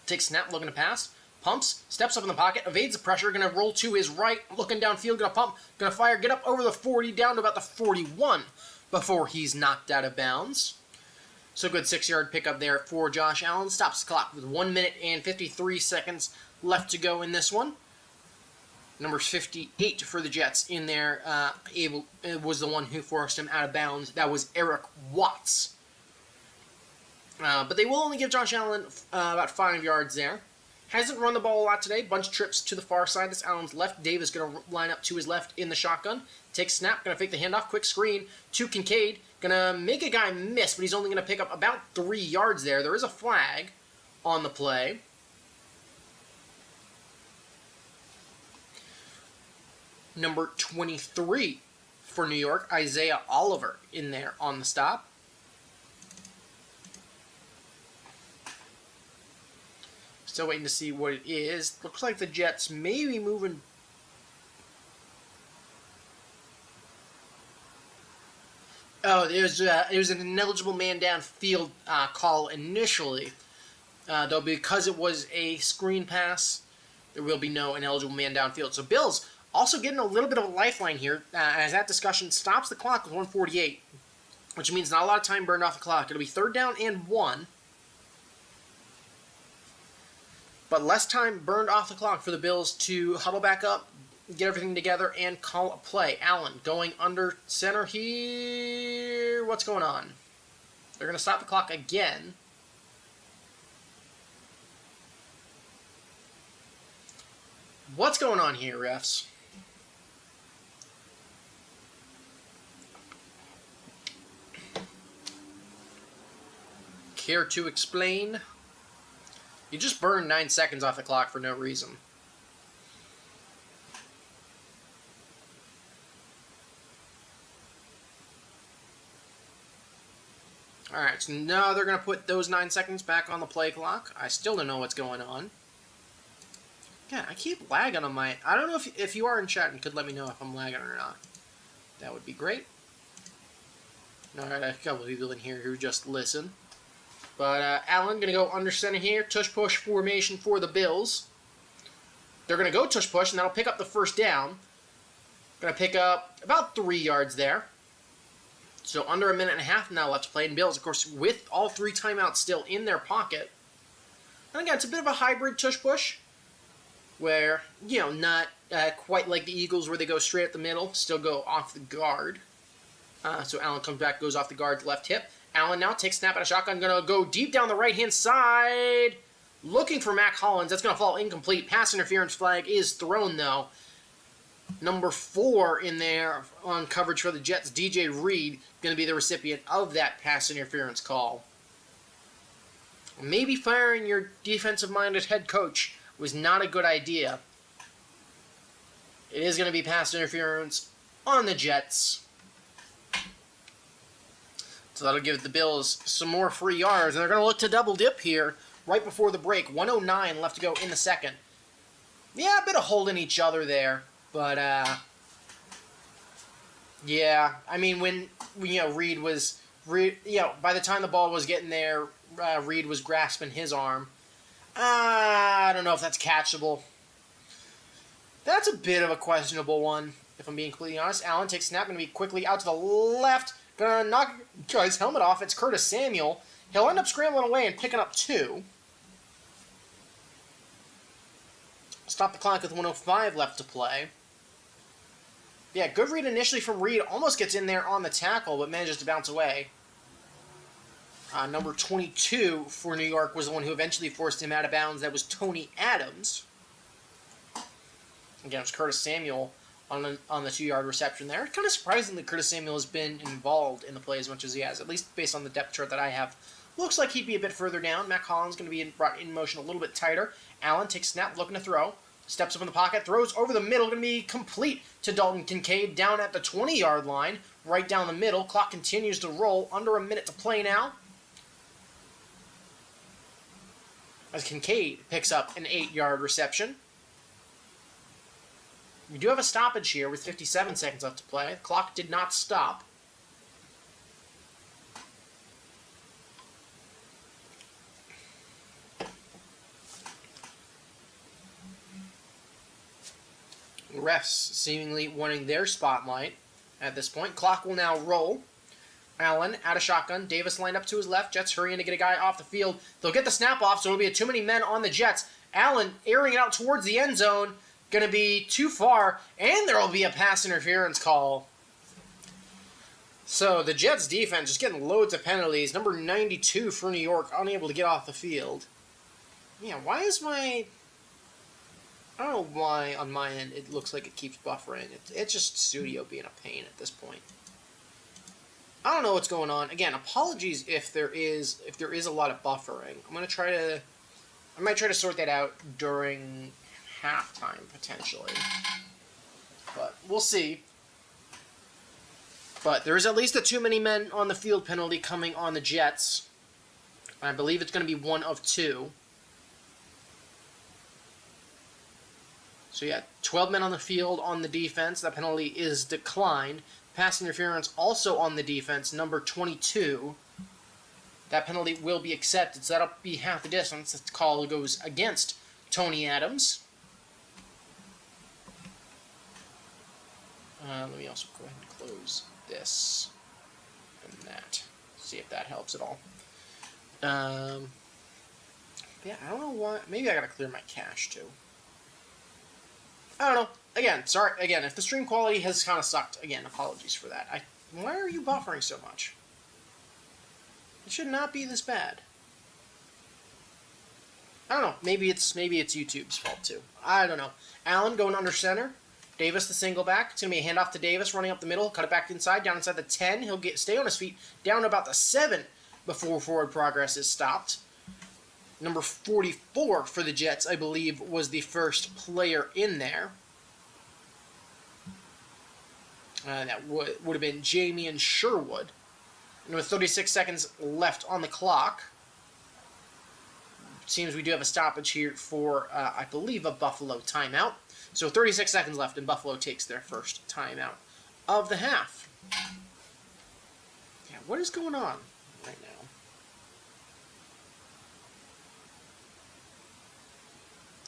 Takes snap, looking to pass. Pumps, steps up in the pocket, evades the pressure, going to roll to his right, looking downfield, going to pump, going to fire, get up over the 40, down to about the 41 before he's knocked out of bounds. So good 6-yard pickup there for Josh Allen. Stops the clock with 1 minute and 53 seconds left to go in this one. Number 58 for the Jets in there, was the one who forced him out of bounds. That was Eric Watts. But they will only give Josh Allen about 5 yards there. Hasn't run the ball a lot today. Bunch of trips to the far side. That's Allen's left. Davis going to line up to his left in the shotgun. Takes snap. Going to fake the handoff. Quick screen to Kincaid. Going to make a guy miss, but he's only going to pick up about 3 yards there. There is a flag on the play. Number 23 for New York, Isaiah Oliver, in there on the stop. Still waiting to see what it is. Looks like the Jets may be moving. Oh, it was an ineligible man downfield call initially. Though because it was a screen pass, there will be no ineligible man downfield. So Bills also getting a little bit of a lifeline here, as that discussion stops the clock with 1:48, which means not a lot of time burned off the clock. It'll be 3rd down and 1, but less time burned off the clock for the Bills to huddle back up, get everything together, and call a play. Allen going under center here. What's going on? They're going to stop the clock again. What's going on here, refs? Care to explain? You just burned 9 seconds off the clock for no reason. Alright, so now they're going to put those 9 seconds back on the play clock. I still don't know what's going on. Yeah, I keep lagging on my... I don't know if you are in chat and could let me know if I'm lagging or not. That would be great. Alright, a couple of people in here who just listen. But Allen going to go under center here. Tush-push formation for the Bills. They're going to go tush-push, and that'll pick up the 1st down. Going to pick up about 3 yards there. So under 1.5 minutes now left to play. And Bills, of course, with all 3 timeouts still in their pocket. And again, it's a bit of a hybrid tush-push, where, you know, not quite like the Eagles where they go straight at the middle, still go off the guard. So Allen comes back, goes off the guard's left hip. Allen now takes snap at a shotgun, going to go deep down the right-hand side, looking for Mac Hollins. That's going to fall incomplete. Pass interference flag is thrown, though. Number 4 in there on coverage for the Jets, DJ Reed, going to be the recipient of that pass interference call. Maybe firing your defensive-minded head coach was not a good idea. It is going to be pass interference on the Jets. So that'll give the Bills some more free yards. And they're going to look to double dip here right before the break. 1:09 left to go in the second. Yeah, a bit of holding each other there. But, yeah. I mean, when Reed was... by the time the ball was getting there, Reed was grasping his arm. I don't know if that's catchable. That's a bit of a questionable one, if I'm being completely honest. Allen takes snap, going to be quickly out to the left. Going to knock his helmet off. It's Curtis Samuel. He'll end up scrambling away and picking up 2. Stop the clock with 1:05 left to play. Yeah, good read initially from Reed. Almost gets in there on the tackle, but manages to bounce away. Number 22 for New York was the one who eventually forced him out of bounds. That was Tony Adams. Again, it was Curtis Samuel on the 2-yard reception there. Kind of surprisingly, Curtis Samuel has been involved in the play as much as he has, at least based on the depth chart that I have. Looks like he'd be a bit further down. Matt Collins going to be brought in motion a little bit tighter. Allen takes snap, looking to throw. Steps up in the pocket, throws over the middle, going to be complete to Dalton Kincaid down at the 20-yard line, right down the middle. Clock continues to roll. Under a minute to play now. As Kincaid picks up an 8-yard reception. We do have a stoppage here with 57 seconds left to play. The clock did not stop. Refs seemingly wanting their spotlight at this point. Clock will now roll. Allen out of shotgun. Davis lined up to his left. Jets hurrying to get a guy off the field. They'll get the snap off, so it'll be too many men on the Jets. Allen airing it out towards the end zone. Going to be too far, and there will be a pass interference call. So the Jets defense just getting loads of penalties. Number 92 for New York, unable to get off the field. Yeah, why is my... I don't know why on my end it looks like it keeps buffering. It's just Studio being a pain at this point. I don't know what's going on. Again, apologies if there is a lot of buffering. I might try to sort that out during halftime potentially, but we'll see. But there is at least a too many men on the field penalty coming on the Jets. I believe it's going to be 1 of 2. So yeah, 12 men on the field on the defense. That penalty is declined. Pass interference also on the defense, number 22. That penalty will be accepted, so that'll be half the distance. The call goes against Tony Adams. Let me also go ahead and close this and that. See if that helps at all. Yeah, I don't know why. Maybe I gotta clear my cache too. I don't know. Again, sorry. Again, if the stream quality has kind of sucked, again, apologies for that. Why are you buffering so much? It should not be this bad. I don't know. Maybe it's YouTube's fault too. I don't know. Allen going under center. Davis the single back. It's going to be a handoff to Davis, running up the middle. Cut it back inside, down inside the 10. He'll stay on his feet, down to about the 7 before forward progress is stopped. Number 44 for the Jets, I believe, was the first player in there. That would have been Jamian Sherwood. And with 36 seconds left on the clock, it seems we do have a stoppage here for, I believe, a Buffalo timeout. So 36 seconds left, and Buffalo takes their first timeout of the half. Yeah, what is going on right now?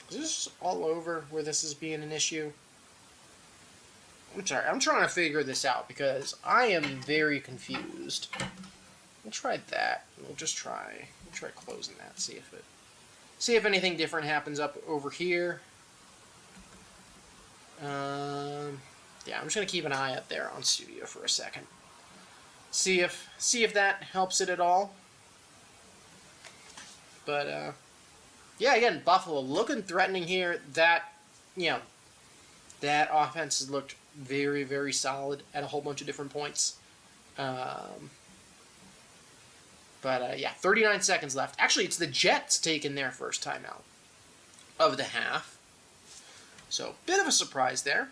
Is this all over where this is being an issue? I'm sorry, I'm trying to figure this out because I am very confused. We'll try that. We'll try closing that, see if anything different happens up over here. Yeah, I'm just gonna keep an eye out there on Studio for a second. See if that helps it at all. But yeah, again, Buffalo looking threatening here. That, you know, That offense has looked very, very solid at a whole bunch of different points. Yeah, 39 seconds left. Actually, it's the Jets taking their first timeout of the half. So, bit of a surprise there.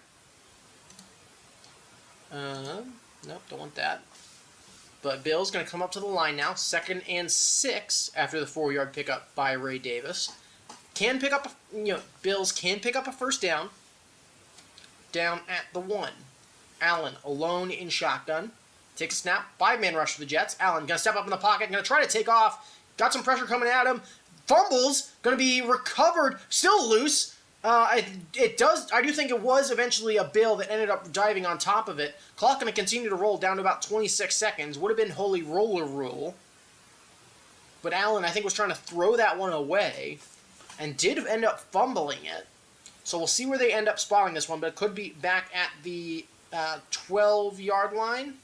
Nope, don't want that. But Bill's going to come up to the line now. 2nd and 6 after the 4-yard pickup by Ray Davis. Can pick up, Bills can pick up a first down. Down at the 1. Allen alone in shotgun. Takes a snap. 5-man rush for the Jets. Allen going to step up in the pocket. Going to try to take off. Got some pressure coming at him. Fumbles. Going to be recovered. Still loose. I do think it was eventually a Bill that ended up diving on top of it. Clock going to continue to roll down to about 26 seconds. Would have been holy roller rule. But Allen, I think, was trying to throw that one away. And did end up fumbling it. So we'll see where they end up spotting this one. But it could be back at the 12-yard line.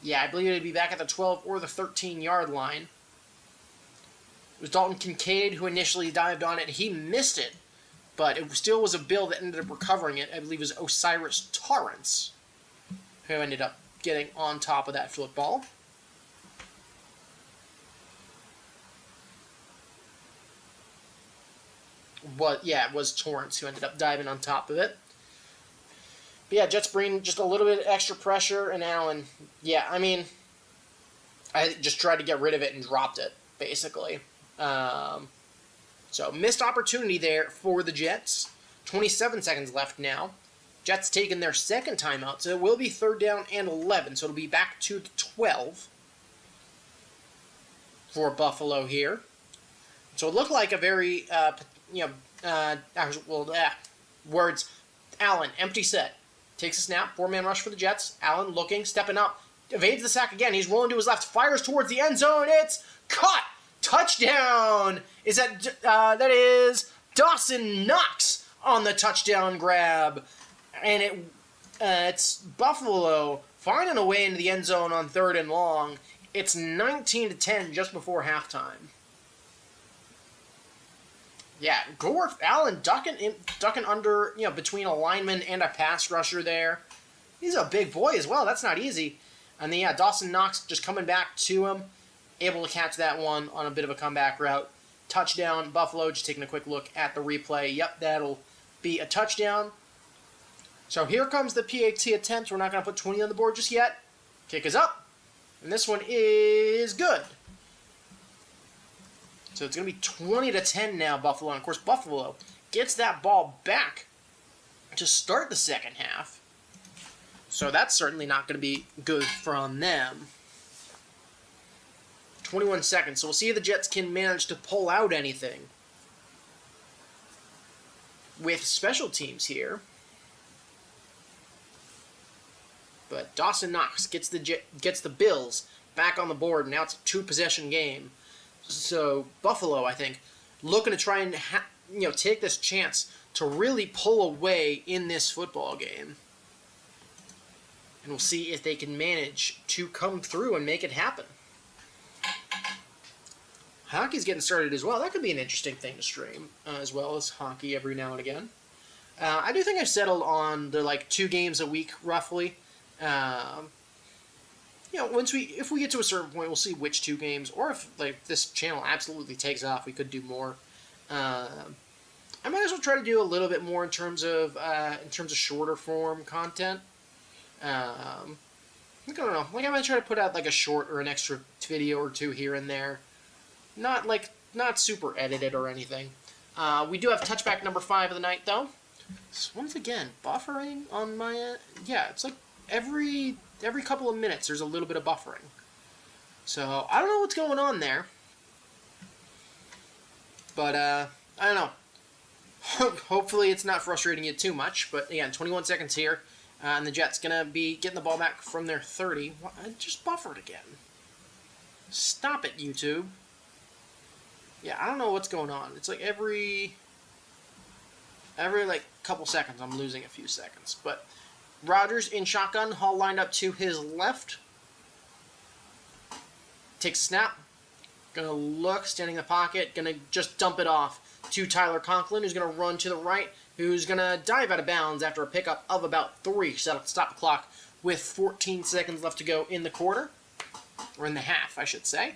Yeah, I believe it'd be back at the 12 or the 13-yard line. It was Dalton Kincaid who initially dived on it. He missed it, but it still was a Bill that ended up recovering it. I believe it was Osiris Torrance who ended up getting on top of that football. But yeah, it was Torrance who ended up diving on top of it. But yeah, Jets bring just a little bit extra pressure, and Allen, yeah, I mean, I just tried to get rid of it and dropped it, basically. So, missed opportunity there for the Jets. 27 seconds left now. Jets taking their second timeout, so it will be 3rd down and 11, so it'll be back to the 12 for Buffalo here. So it looked like a very, words. Allen, empty set. Takes a snap, 4-man rush for the Jets. Allen looking, stepping up, evades the sack again. He's rolling to his left, fires towards the end zone. It's caught! Touchdown! That is Dawson Knox on the touchdown grab. And it's Buffalo finding a way into the end zone on 3rd and long. It's 19-10 just before halftime. Yeah, Gore Allen ducking under, between a lineman and a pass rusher there. He's a big boy as well. That's not easy. And then, Dawson Knox just coming back to him, able to catch that one on a bit of a comeback route. Touchdown, Buffalo. Just taking a quick look at the replay. Yep, that'll be a touchdown. So here comes the PAT attempt. We're not going to put 20 on the board just yet. Kick is up. And this one is good. So it's going to be 20-10 now, Buffalo. And, of course, Buffalo gets that ball back to start the second half. So that's certainly not going to be good from them. 21 seconds. So we'll see if the Jets can manage to pull out anything with special teams here. But Dawson Knox gets the Bills back on the board. Now it's a 2-possession game. So Buffalo, I think, looking to try and take this chance to really pull away in this football game. And we'll see if they can manage to come through and make it happen. Hockey's getting started as well. That could be an interesting thing to stream, as well as hockey every now and again. I do think I've settled on the 2 games a week, roughly. If we get to a certain point, we'll see which 2 games, or if this channel absolutely takes off, we could do more. I might as well try to do a little bit more in terms of shorter form content. I don't know. I might try to put out a short or an extra video or 2 here and there. Not super edited or anything. We do have touchback number 5 of the night though. So once again, buffering on my it's every couple of minutes there's a little bit of buffering. So I don't know what's going on there. But I don't know. Hopefully it's not frustrating you too much. But again, 21 seconds here. And the Jets going to be getting the ball back from their 30. I just buffered again. Stop it, YouTube. Yeah, I don't know what's going on. It's every couple seconds I'm losing a few seconds. But Rodgers in shotgun, Hall lined up to his left. Takes a snap. Gonna look, standing in the pocket, gonna just dump it off to Tyler Conklin, who's gonna run to the right, who's gonna dive out of bounds after a pickup of about 3. So that'll stop the clock with 14 seconds left to go in the quarter. Or in the half, I should say.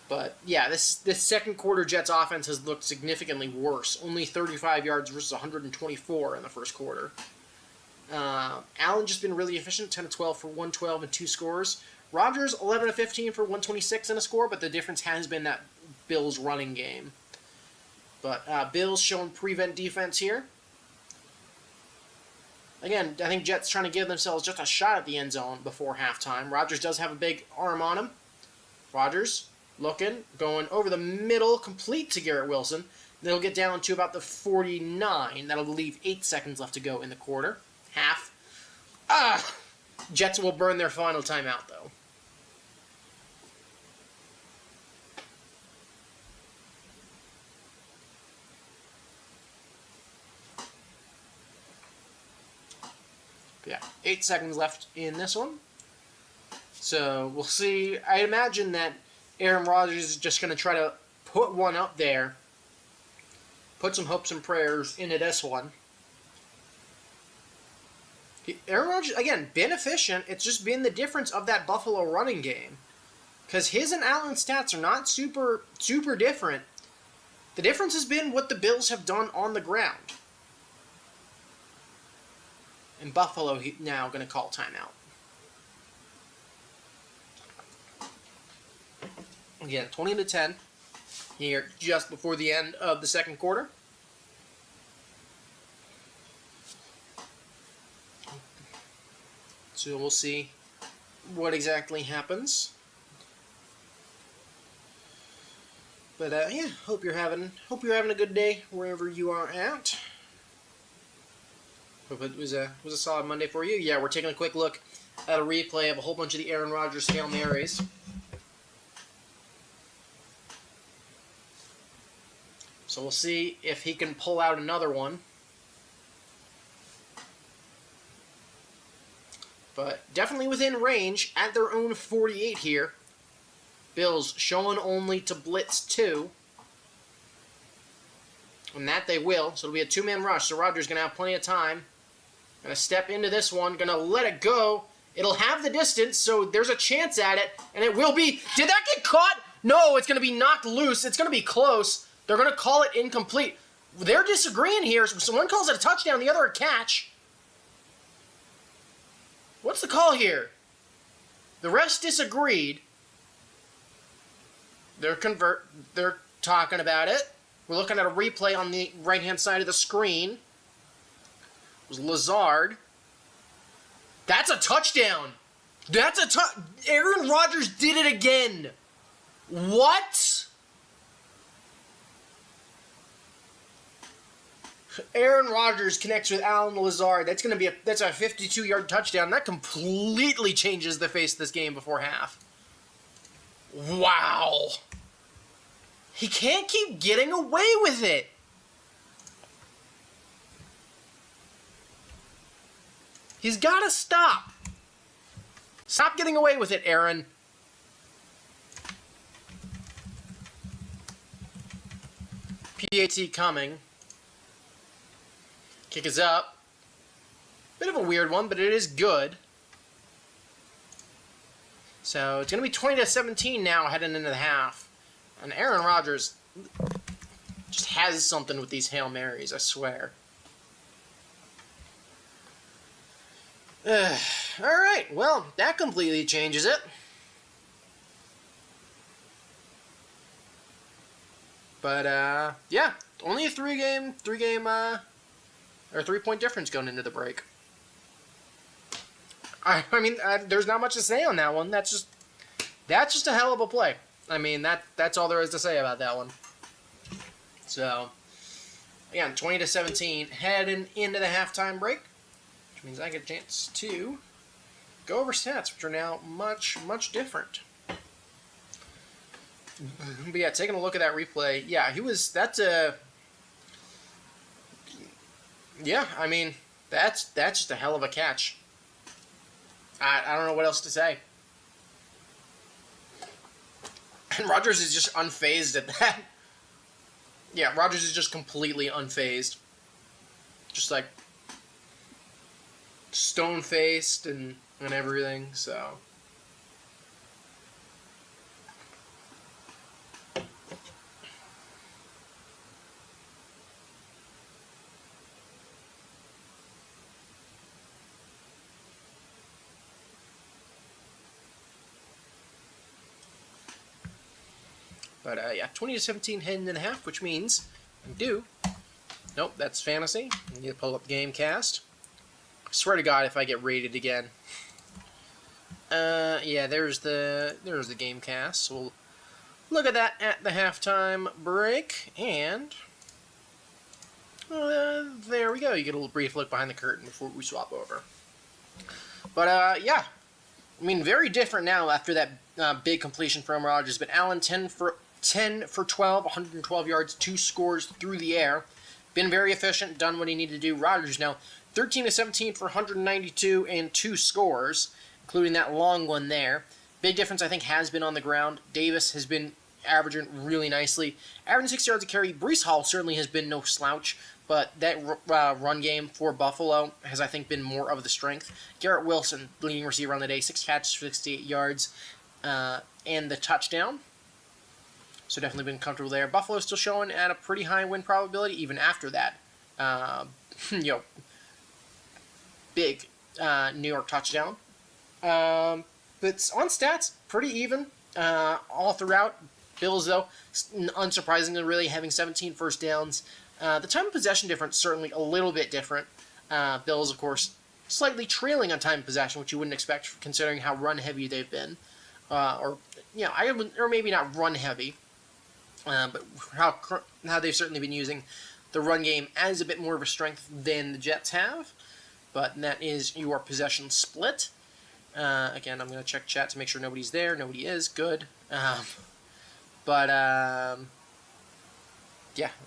But, yeah, this second quarter Jets offense has looked significantly worse. Only 35 yards versus 124 in the first quarter. Allen just been really efficient, 10 of 12 for 112 and 2 scores. Rodgers, 11 of 15 for 126 and a score, but the difference has been that Bills running game. But Bills showing prevent defense here. Again, I think Jets trying to give themselves just a shot at the end zone before halftime. Rodgers does have a big arm on him. Rodgers looking, going over the middle, complete to Garrett Wilson. Then he'll get down to about the 49. That'll leave 8 seconds left to go in the quarter. Half. Jets will burn their final timeout, though. Yeah, 8 seconds left in this one. So we'll see. I imagine that Aaron Rodgers is just going to try to put one up there. Put some hopes and prayers into this one. Aaron Rodgers, again, been efficient. It's just been the difference of that Buffalo running game. Because his and Allen's stats are not super different. The difference has been what the Bills have done on the ground. And Buffalo now going to call timeout. Again, 20-10 here just before the end of the second quarter. So we'll see what exactly happens. But yeah, hope you're having a good day wherever you are at. Hope it was a solid Monday for you. Yeah, we're taking a quick look at a replay of a whole bunch of the Aaron Rodgers Hail Marys. So we'll see if he can pull out another one. But definitely within range at their own 48 here. Bills showing only to blitz 2. And that they will. So it'll be a 2-man rush. So Rodgers going to have plenty of time. Going to step into this one. Going to let it go. It'll have the distance, so there's a chance at it. And it will be. Did that get caught? No, it's going to be knocked loose. It's going to be close. They're going to call it incomplete. They're disagreeing here. So one calls it a touchdown, the other a catch. What's the call here? The rest disagreed. They're talking about it. We're looking at a replay on the right-hand side of the screen. It was Lazard. That's a touchdown. Aaron Rodgers did it again. What? Aaron Rodgers connects with Allen Lazard. That's a 52-yard touchdown. That completely changes the face of this game before half. Wow. He can't keep getting away with it. He's got to stop. Stop getting away with it, Aaron. PAT coming. Kick is up. Bit of a weird one, but it is good. So it's going to be 20-17 now heading into the half. And Aaron Rodgers just has something with these Hail Marys, I swear. Alright, well, that completely changes it. But, yeah, only a three-point difference going into the break. I mean, there's not much to say on that one. That's just a hell of a play. I mean, that's all there is to say about that one. So, again, 20-17, heading into the halftime break, which means I get a chance to go over stats, which are now much, much different. But yeah, taking a look at that replay, yeah, yeah, I mean, that's just a hell of a catch. I don't know what else to say. And Rodgers is just unfazed at that. Yeah, Rodgers is just completely unfazed. Just like stone-faced and everything, so. But yeah, 20-17 heading in half, which means I do. Nope, that's fantasy. I need to pull up Gamecast. I swear to God, if I get rated again. Yeah, there's the Gamecast. So we'll look at that at the halftime break, and there we go. You get a little brief look behind the curtain before we swap over. But yeah, I mean, very different now after that big completion from Rodgers. But Allen 10 for 12, 112 yards, 2 scores through the air. Been very efficient, done what he needed to do. Rodgers now 13-17 for 192 and 2 scores, including that long one there. Big difference, I think, has been on the ground. Davis has been averaging really nicely. Averaging 6 yards a carry. Breece Hall certainly has been no slouch, but that run game for Buffalo has, I think, been more of the strength. Garrett Wilson, leading receiver on the day, 6 catches, 68 yards, and the touchdown. So definitely been comfortable there. Buffalo's still showing at a pretty high win probability, even after that, big New York touchdown. But on stats, pretty even all throughout. Bills, though, unsurprisingly, really having 17 first downs. The time of possession difference certainly a little bit different. Bills, of course, slightly trailing on time of possession, which you wouldn't expect considering how run heavy they've been, or maybe not run heavy. But how they've certainly been using the run game as a bit more of a strength than the Jets have. But that is your possession split. Again, I'm going to check chat to make sure nobody's there. Nobody is. Good. Yeah.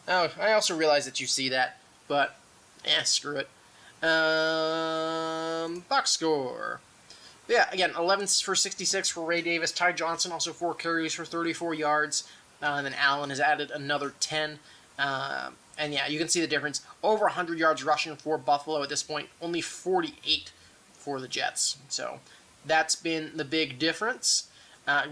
Oh, I also realize that you see that. But, screw it. Box score. Yeah, again, 11 for 66 for Ray Davis. Ty Johnson also 4 carries for 34 yards. And then Allen has added another 10. And yeah, you can see the difference. Over 100 yards rushing for Buffalo at this point. Only 48 for the Jets. So that's been the big difference.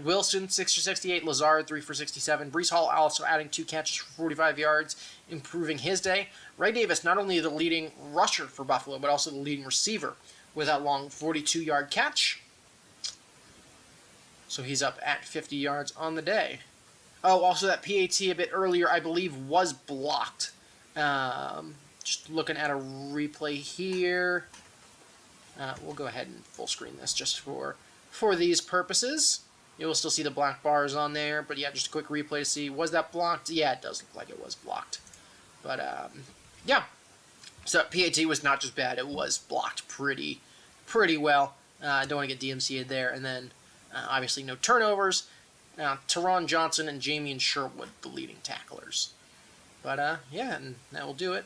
Wilson, 6 for 68. Lazard, 3 for 67. Breece Hall also adding 2 catches for 45 yards, improving his day. Ray Davis, not only the leading rusher for Buffalo, but also the leading receiver with that long 42-yard catch. So he's up at 50 yards on the day. Oh, also that PAT a bit earlier, I believe, was blocked. Just looking at a replay here. We'll go ahead and full screen this just for these purposes. You will still see the black bars on there, but yeah, just a quick replay to see, was that blocked? Yeah, it does look like it was blocked. But, yeah. So that PAT was not just bad, it was blocked pretty well. I don't want to get DMCA'd there. And then, obviously, no turnovers. Teron Johnson and Jamian Sherwood, the leading tacklers. But, yeah, and that will do it.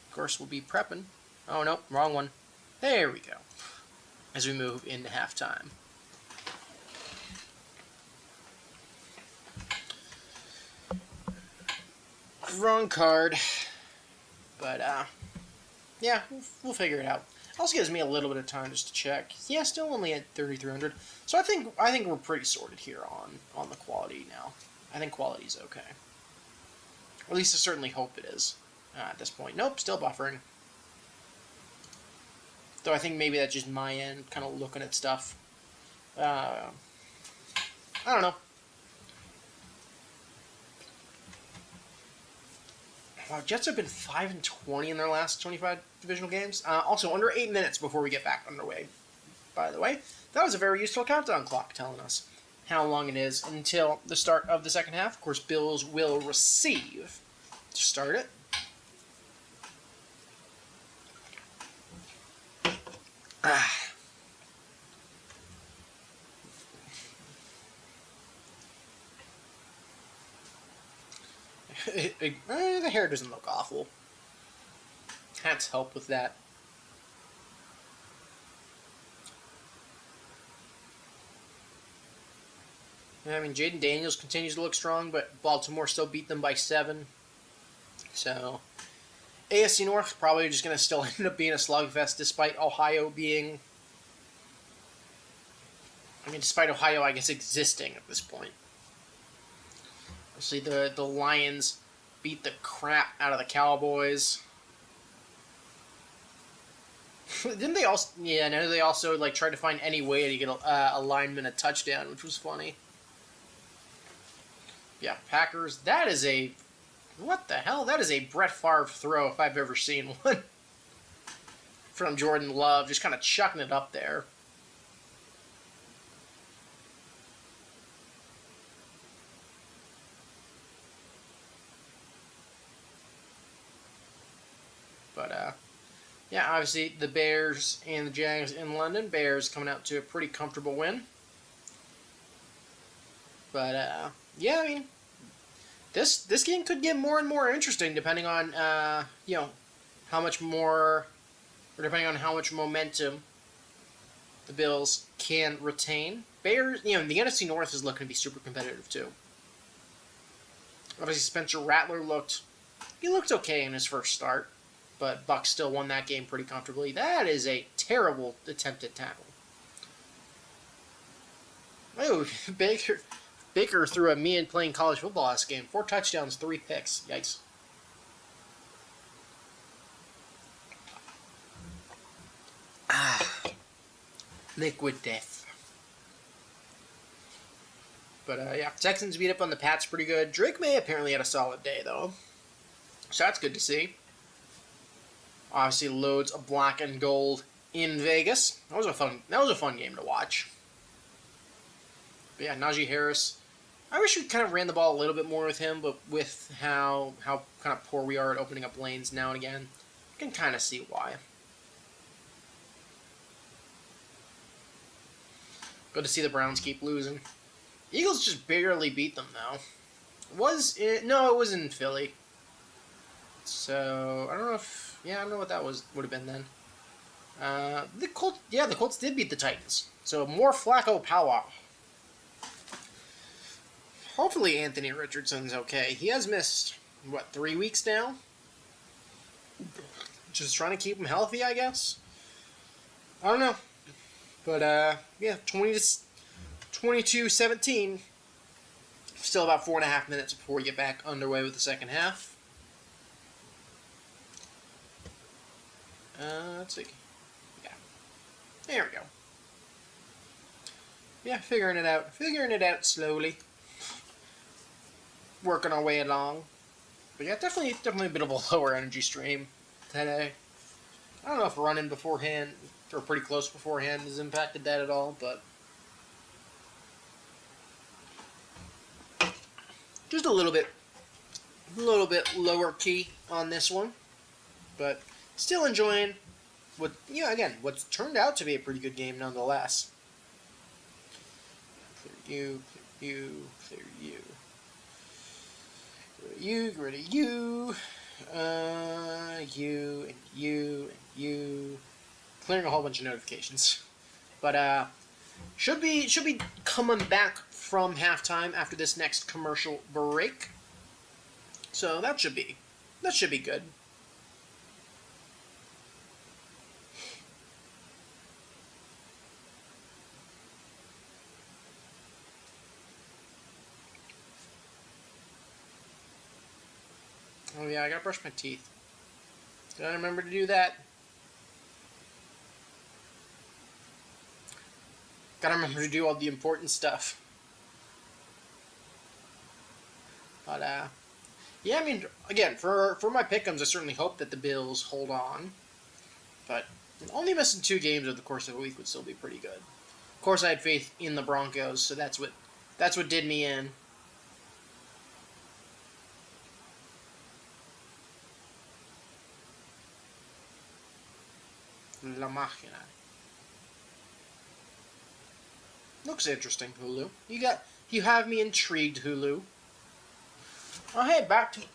Of course, we'll be prepping. Oh, no, wrong one. There we go. As we move into halftime. Wrong card. But, yeah, we'll figure it out. Also gives me a little bit of time just to check. Yeah, still only at 3,300. So I think we're pretty sorted here on the quality now. I think quality's okay. Or at least I certainly hope it is at this point. Nope, still buffering. Though I think maybe that's just my end, kind of looking at stuff. I don't know. Wow, Jets have been 5-20 in their last 25 divisional games. Also, under 8 minutes before we get back underway. By the way, that was a very useful countdown clock telling us how long it is until the start of the second half. Of course, Bills will receive to start it. The hair doesn't look awful. Hats help with that. I mean, Jaden Daniels continues to look strong, but Baltimore still beat them by 7. So, AFC North probably just going to still end up being a slugfest despite Ohio being... despite Ohio, I guess, existing at this point. Obviously, the Lions beat the crap out of the Cowboys. Didn't they also... Yeah, no, they also tried to find any way to get a lineman a touchdown, which was funny. Yeah, Packers. That is a... What the hell? That is a Brett Favre throw if I've ever seen one. From Jordan Love, just kind of chucking it up there. But, yeah, obviously the Bears and the Jags in London. Bears coming out to a pretty comfortable win. But, yeah, I mean, this game could get more and more interesting depending on, how much more, or depending on how much momentum the Bills can retain. Bears, the NFC North is looking to be super competitive too. Obviously, Spencer Rattler looked okay in his first start, but Bucs still won that game pretty comfortably. That is a terrible attempted tackle. Oh, Baker threw a me in playing college football last game. 4 touchdowns, 3 picks. Yikes. Liquid death. But, yeah, Texans beat up on the Pats pretty good. Drake May apparently had a solid day, though. So that's good to see. Obviously, loads of black and gold in Vegas. That was a fun game to watch. But yeah, Najee Harris. I wish we kind of ran the ball a little bit more with him, but with how kind of poor we are at opening up lanes now and again, I can kind of see why. Good to see the Browns keep losing. Eagles just barely beat them, though. No, it was in Philly. So, I don't know if... Yeah, I don't know what that would have been then. The Colts did beat the Titans. So, more Flacco power. Hopefully Anthony Richardson's okay. He has missed, 3 weeks now? Just trying to keep him healthy, I guess? I don't know. But, yeah, 22-17. Still about 4.5 minutes before we get back underway with the second half. Let's see. Yeah. There we go. Yeah, figuring it out. Figuring it out slowly. Working our way along. But yeah, definitely a bit of a lower energy stream today. I don't know if running beforehand, or pretty close beforehand, has impacted that at all, but... Just a little bit lower key on this one. But still enjoying what's turned out to be a pretty good game nonetheless. Clear you. You, rid of you. You, and you, and you. Clearing a whole bunch of notifications. But, should be coming back from halftime after this next commercial break. So that should be good. Oh yeah, I gotta brush my teeth. Did I remember to do that? Gotta remember to do all the important stuff. But, yeah, I mean, again, for my pick'ems, I certainly hope that the Bills hold on. But only missing 2 games over the course of a week would still be pretty good. Of course, I had faith in the Broncos, so that's what did me in. La Machina. Looks interesting, Hulu. You have me intrigued, Hulu. Oh hey,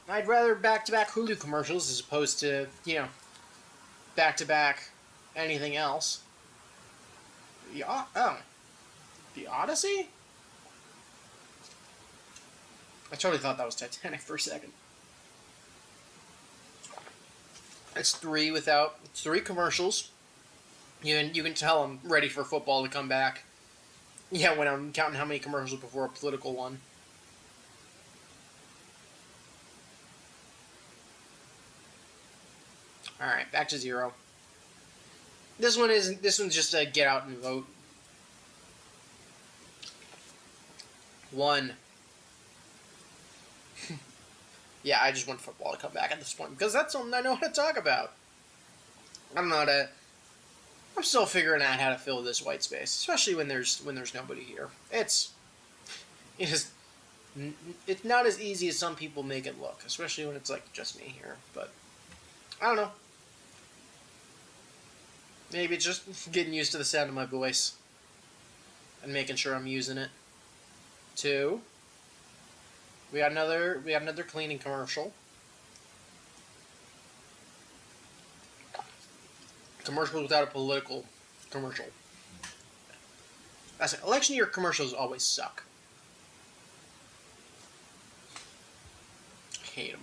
I'd rather back-to-back Hulu commercials as opposed to, back-to-back anything else. The Odyssey? I totally thought that was Titanic for a second. It's three commercials. You can tell I'm ready for football to come back. Yeah, when I'm counting how many commercials before a political one. Alright, back to 0. This one's just a get out and vote. 1. Yeah, I just want football to come back at this point because that's something I know how to talk about. I'm still figuring out how to fill this white space, especially when there's nobody here. It's not as easy as some people make it look, especially when it's like just me here. But I don't know. Maybe it's just getting used to the sound of my voice and making sure I'm using it. 2. We got another cleaning commercial. Commercials without a political commercial. That's it. Election year commercials always suck. I hate them.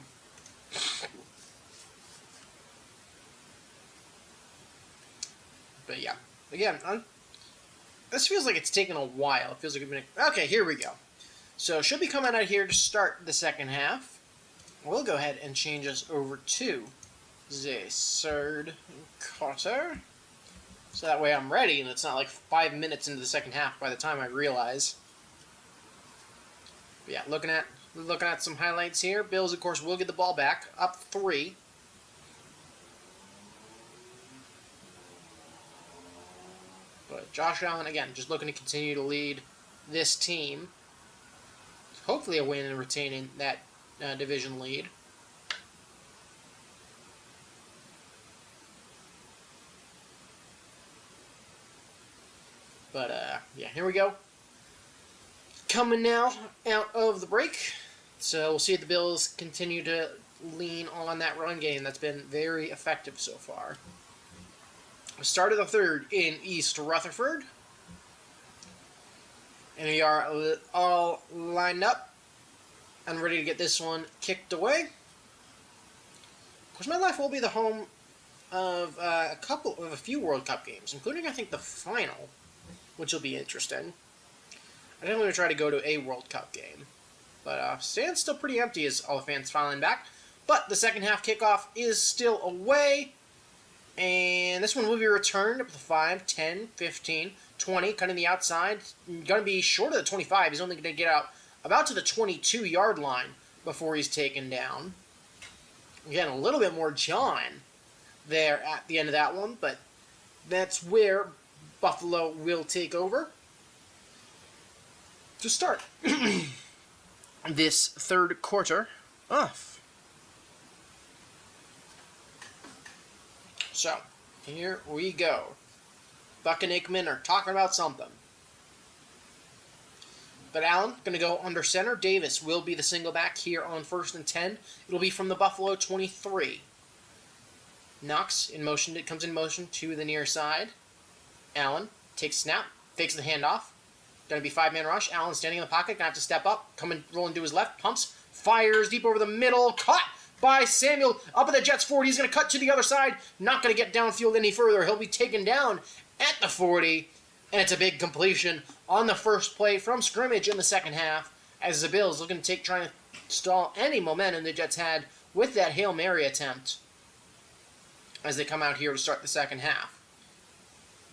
But yeah, again, this feels like it's taken a while. It feels like it's been... Okay, here we go. So, should be coming out here to start the second half. We'll go ahead and change us over to the third quarter. So that way I'm ready, and it's not like 5 minutes into the second half by the time I realize. But yeah, looking at some highlights here. Bills, of course, will get the ball back, up 3. But Josh Allen, again, just looking to continue to lead this team. Hopefully a win and retaining that division lead. But, yeah, here we go. Coming now out of the break. So we'll see if the Bills continue to lean on that run game that's been very effective so far. Start of the third in East Rutherford. And we are all lined up and ready to get this one kicked away. Of course, MetLife will be the home of a few World Cup games, including, I think, the final, which will be interesting. I think I'm going to try to go to a World Cup game. But stand's still pretty empty as all the fans filing back. But the second half kickoff is still away. And this one will be returned up to 5, 10, 15, 20, cutting the outside. Going to be short of the 25. He's only going to get out about to the 22-yard line before he's taken down. Again, a little bit more John there at the end of that one, but that's where Buffalo will take over to start this third quarter off. So, here we go. Buck and Aikman are talking about something. But Allen going to go under center. Davis will be the single back here on 1st and 10. It'll be from the Buffalo 23. Knox in motion. It comes in motion to the near side. Allen takes snap. Fakes the handoff. Going to be 5-man rush. Allen standing in the pocket. Going to have to step up. Coming, rolling to his left. Pumps. Fires deep over the middle. Caught by Samuel. Up at the Jets 40. He's going to cut to the other side. Not going to get downfield any further. He'll be taken down at the 40. And it's a big completion on the first play from scrimmage in the second half as the Bills looking to trying to stall any momentum the Jets had with that Hail Mary attempt as they come out here to start the second half.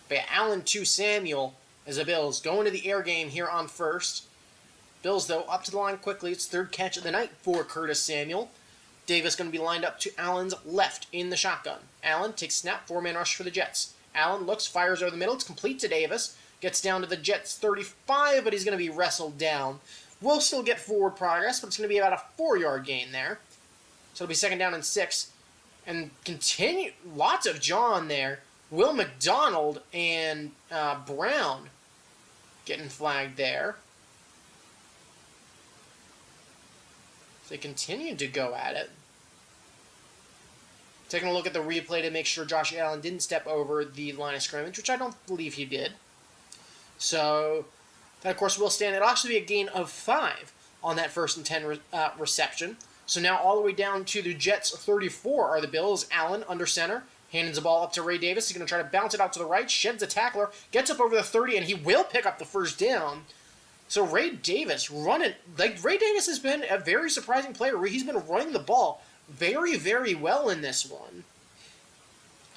But Allen to Samuel as the Bills going to the air game here on 1st. Bills, though, up to the line quickly. It's 3rd catch of the night for Curtis Samuel. Davis going to be lined up to Allen's left in the shotgun. Allen takes snap, 4-man rush for the Jets. Allen looks, fires over the middle. It's complete to Davis. Gets down to the Jets 35, but he's going to be wrestled down. We'll still get forward progress, but it's going to be about a 4-yard gain there. So it'll be 2nd down and 6. And continue, lots of John there. Will McDonald and Brown getting flagged there. So they continue to go at it. Taking a look at the replay to make sure Josh Allen didn't step over the line of scrimmage, which I don't believe he did. So, that of course will stand. It'll actually be a gain of 5. on that 1st and 10 reception. So now all the way down to the Jets' 34 are the Bills. Allen under center. Hands the ball up to Ray Davis. He's going to try to bounce it out to the right. Sheds a tackler. Gets up over the 30, and he will pick up the first down. So Ray Davis running. Ray Davis has been a very surprising player. He's been running the ball very, very well in this one.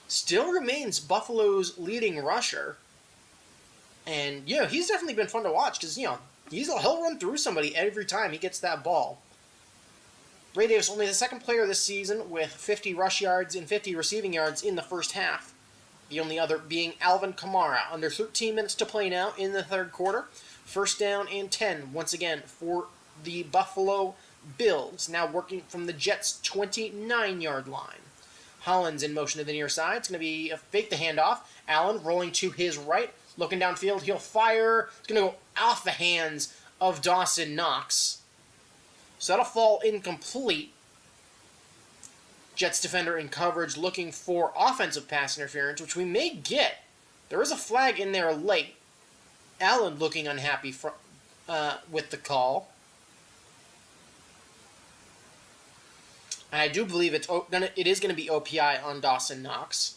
Still remains Buffalo's leading rusher. And, he's definitely been fun to watch because, he'll run through somebody every time he gets that ball. Ray Davis only the second player this season with 50 rush yards and 50 receiving yards in the first half. The only other being Alvin Kamara. Under 13 minutes to play now in the third quarter. First down and 10 once again for the Buffalo Bills. Now working from the Jets' 29-yard line. Hollins in motion to the near side. It's going to be a fake the handoff. Allen rolling to his right. Looking downfield. He'll fire. It's going to go off the hands of Dawson Knox. So that'll fall incomplete. Jets defender in coverage looking for offensive pass interference, which we may get. There is a flag in there late. Allen looking unhappy with the call. And I do believe it is going to be OPI on Dawson Knox.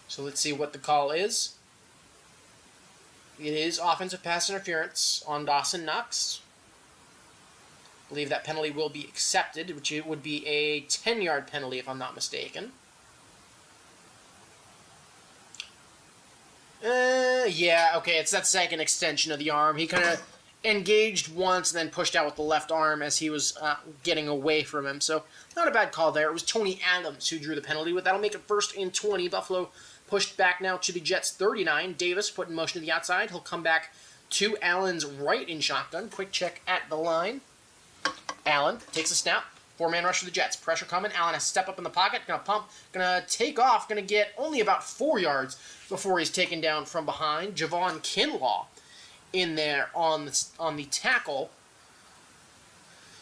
So let's see what the call is. It is offensive pass interference on Dawson Knox. I believe that penalty will be accepted, which it would be a 10-yard penalty if I'm not mistaken. Yeah, okay, it's that second extension of the arm. He kind of engaged once and then pushed out with the left arm as he was getting away from him. So, not a bad call there. It was Tony Adams who drew the penalty. That'll make it 1st and 20. Buffalo pushed back now to the Jets' 39. Davis put in motion to the outside. He'll come back to Allen's right in shotgun. Quick check at the line. Allen takes a snap. 4-man rush for the Jets. Pressure coming. Allen has to step up in the pocket. Going to pump. Going to take off. Going to get only about 4 yards before he's taken down from behind. Javon Kinlaw in there on the tackle.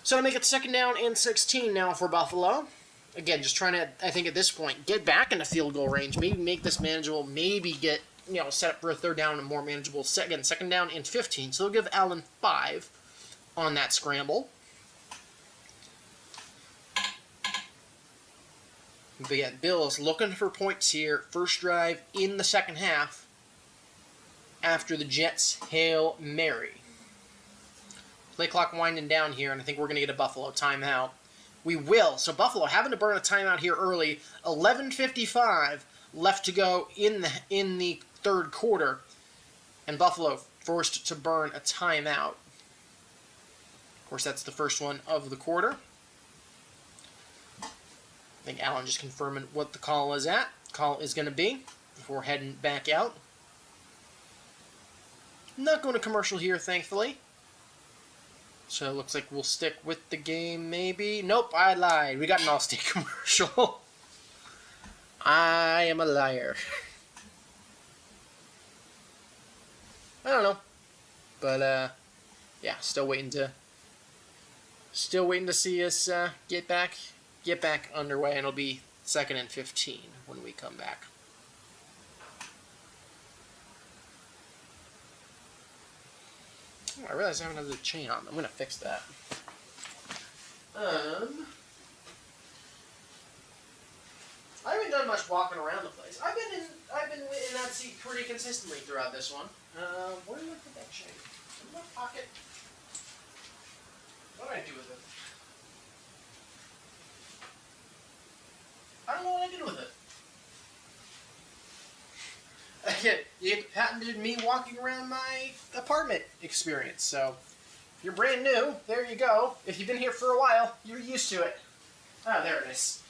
So to make it 2nd down and 16 now for Buffalo. Again, just trying to, I think at this point, get back into field goal range. Maybe make this manageable. Maybe get, set up for a 3rd down and more manageable. Again, 2nd down and 15. So they'll give Allen 5 on that scramble. But yeah, Bills looking for points here. First drive in the second half after the Jets' Hail Mary. Play clock winding down here, and I think we're going to get a Buffalo timeout. We will. So Buffalo having to burn a timeout here early. 11:55 left to go in the third quarter, and Buffalo forced to burn a timeout. Of course, that's the first one of the quarter. I think Allen just confirming what the call is going to be before heading back out. Not going to commercial here, thankfully. So it looks like we'll stick with the game, maybe. Nope, I lied. We got an Allstate commercial. I am a liar. I don't know. But, yeah, still waiting to see us get back underway, and it'll be 2nd and 15 when we come back. Oh, I realize I have another chain on. I'm gonna fix that. I haven't done much walking around the place. I've been in that seat pretty consistently throughout this one. Where did I put that chain? In my pocket. What did I do with it? I don't know what I did with it. You patented me walking around my apartment experience, so if you're brand new, there you go. If you've been here for a while, you're used to it. Ah, there it is.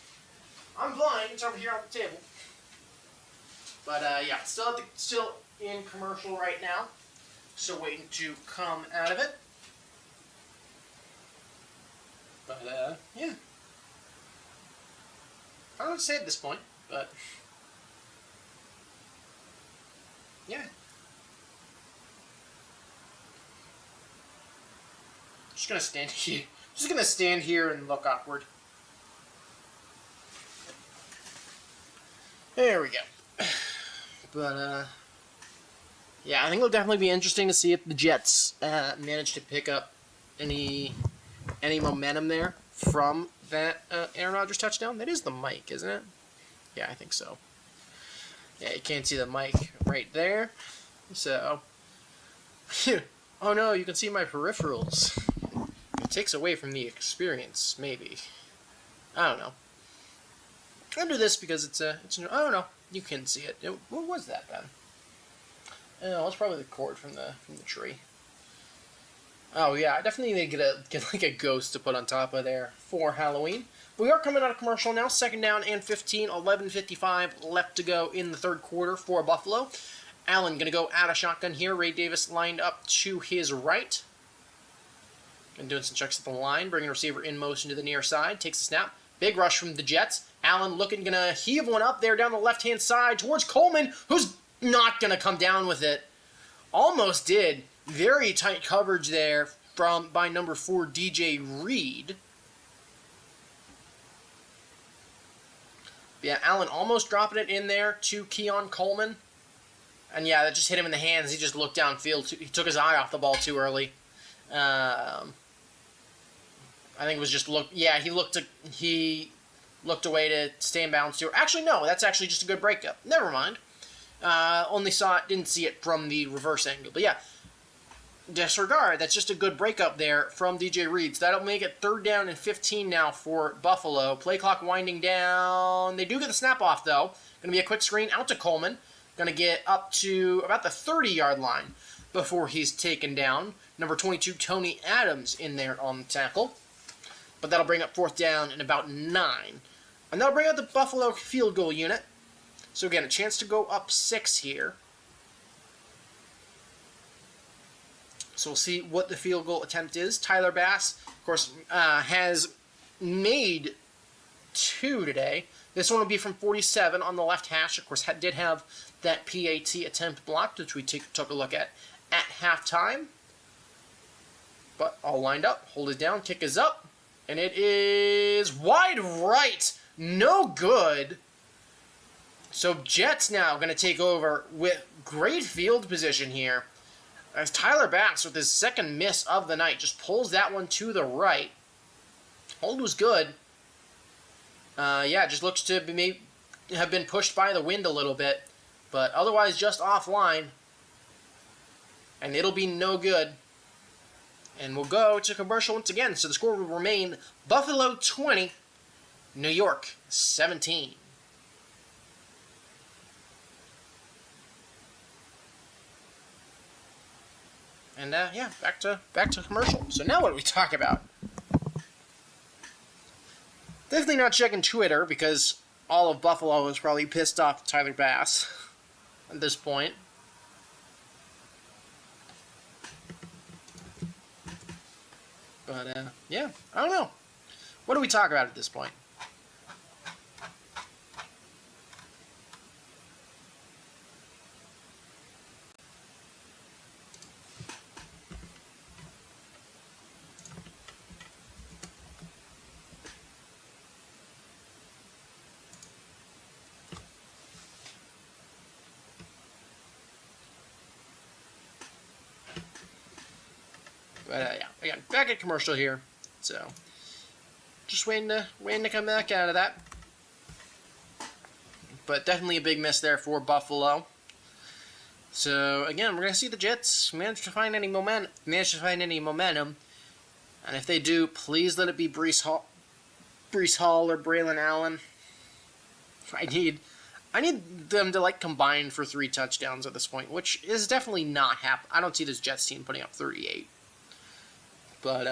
I'm blind. It's over here on the table. But yeah, still in commercial right now. Still waiting to come out of it. But yeah. I don't know what to say at this point, but yeah. Just gonna stand here and look awkward. There we go. But Yeah, I think it'll definitely be interesting to see if the Jets manage to pick up any momentum there from that Aaron Rodgers touchdown. That is the mic, isn't it? Yeah, I think so. Yeah, you can't see the mic right there. So, oh no, you can see my peripherals. It takes away from the experience, maybe. I don't know. I'll do this because it's I don't know. You can see it. What was that then? Oh, it's probably the cord from the tree. Oh yeah, I definitely need to get like a ghost to put on top of there for Halloween. We are coming out of commercial now. 2nd down and 15, 11:55 left to go in the third quarter for Buffalo. Allen going to go out of shotgun here. Ray Davis lined up to his right. And doing some checks at the line. Bringing receiver in motion to the near side. Takes a snap. Big rush from the Jets. Allen looking, going to heave one up there down the left-hand side towards Coleman, who's not going to come down with it. Almost did. Very tight coverage there by number 4, DJ Reed. Yeah, Allen almost dropping it in there to Keon Coleman. And yeah, that just hit him in the hands. He just looked downfield. He took his eye off the ball too early. I think it was just he looked away to stay in bounds too. Actually, no, that's actually just a good breakup. Never mind. Didn't see it from the reverse angle. But yeah, disregard. That's just a good breakup there from DJ Reed. So that'll make it 3rd down and 15 now for Buffalo. Play clock winding down. They do get the snap off though. Going to be a quick screen out to Coleman. Going to get up to about the 30-yard line before he's taken down. Number 22, Tony Adams, in there on the tackle. But that'll bring up 4th down and about 9. And that'll bring out the Buffalo field goal unit. So again, a chance to go up 6 here. So we'll see what the field goal attempt is. Tyler Bass, of course, has made 2 today. This one will be from 47 on the left hash. Of course, did have that PAT attempt blocked, which we took a look at halftime. But all lined up. Hold it down. Kick is up. And it is wide right. No good. So Jets now going to take over with great field position here. As Tyler Bass, with his second miss of the night, just pulls that one to the right. Hold was good. Just looks to have been pushed by the wind a little bit. But otherwise just offline. And it'll be no good. And we'll go to commercial once again. So the score will remain Buffalo 20, New York 17. And back to commercial. So now what do we talk about? Definitely not checking Twitter because all of Buffalo is probably pissed off at Tyler Bass at this point. But I don't know. What do we talk about at this point? But again, back at commercial here. So just waiting to come back out of that. But definitely a big miss there for Buffalo. So again, we're gonna see the Jets manage to find any momentum. And if they do, please let it be Breece Hall or Braylon Allen. I need them to combine for 3 touchdowns at this point, which is definitely not happening. I don't see this Jets team putting up 38. But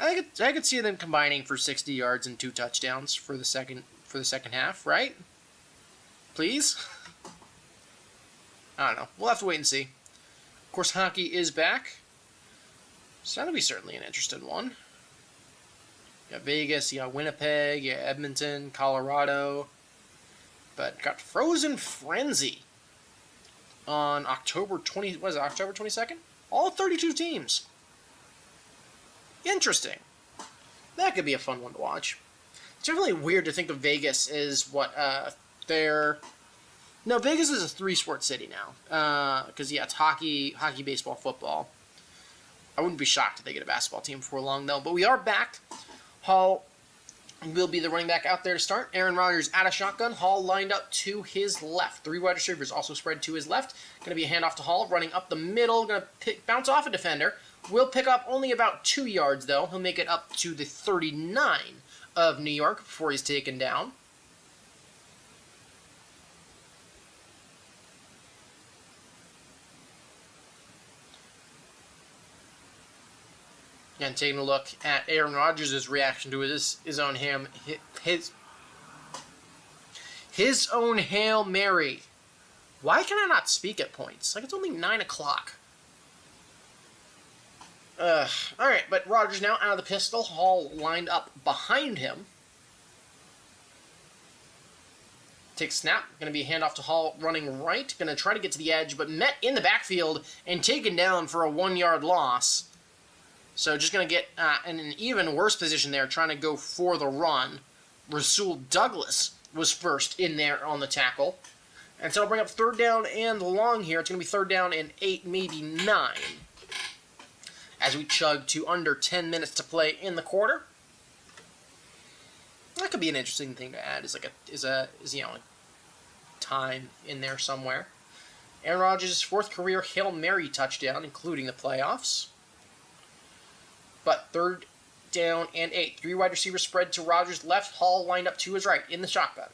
I could see them combining for 60 yards and 2 touchdowns for the second half, right? Please? I don't know. We'll have to wait and see. Of course, hockey is back. So that'll be certainly an interesting one. You got Vegas, you got Winnipeg, you got Edmonton, Colorado. But got Frozen Frenzy on October 22nd? All 32 teams. Interesting. That could be a fun one to watch. It's definitely weird to think of Vegas as their No, Vegas is a three-sport city now. Because, yeah, it's hockey, baseball, football. I wouldn't be shocked if they get a basketball team before long, though. But we are back. Hall will be the running back out there to start. Aaron Rodgers out of shotgun. Hall lined up to his left. 3 wide receivers also spread to his left. Going to be a handoff to Hall, running up the middle. Going to bounce off a defender. Will pick up only about 2 yards, though. He'll make it up to the 39 of New York before he's taken down. And taking a look at Aaron Rodgers' reaction to his own own Hail Mary. Why can I not speak at points? Like, it's only 9 o'clock. Alright, but Rodgers now out of the pistol. Hall lined up behind him. Takes snap. Going to be a handoff to Hall running right. Going to try to get to the edge, but met in the backfield and taken down for a 1-yard loss. So just going to get in an even worse position there, trying to go for the run. Rasul Douglas was first in there on the tackle. And so I'll bring up 3rd down and long here. It's going to be 3rd down and 8, maybe 9. As we chug to under 10 minutes to play in the quarter. That could be an interesting thing to add, is a time in there somewhere. Aaron Rodgers' 4th career Hail Mary touchdown, including the playoffs. But 3rd down and 8. 3 wide receivers spread to Rodgers' left. Hall lined up to his right in the shotgun.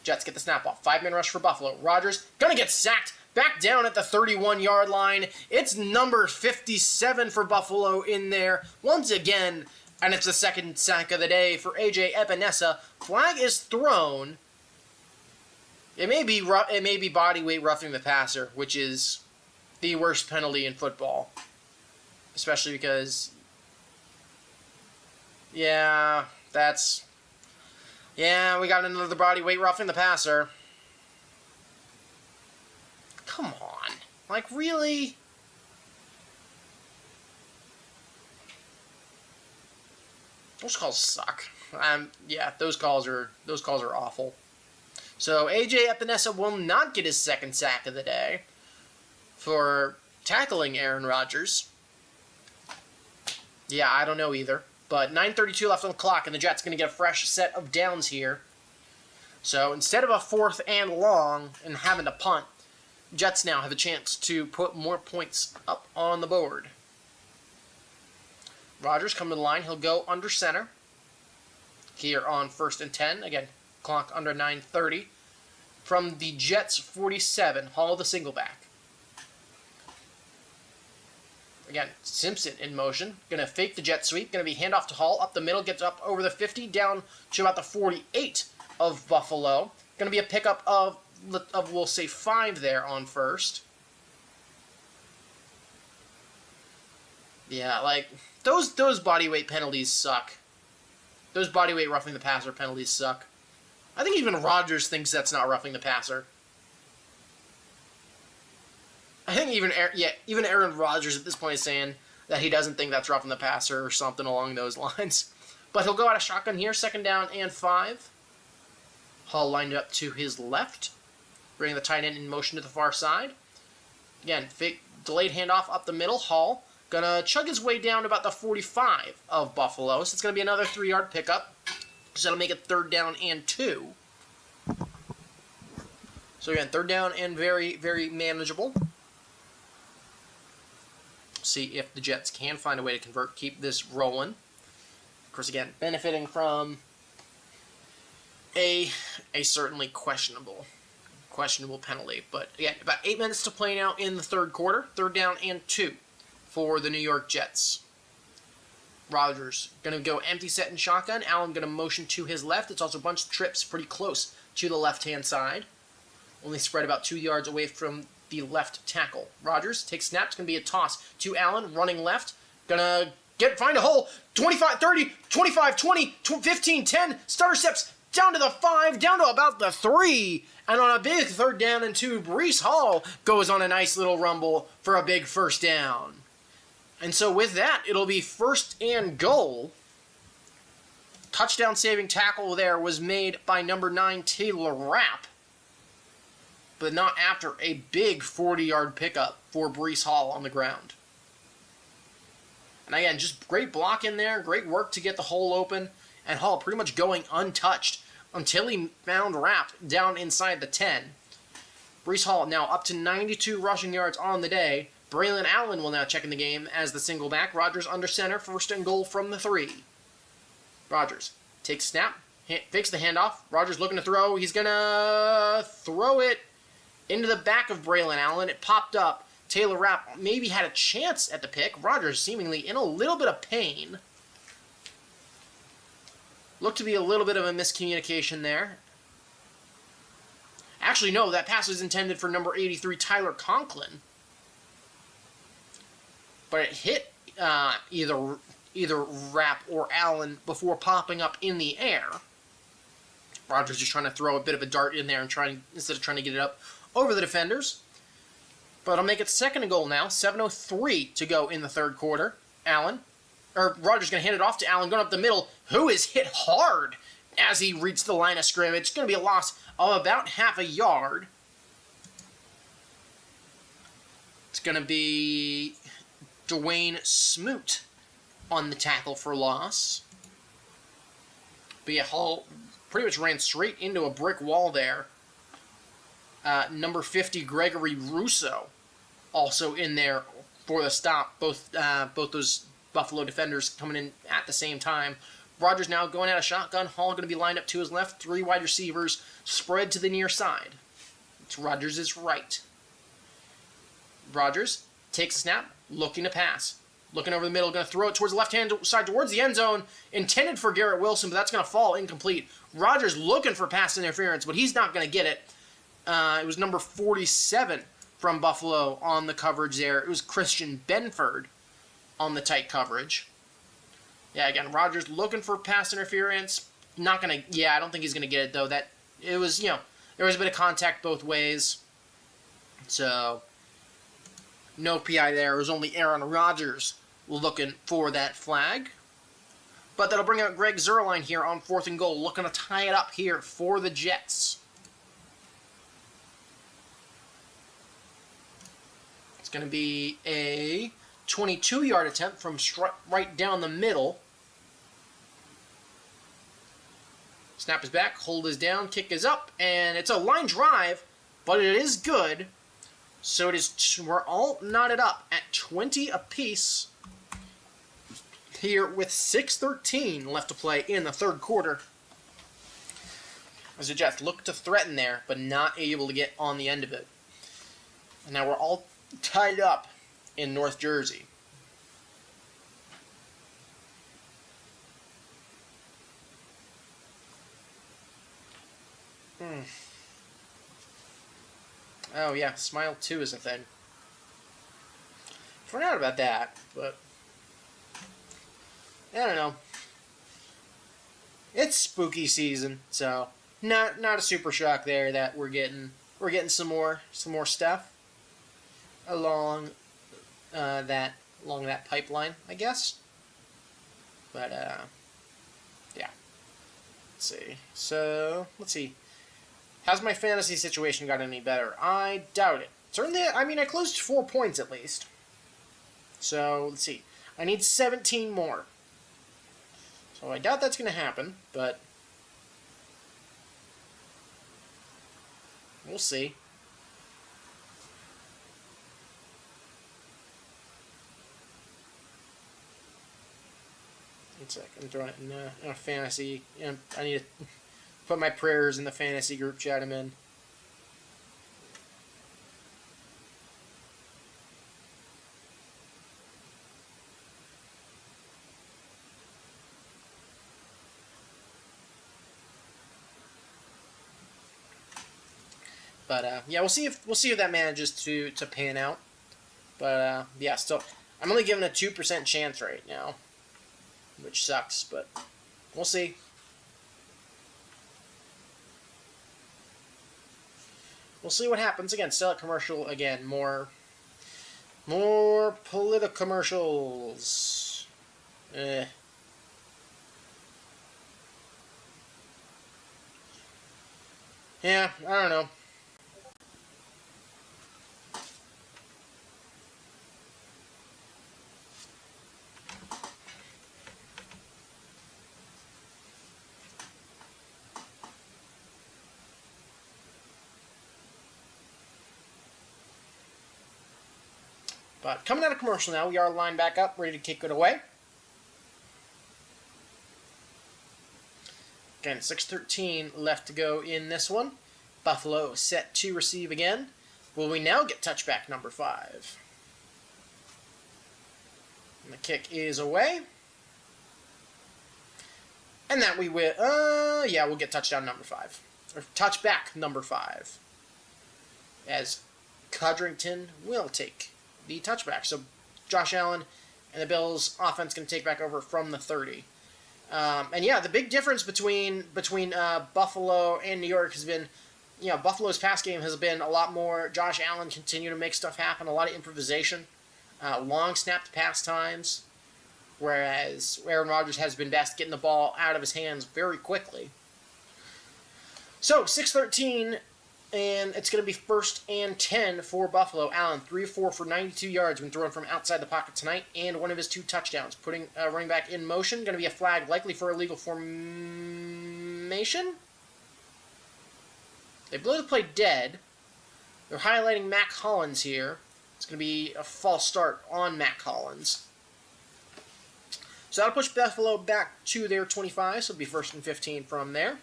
Jets get the snap off. 5-man rush for Buffalo. Rodgers gonna get sacked. Back down at the 31-yard line. It's number 57 for Buffalo in there once again. And it's the 2nd sack of the day for A.J. Epinesa. Flag is thrown. It may be body weight roughing the passer, which is the worst penalty in football. Especially because, we got another body weight roughing the passer. Come on. Like, really? Those calls suck. Those calls are awful. So, A.J. Epinesa will not get his 2nd sack of the day for tackling Aaron Rodgers. Yeah, I don't know either. But 9:32 left on the clock, and the Jets going to get a fresh set of downs here. So instead of a 4th and long and having to punt, Jets now have a chance to put more points up on the board. Rodgers coming to the line. He'll go under center here on 1st and 10. Again, clock under 9:30. From the Jets 47, Hall the single back. Again, Simpson in motion. Going to fake the jet sweep. Going to be handoff to Hall. Up the middle. Gets up over the 50. Down to about the 48 of Buffalo. Going to be a pickup of we'll say 5 there on 1st. Yeah, like, those body weight penalties suck. Those body weight roughing the passer penalties suck. I think even Rodgers thinks that's not roughing the passer. I think even Aaron Rodgers at this point is saying that he doesn't think that's roughing the passer or something along those lines. But he'll go out of shotgun here, 2nd down and 5. Hall lined up to his left, bringing the tight end in motion to the far side. Again, fake delayed handoff up the middle. Hall gonna chug his way down to about the 45 of Buffalo. So it's gonna be another 3-yard pickup. So that'll make it 3rd down and 2. So again, 3rd down and very, very manageable. See if the Jets can find a way to convert, keep this rolling. Of course, again, benefiting from a certainly questionable penalty. But again, about 8 minutes to play now in the 3rd quarter. 3rd down and 2 for the New York Jets. Rodgers going to go empty set and shotgun. Allen going to motion to his left. It's also a bunch of trips pretty close to the left-hand side. Only spread about 2 yards away from the left tackle. Rodgers takes snaps. Going to be a toss to Allen, running left. Gonna find a hole. 25, 30, 25, 20, 15, 10. Stutter steps down to the 5, down to about the 3. And on a big 3rd down and 2, Breece Hall goes on a nice little rumble for a big 1st down. And so with that, it'll be 1st and goal. Touchdown saving tackle there was made by number 9, Taylor Rapp. but not after a big 40-yard pickup for Breece Hall on the ground. And again, just great block in there, great work to get the hole open, and Hall pretty much going untouched until he found Rapp down inside the 10. Breece Hall now up to 92 rushing yards on the day. Braylon Allen will now check in the game as the single back. Rodgers under center, first and goal from the 3. Rodgers takes snap, fakes the handoff. Rodgers looking to throw. He's going to throw it into the back of Braylon Allen. It popped up. Taylor Rapp maybe had a chance at the pick. Rodgers seemingly in a little bit of pain. Looked to be a little bit of a miscommunication there. Actually, no, that pass was intended for number 83, Tyler Conklin. But it hit either Rapp or Allen before popping up in the air. Rodgers just trying to throw a bit of a dart in there and instead of trying to get it up over the defenders. But I'll make it second and goal now. 7:03 to go in the third quarter. Rodgers going to hand it off to Allen, going up the middle, who is hit hard as he reached the line of scrimmage. It's going to be a loss of about half a yard. It's going to be Dwayne Smoot on the tackle for loss. But yeah, Hall pretty much ran straight into a brick wall there. Number 50, Gregory Russo, also in there for the stop. Both those Buffalo defenders coming in at the same time. Rodgers now going out of shotgun. Hall going to be lined up to his left. 3 wide receivers spread to the near side. It's Rodgers' right. Rodgers takes a snap, looking to pass. Looking over the middle, going to throw it towards the left-hand side, towards the end zone. Intended for Garrett Wilson, but that's going to fall incomplete. Rodgers looking for pass interference, but he's not going to get it. It was number 47 from Buffalo on the coverage there. It was Christian Benford on the tight coverage. Yeah, again, Rodgers looking for pass interference. Not going to, I don't think he's going to get it, though. It was, there was a bit of contact both ways. So, no PI there. It was only Aaron Rodgers looking for that flag. But that'll bring out Greg Zuerlein here on 4th and goal, looking to tie it up here for the Jets. It's going to be a 22-yard attempt from right down the middle. Snap is back, hold is down, kick is up, and it's a line drive, but it is good. So it is. We're all knotted up at 20 apiece here with 6:13 left to play in the third quarter. As the Jets look to threaten there, but not able to get on the end of it. And now we're all tied up in North Jersey. Oh yeah, Smile 2 is a thing. Forgot about that, but I don't know. It's spooky season, so not a super shock there that we're getting some more stuff along that pipeline, I guess. But yeah. Let's see. So let's see. Has my fantasy situation got any better? I doubt it. Certainly, I mean, I closed 4 points at least. So, let's see. I need 17 more. So, I doubt that's going to happen, but we'll see. One sec. I'm throwing it in a fantasy. I need to put my prayers in the fantasy group chat I'm in. But yeah, we'll see if that manages to pan out. But yeah, still, I'm only given a 2% chance right now, which sucks. But we'll see. We'll see what happens. Again, still at commercial. Again, more political commercials. Yeah, I don't know. But coming out of commercial now, we are lined back up, ready to kick it away. Again, 6:13 left to go in this one. Buffalo set to receive again. Will we now get touchback number 5? And the kick is away. And that we will, we'll get touchdown number 5. Or touchback number 5. As Codrington will take the touchback. So Josh Allen and the Bills offense going to take back over from the 30. And yeah, the big difference between Buffalo and New York has been, Buffalo's pass game has been a lot more Josh Allen continue to make stuff happen, a lot of improvisation, long snapped pass times, whereas Aaron Rodgers has been best getting the ball out of his hands very quickly. So 6:13, and it's going to be 1st and 10 for Buffalo. Allen, 3 of 4 for 92 yards when thrown from outside the pocket tonight, and one of his 2 touchdowns. Putting running back in motion. Going to be a flag, likely for illegal formation. They blow the play dead. They're highlighting Mac Hollins here. It's going to be a false start on Mac Hollins. So that'll push Buffalo back to their 25, so it'll be 1st and 15 from there.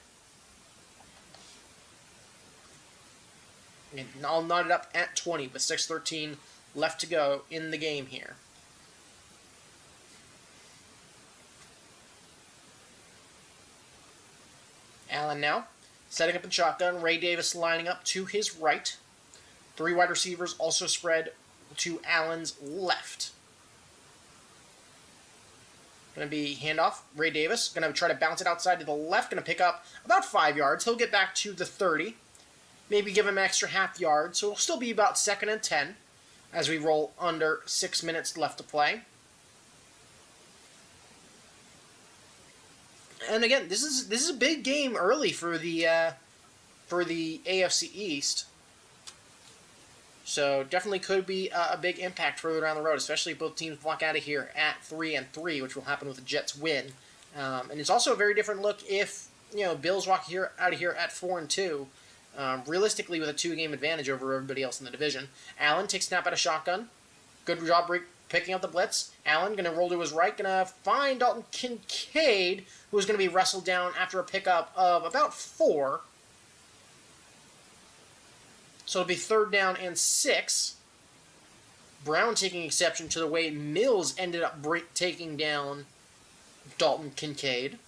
And I'll knot it up at 20 with 6:13 left to go in the game here. Allen now, setting up in shotgun. Ray Davis lining up to his right. 3 wide receivers also spread to Allen's left. Going to be handoff. Ray Davis going to try to bounce it outside to the left. Going to pick up about 5 yards. He'll get back to the 30. Maybe give him an extra half yard. So it'll still be about 2nd and 10 as we roll under 6 minutes left to play. And again, this is a big game early for the AFC East. So definitely could be a big impact further down the road, especially if both teams walk out of here at 3-3, which will happen with the Jets win. And it's also a very different look if Bills walk out of here at 4-2. Realistically, with a 2-game advantage over everybody else in the division. Allen takes snap out of shotgun. Good job picking up the blitz. Allen going to roll to his right. Going to find Dalton Kincaid, who's going to be wrestled down after a pickup of about 4. So it'll be 3rd down and 6. Brown taking exception to the way Mills ended up taking down Dalton Kincaid.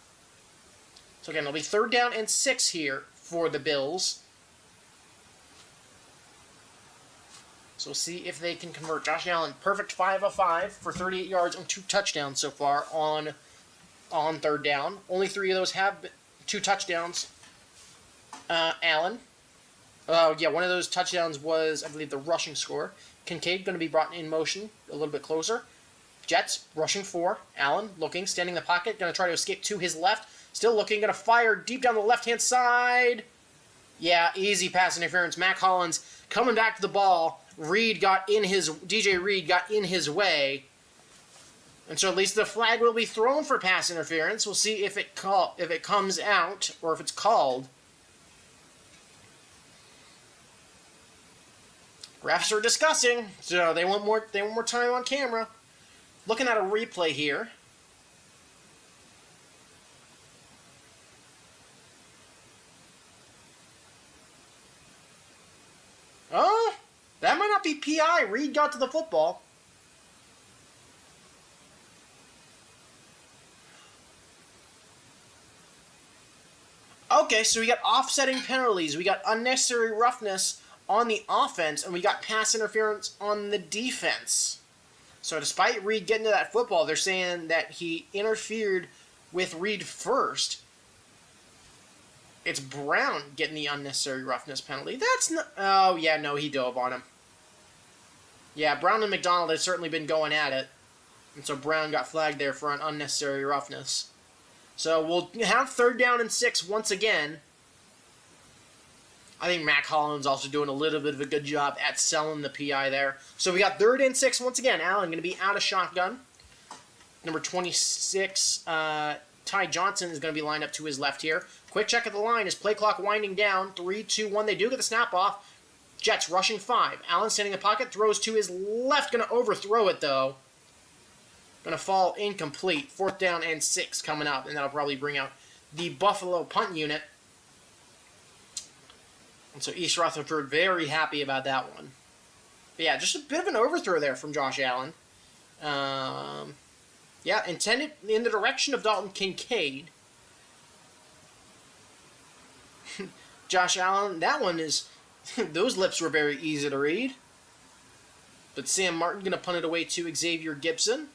So again, it'll be 3rd down and 6 here for the Bills. So we'll see if they can convert. Josh Allen, perfect 5 of 5 for 38 yards and 2 touchdowns so far on 3rd down. Only 3 of those have 2 touchdowns. Allen. One of those touchdowns was, I believe, the rushing score. Kincaid going to be brought in motion a little bit closer. Jets rushing 4. Allen looking, standing in the pocket, going to try to escape to his left. Still looking, going to fire deep down the left-hand side. Yeah, easy pass interference. Mac Hollins coming back to the ball. DJ Reed got in his way. And so at least the flag will be thrown for pass interference. We'll see if it comes out or if it's called. Refs are discussing, so they want more time on camera. Looking at a replay here. Oh, that might not be PI. Reed got to the football. Okay, so we got offsetting penalties. We got unnecessary roughness on the offense, and we got pass interference on the defense. So despite Reed getting to that football, they're saying that he interfered with Reed first. It's Brown getting the unnecessary roughness penalty. That's not... Oh, yeah, no, he dove on him. Yeah, Brown and McDonald have certainly been going at it. And so Brown got flagged there for an unnecessary roughness. So we'll have 3rd down and 6 once again. I think Mac Hollins also doing a little bit of a good job at selling the PI there. So we got 3rd and 6 once again. Allen going to be out of shotgun. Number 26, Ty Johnson is going to be lined up to his left here. Quick check at the line. Is play clock winding down? 3, 2, 1. They do get the snap off. Jets rushing 5. Allen standing in the pocket, throws to his left. Going to overthrow it, though. Going to fall incomplete. 4th down and 6 coming up, and that'll probably bring out the Buffalo punt unit. And so East Rutherford very happy about that one. But yeah, just a bit of an overthrow there from Josh Allen. Yeah, intended in the direction of Dalton Kincaid. Josh Allen, that one is... those lips were very easy to read. But Sam Martin going to punt it away to Xavier Gibson.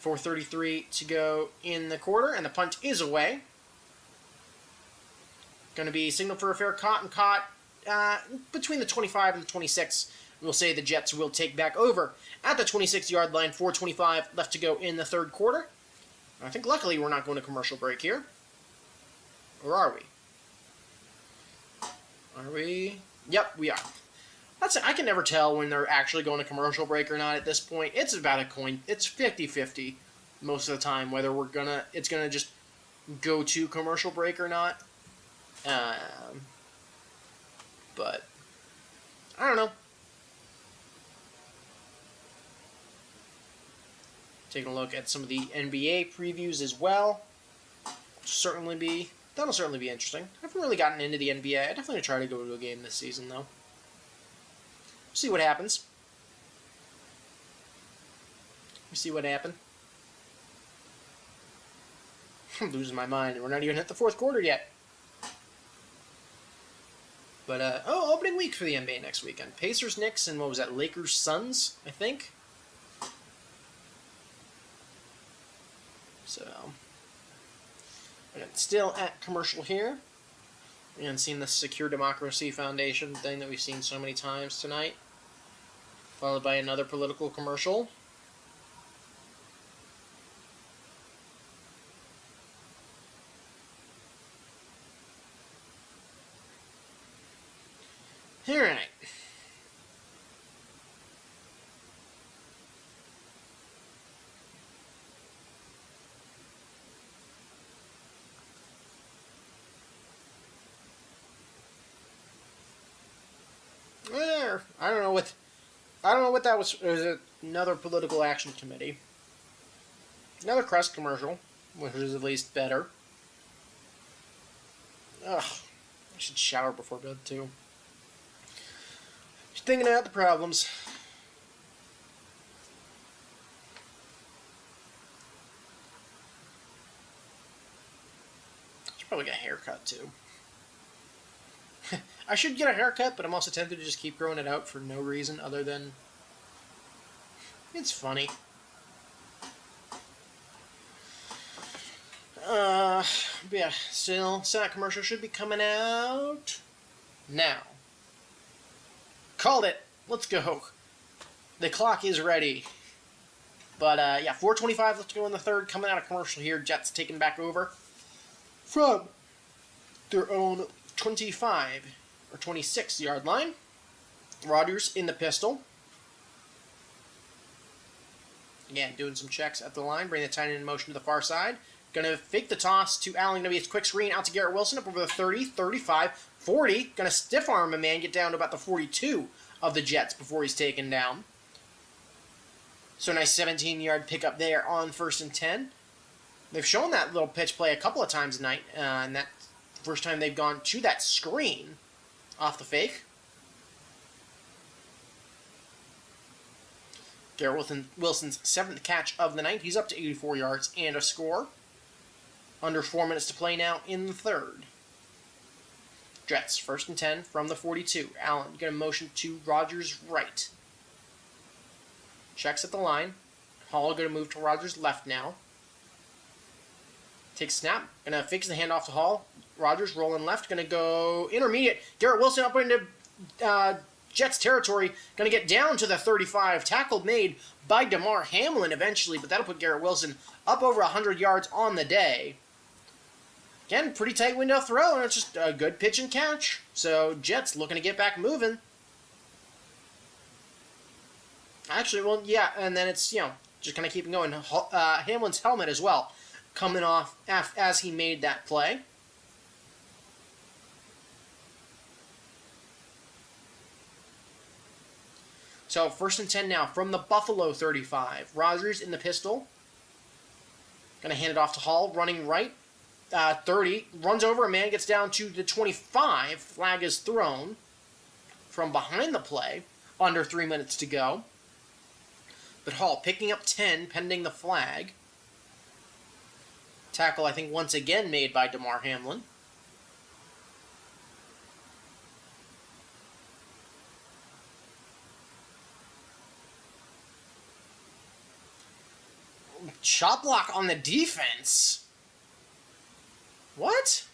.433 to go in the quarter, and the punt is away. Going to be signaled for a fair caught between the 25 and the 26. We'll say the Jets will take back over at the 26-yard line. 4:25 left to go in the third quarter. I think luckily we're not going to commercial break here. Or are we? Are we? Yep, we are. I can never tell when they're actually going to commercial break or not at this point. It's about a coin. It's 50-50 most of the time whether it's gonna just go to commercial break or not. But I don't know. Taking a look at some of the NBA previews as well. That'll certainly be interesting. I haven't really gotten into the NBA. I definitely try to go to a game this season, though. See what happens. See what happened. I'm losing my mind. We're not even at the fourth quarter yet. But, opening week for the NBA next weekend. Pacers, Knicks, and what was that? Lakers, Suns, I think. So, again, still at commercial here. And seeing the Secure Democracy Foundation thing that we've seen so many times tonight. Followed by another political commercial. Alright. I don't know what that was. It was another political action committee. Another Crest commercial, which is at least better. Ugh. I should shower before bed, too. Just thinking out the problems. I should probably get a haircut, too. I should get a haircut, but I'm also tempted to just keep growing it out for no reason other than it's funny. But yeah, still, Senate commercial should be coming out now. Called it. Let's go. The clock is ready. But yeah, 4:25 left to go in the third. Coming out of commercial here, Jets taking back over from their own 25 or 26-yard line. Rodgers in the pistol. Again, doing some checks at the line, bringing the tight end in motion to the far side. Going to fake the toss to Allen. Going to be a quick screen out to Garrett Wilson up over the 30, 35, 40. Going to stiff arm a man, get down to about the 42 of the Jets before he's taken down. So a nice 17-yard pickup there on 1st and 10. They've shown that little pitch play a couple of times tonight, and that first time they've gone to that screen off the fake. Garrett Wilson's 7th catch of the night. He's up to 84 yards and a score. Under 4 minutes to play now in the third. Jets, 1st and 10 from the 42. Allen going to motion to Rodgers' right. Checks at the line. Hall going to move to Rodgers' left now. Takes snap. Going to fix the handoff to Hall. Rodgers rolling left. Going to go intermediate. Garrett Wilson up into Jets territory. Going to get down to the 35. Tackle made by DeMar Hamlin eventually, but that'll put Garrett Wilson up over 100 yards on the day. Again, pretty tight window throw, and it's just a good pitch and catch. So Jets looking to get back moving. Actually, well, yeah, and then it's, just kind of keeping going. Hamlin's helmet as well, coming off as he made that play. So 1st and 10 now from the Buffalo 35. Rogers in the pistol. Going to hand it off to Hall, running right. 30. Runs over a man, gets down to the 25. Flag is thrown from behind the play. Under 3 minutes to go. But Hall picking up 10, pending the flag. Tackle, I think, once again made by Damar Hamlin. Shot block on the defense. What?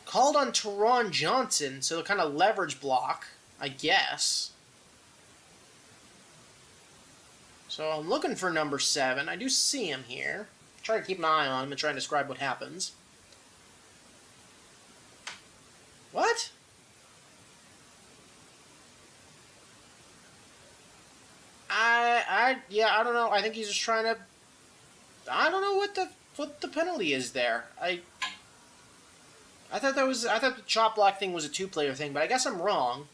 Called on Teron Johnson, so the kind of leverage block, I guess. So I'm looking for number 7. I do see him here. Try to keep an eye on him and try and describe what happens. What? I don't know. I think he's just trying to. I don't know what the penalty is there. I thought the chop block thing was a 2-player thing, but I guess I'm wrong.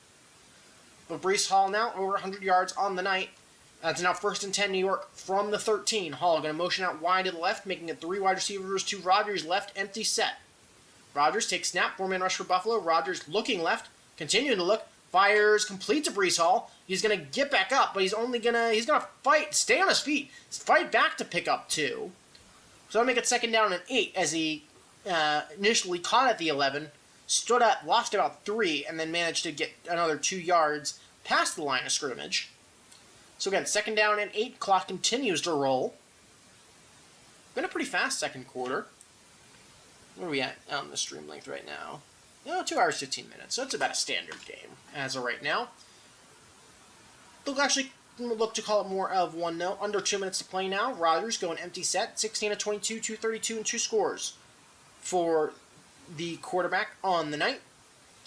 But Breece Hall now over 100 yards on the night. That's now 1st and 10 New York from the 13. Hall going to motion out wide to the left, making it 3 wide receivers to Rogers left, empty set. Rogers takes snap, 4-man rush for Buffalo. Rogers looking left, continuing to look, fires complete to Breece Hall. He's going to get back up, but he's going to fight, stay on his feet, fight back to pick up 2. So that'll make it 2nd down and 8 as he initially caught at the 11, stood up, lost about 3, and then managed to get another 2 yards past the line of scrimmage. So again, 2nd down and 8, clock continues to roll. Been a pretty fast second quarter. Where are we at on the stream length right now? 2 hours, 15 minutes, so it's about a standard game as of right now. They'll actually look to call it more of 1-0. Under 2 minutes to play now. Rodgers going empty set, 16 of 22, 232, and 2 scores for the quarterback on the night.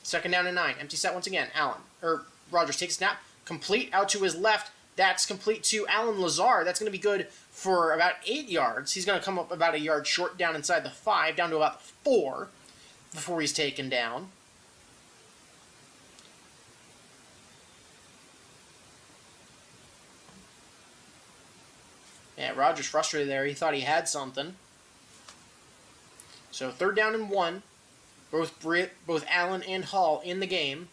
2nd down and 9, empty set once again. Rodgers takes a snap, complete out to his left. That's complete to Alan Lazard. That's going to be good for about 8 yards. He's going to come up about a yard short down inside the 5, down to about 4 before he's taken down. Yeah, Rodgers frustrated there. He thought he had something. So 3rd down and 1. Both Allen and Hall in the game.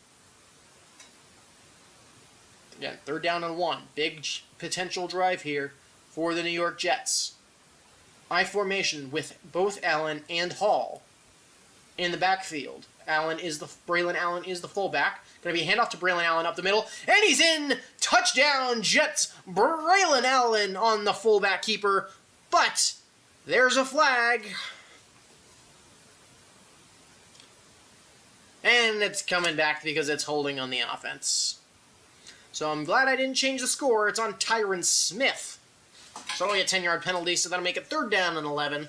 Again, 3rd down and 1. Big potential drive here for the New York Jets. I formation with both Allen and Hall in the backfield. Braylon Allen is the fullback. Going to be a handoff to Braylon Allen up the middle. And he's in! Touchdown, Jets! Braylon Allen on the fullback keeper. But there's a flag. And it's coming back because it's holding on the offense. So I'm glad I didn't change the score. It's on Tyron Smith. So only a 10-yard penalty, so that'll make it 3rd down and 11.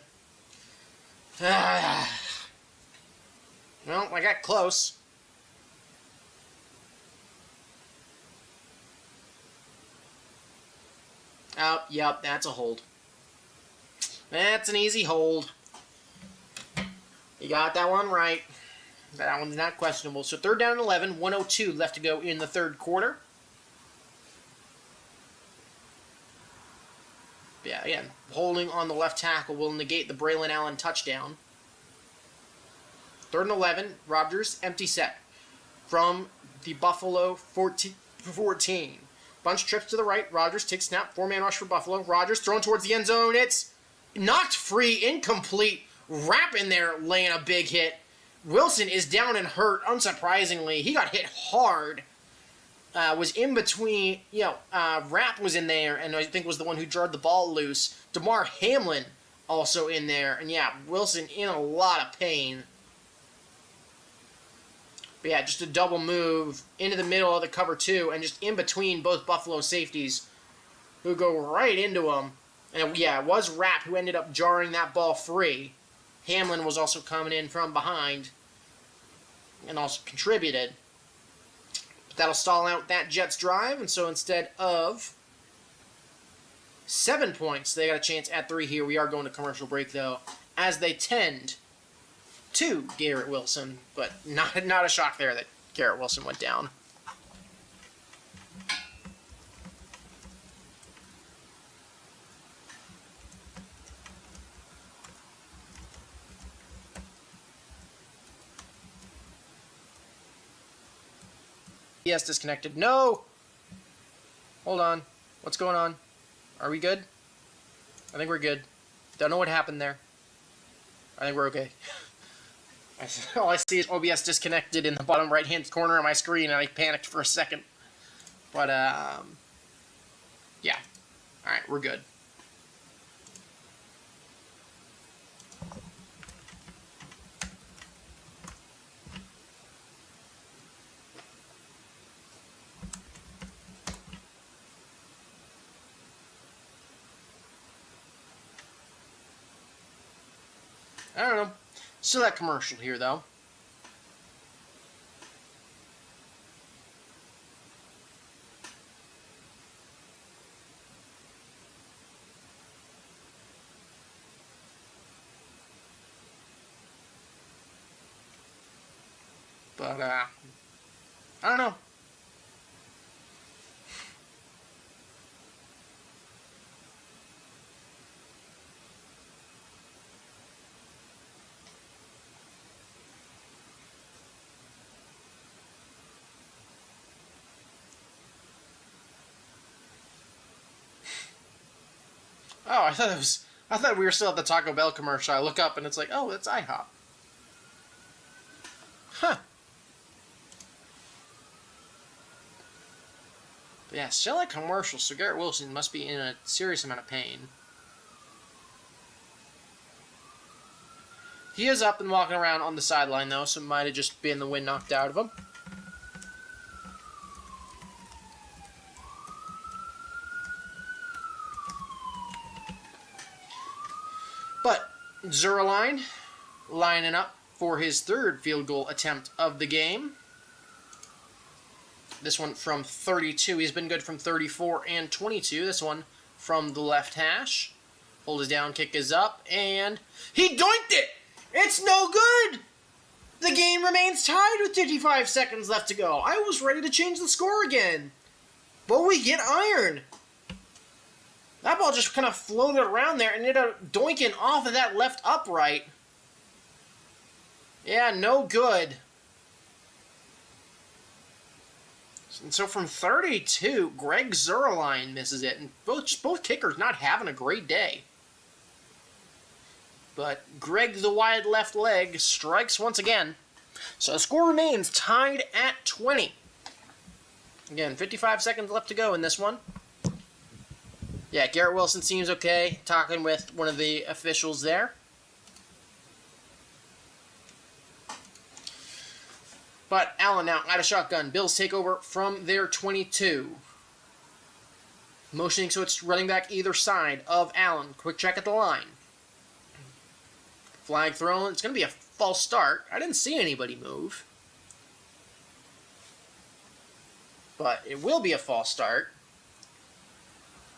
Well, I got close. Oh, yep, that's a hold. That's an easy hold. You got that one right. That one's not questionable. So 3rd down and 11, 1:02 left to go in the 3rd quarter. Yeah, again, holding on the left tackle will negate the Braylon Allen touchdown. 3rd and 11, Rodgers, empty set from the Buffalo 14. Bunch trips to the right. Rodgers takes snap. 4-man rush for Buffalo. Rodgers thrown towards the end zone. It's knocked free, incomplete. Rapp in there laying a big hit. Wilson is down and hurt, unsurprisingly. He got hit hard. Was in between, Rapp was in there, and I think was the one who jarred the ball loose. Damar Hamlin also in there, and yeah, Wilson in a lot of pain. But yeah, just a double move into the middle of the cover 2, and just in between both Buffalo safeties, who go right into him. And yeah, it was Rapp who ended up jarring that ball free. Hamlin was also coming in from behind, and also contributed. That'll stall out that Jets drive, and so instead of 7 points, they got a chance at 3 here. We are going to commercial break, though, as they tend to Garrett Wilson, but not a shock there that Garrett Wilson went down. Yes, disconnected. No! Hold on. What's going on? Are we good? I think we're good. Don't know what happened there. I think we're okay. All I see is OBS disconnected in the bottom right-hand corner of my screen, and I panicked for a second. But, yeah. Alright, we're good. I don't know. Still that commercial here, though. But, I don't know. Oh, I thought we were still at the Taco Bell commercial. I look up and it's like, oh, it's IHOP. Huh. But yeah, still at commercial, so Garrett Wilson must be in a serious amount of pain. He is up and walking around on the sideline, though, so it might have just been the wind knocked out of him. But Zerline lining up for his third field goal attempt of the game. This one from 32. He's been good from 34 and 22. This one from the left hash. Hold his down, kick is up, and he doinked it! It's no good! The game remains tied with 55 seconds left to go. I was ready to change the score again. But we get iron. That ball just kind of floated around there and ended up doinking off of that left upright. Yeah, no good. And so from 32, Greg Zerline misses it. And both kickers not having a great day. But Greg, the wide left leg, strikes once again. So the score remains tied at 20. Again, 55 seconds left to go in this one. Yeah, Garrett Wilson seems okay, talking with one of the officials there. But Allen now out of shotgun. Bills take over from their 22. Motioning so it's running back either side of Allen. Quick check at the line. Flag thrown. It's going to be a false start. I didn't see anybody move. But it will be a false start.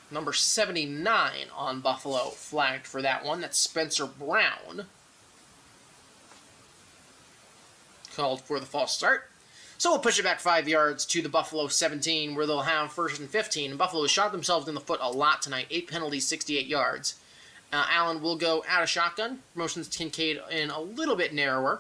Number 79 on Buffalo flagged for that one. That's Spencer Brown. Called for the false start. So we'll push it back 5 yards to the Buffalo 17, where they'll have 1st and 15. And Buffalo has shot themselves in the foot a lot tonight. 8 penalties, 68 yards. Allen will go out of shotgun. Motions Kincaid in a little bit narrower.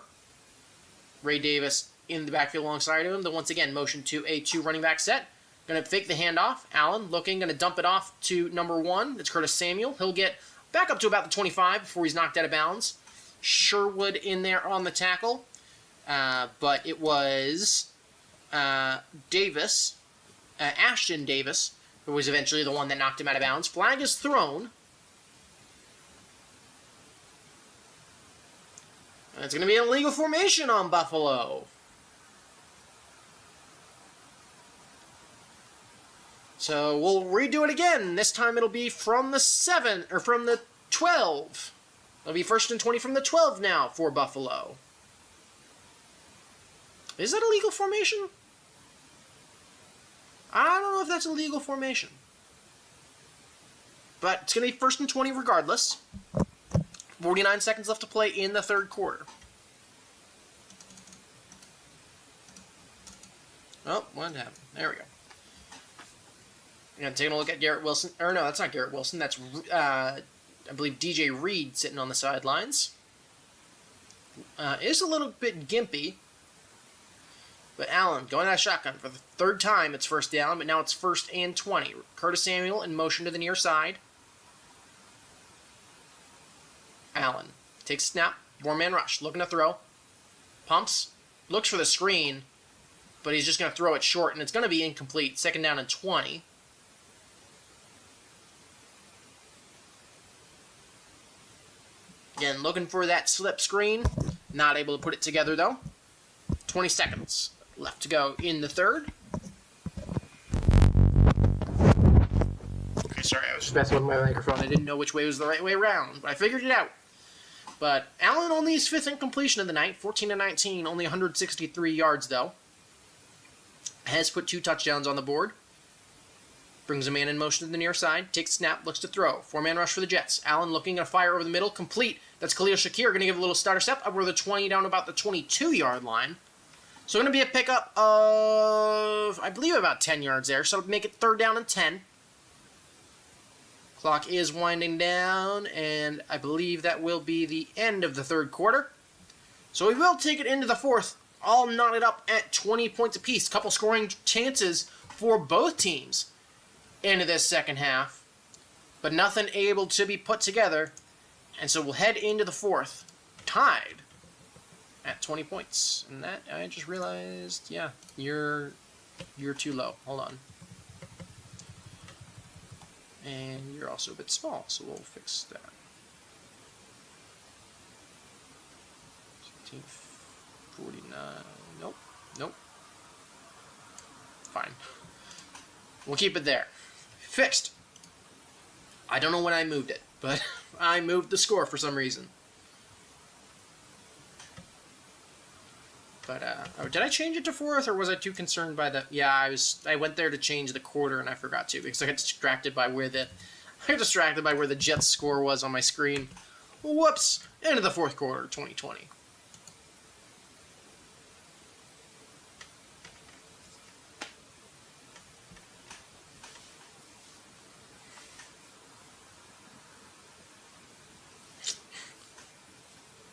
Ray Davis in the backfield alongside of him. Then once again, motion to a 2 running back set. Going to fake the handoff. Allen looking, going to dump it off to number 1. It's Curtis Samuel. He'll get back up to about the 25 before he's knocked out of bounds. Sherwood in there on the tackle. But it was Davis, Ashton Davis, who was eventually the one that knocked him out of bounds. Flag is thrown. And it's going to be an illegal formation on Buffalo. So we'll redo it again. This time it'll be from the 7, or from the 12. It'll be 1st and 20 from the 12 now for Buffalo. Is that a legal formation? I don't know if that's a legal formation. But it's going to be 1st and 20 regardless. 49 seconds left to play in the third quarter. Oh, what happened? There we go. And taking a look at Garrett Wilson. Or no, that's not Garrett Wilson. That's, I believe, DJ Reed sitting on the sidelines. Is a little bit gimpy. But Allen going out of shotgun for the third time. It's first down, but now it's 1st and 20. Curtis Samuel in motion to the near side. Allen takes a snap. 4-man rush. Looking to throw. Pumps. Looks for the screen, but he's just going to throw it short, and it's going to be incomplete. 2nd down and 20. Again, looking for that slip screen. Not able to put it together, though. 20 seconds left to go in the third. Okay, sorry, I was messing with my microphone. I didn't know which way was the right way around, but I figured it out. But Allen only his 5th incompletion of the night, 14-19, only 163 yards, though. Has put 2 touchdowns on the board. Brings a man in motion to the near side. Takes a snap, looks to throw. 4-man rush for the Jets. Allen looking at a fire over the middle, complete. That's Khalil Shakir, going to give a little starter step over the 20 down about the 22-yard line. So going to be a pickup of, I believe, about 10 yards there. So make it 3rd down and 10. Clock is winding down, and I believe that will be the end of the third quarter. So we will take it into the fourth, all knotted up at 20 points apiece. Couple scoring chances for both teams into this second half, but nothing able to be put together. And so we'll head into the fourth, tied at 20 points. And that, I just realized, yeah, you're too low. Hold on. And you're also a bit small, so we'll fix that. 1749. Nope. Fine. We'll keep it there. Fixed. I don't know when I moved it, but I moved the score for some reason. But, did I change it to 4th, or was I too concerned by the... Yeah, I went there to change the quarter, and I forgot to, because I got distracted by where the Jets score was on my screen. Whoops! Into the 4th quarter, 2020.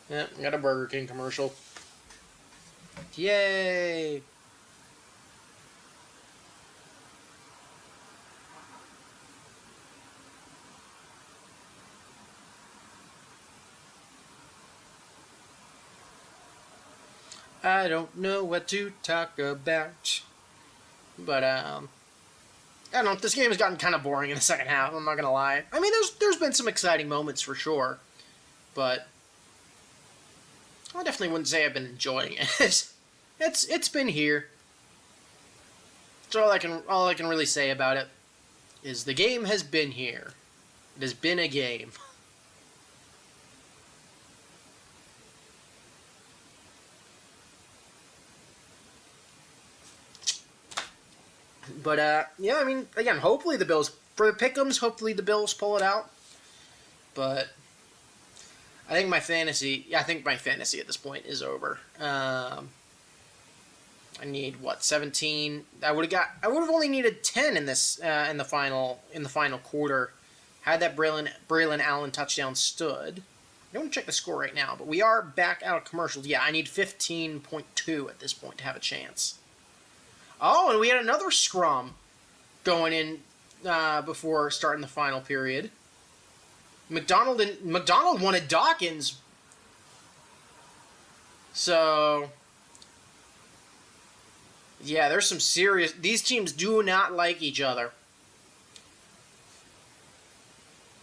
Yeah, got a Burger King commercial. Yay! I don't know what to talk about. But, I don't know, this game has gotten kind of boring in the second half, I'm not gonna lie. I mean, there's been some exciting moments for sure, but I definitely wouldn't say I've been enjoying it. It's been here. So all I can really say about it is the game has been here. It has been a game. But yeah, I mean, again, hopefully the Bills, for the pick'ems, hopefully the Bills pull it out. But I think my fantasy at this point is over. I need 17. I would have only needed 10 in this in the final quarter, had that Braylon Allen touchdown stood. I don't want to check the score right now, but we are back out of commercials. Yeah, I need 15.2 at this point to have a chance. Oh, and we had another scrum going in before starting the final period. McDonald wanted Dawkins. So yeah, there's some serious... These teams do not like each other.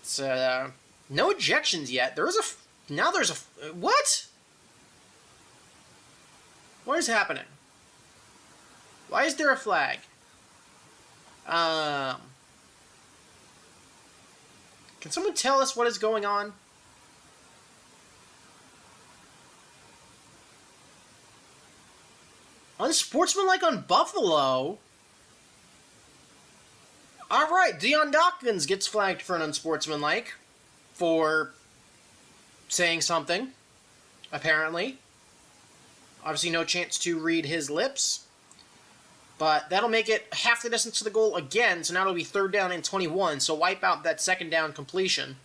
So, no ejections yet. Now there's a... What? What is happening? Why is there a flag? Can someone tell us what is going on? Unsportsmanlike on Buffalo? Alright, Deion Dawkins gets flagged for an unsportsmanlike for saying something, apparently. Obviously no chance to read his lips. But that'll make it half the distance to the goal again, so now it'll be 3rd down and 21, so wipe out that 2nd down completion.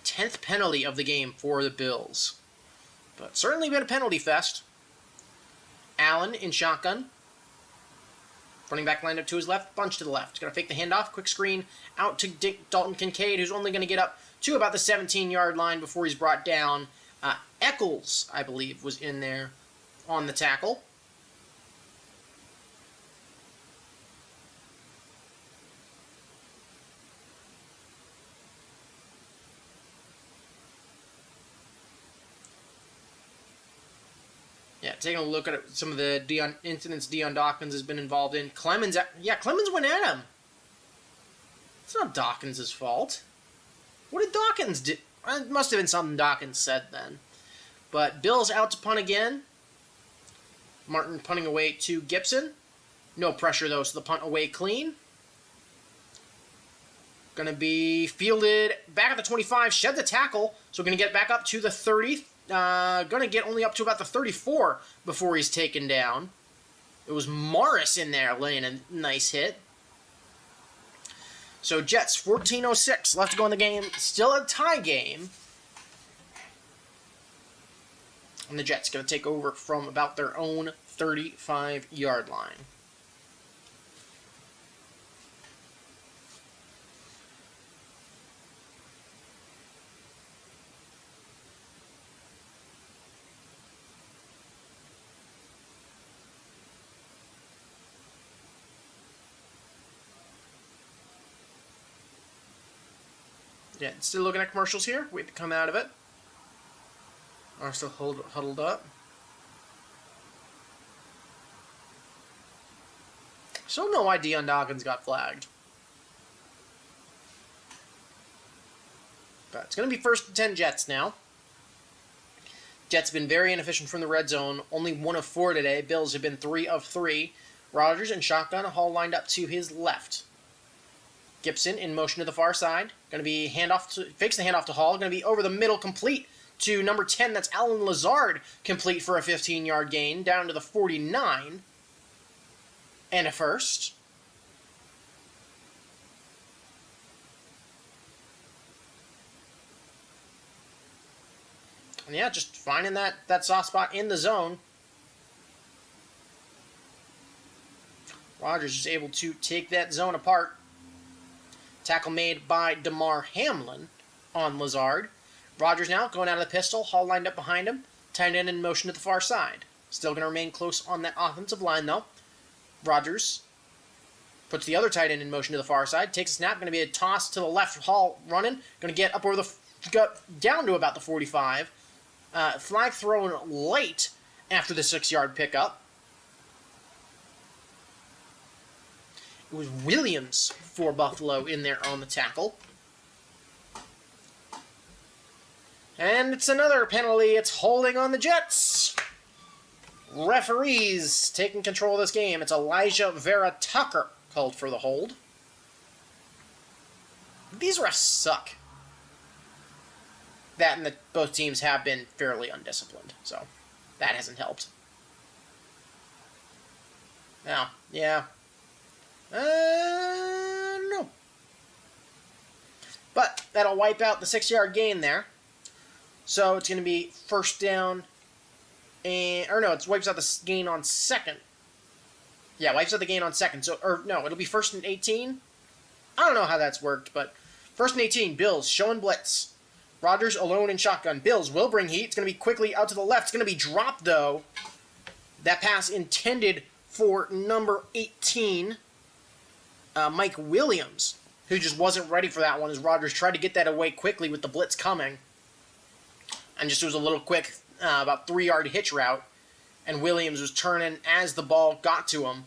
10th penalty of the game for the Bills. But certainly been a penalty fest. Allen in shotgun. Running back lined up to his left, bunch to the left. Going to fake the handoff, quick screen out to Dalton Kincaid, who's only going to get up to about the 17-yard line before he's brought down. Eccles, I believe, was in there on the tackle. Yeah, taking a look at some of the incidents Dion Dawkins has been involved in. Clemens went at him. It's not Dawkins' fault. What did Dawkins do? It must have been something Dawkins said then. But Bills out to punt again. Martin punting away to Gibson. No pressure, though, so the punt away clean. Going to be fielded back at the 25, shed the tackle, so we're going to get back up to the 30. Going to get only up to about the 34 before he's taken down. It was Morris in there laying a nice hit. So Jets, 14:06 left to go in the game. Still a tie game. And the Jets going to take over from about their own 35-yard line. Yeah, still looking at commercials here. Wait to come out of it. Are still huddled up. Still no idea on Dawkins got flagged. But it's going to be 1st and 10 Jets now. Jets have been very inefficient from the red zone. Only 1 of 4 today. Bills have been 3 of 3. Rodgers in shotgun. Hall lined up to his left. Gibson in motion to the far side. Going to be fakes the handoff to Hall. Going to be over the middle, complete to number 10. That's Alan Lazard, complete for a 15-yard gain, down to the 49. And a first. And yeah, just finding that soft spot in the zone. Rodgers is able to take that zone apart. Tackle made by DeMar Hamlin on Lazard. Rodgers now going out of the pistol. Hall lined up behind him. Tight end in motion to the far side. Still going to remain close on that offensive line, though. Rodgers puts the other tight end in motion to the far side. Takes a snap. Going to be a toss to the left. Hall running. Going to get up over down to about the 45. Flag thrown late after the 6-yard pickup. It was Williams for Buffalo in there on the tackle. And it's another penalty. It's holding on the Jets. Referees taking control of this game. It's Elijah Vera Tucker called for the hold. These refs suck. That and both teams have been fairly undisciplined, so that hasn't helped. Now, yeah. No. But that'll wipe out the 6-yard gain there. So it's going to be first down. It wipes out the gain on second. Yeah, wipes out the gain on second. It'll be 1st and 18. I don't know how that's worked, but 1st and 18, Bills showing blitz. Rodgers alone in shotgun. Bills will bring heat. It's going to be quickly out to the left. It's going to be dropped, though. That pass intended for number 18, Mike Williams, who just wasn't ready for that one as Rodgers tried to get that away quickly with the blitz coming. And just it was a little quick, about 3-yard hitch route. And Williams was turning as the ball got to him.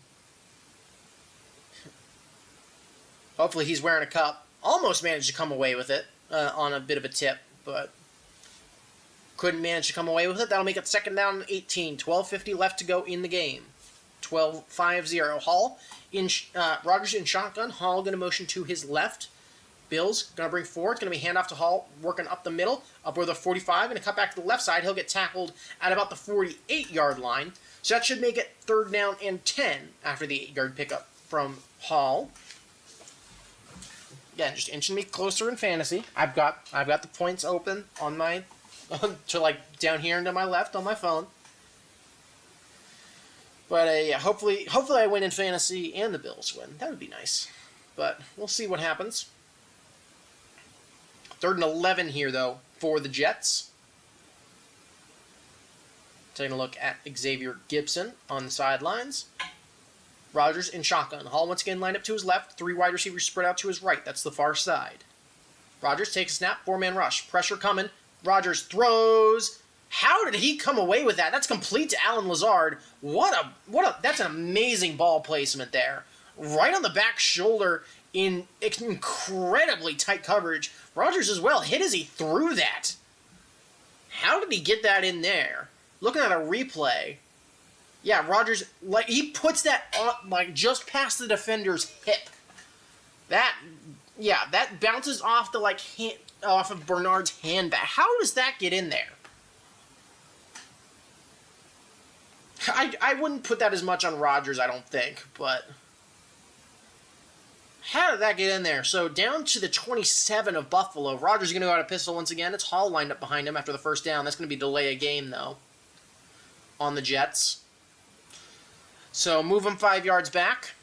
Hopefully he's wearing a cup. Almost managed to come away with it on a bit of a tip, but couldn't manage to come away with it. That'll make it 2nd down and 18. 12:50 left to go in the game. 12-5-0. Hall in Rodgers in shotgun. Hall going to motion to his left. Bills going to bring forward. It's going to be handoff to Hall, working up the middle, up where the 45. Going to cut back to the left side. He'll get tackled at about the 48-yard line. So that should make it 3rd down and 10 after the 8-yard pickup from Hall. Again, just inching me closer in fantasy. I've got the points open on my to like down here and to my left on my phone. But yeah, hopefully I win in fantasy and the Bills win. That would be nice. But we'll see what happens. 3rd and 11 here, though, for the Jets. Taking a look at Xavier Gibson on the sidelines. Rodgers in shotgun. Hall once again lined up to his left. 3 wide receivers spread out to his right. That's the far side. Rodgers takes a snap. 4-man rush. Pressure coming. Rodgers throws. How did he come away with that? That's complete to Allen Lazard. That's an amazing ball placement there. Right on the back shoulder in incredibly tight coverage. Rodgers as well hit as he threw that. How did he get that in there? Looking at a replay. Yeah, Rodgers, like, he puts that on, like, just past the defender's hip. That bounces off the, like, off of Bernard's hand back. How does that get in there? I wouldn't put that as much on Rodgers, I don't think, but how did that get in there? So down to the 27 of Buffalo. Rodgers is going to go out of pistol once again. It's Hall lined up behind him after the first down. That's going to be delay a game, though, on the Jets. So move him 5 yards back.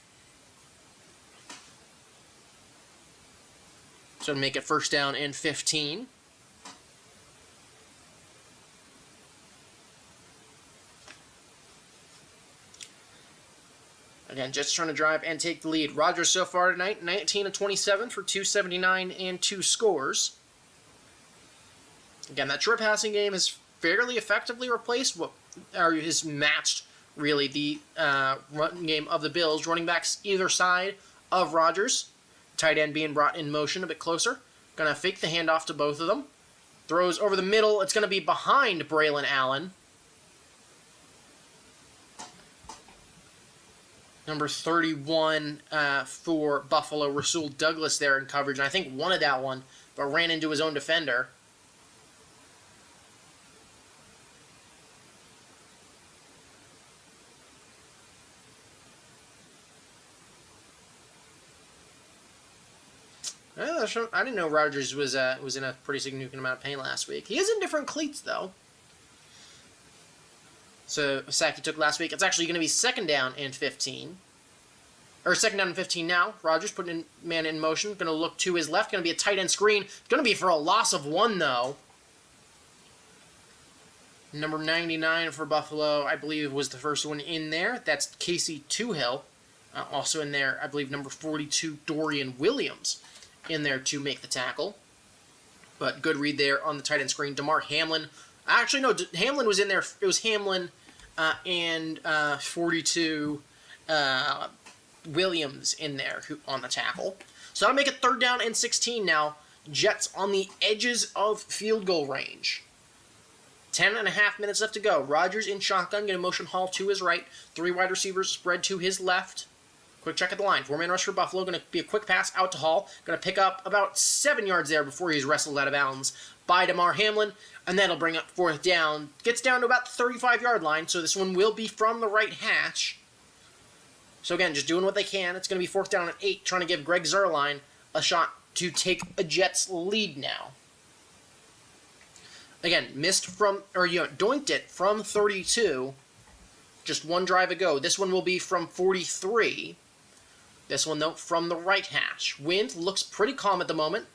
So make it 1st down and 15. Again, Jets trying to drive and take the lead. Rodgers so far tonight, 19 of 27 for 279 and 2 scores. Again, that short passing game has fairly effectively replaced has matched, really, the run game of the Bills. Running backs either side of Rodgers. Tight end being brought in motion a bit closer. Going to fake the handoff to both of them. Throws over the middle. It's going to be behind Braylon Allen. Number 31 for Buffalo, Rasul Douglas there in coverage. And I think wanted that one, but ran into his own defender. I didn't know Rodgers was in a pretty significant amount of pain last week. He is in different cleats, though. So, a sack he took last week. It's actually going to be 2nd down and 15. Or 2nd down and 15 now. Rodgers putting man in motion. Going to look to his left. Going to be a tight end screen. Going to be for a loss of 1, though. Number 99 for Buffalo, I believe, was the first one in there. That's Casey Toohill. Also in there, I believe, number 42, Dorian Williams, in there to make the tackle. But good read there on the tight end screen. DeMar Hamlin. Actually, no, Hamlin was in there. It was Hamlin and 42 Williams in there on the tackle. So that'll make it 3rd down and 16 now. Jets on the edges of field goal range. 10.5 minutes left to go. Rodgers in shotgun, going to motion Hall to his right. 3 wide receivers spread to his left. Quick check at the line. 4-man rush for Buffalo. Going to be a quick pass out to Hall. Going to pick up about 7 yards there before he's wrestled out of bounds by DeMar Hamlin. And that'll bring up 4th down. Gets down to about the 35-yard line. So this one will be from the right hash. So again, just doing what they can. It's going to be 4th down at 8. Trying to give Greg Zuerlein a shot to take a Jets lead now. Again, doinked it from 32. Just one drive ago. This one will be from 43. This one, though, from the right hash. Wind looks pretty calm at the moment.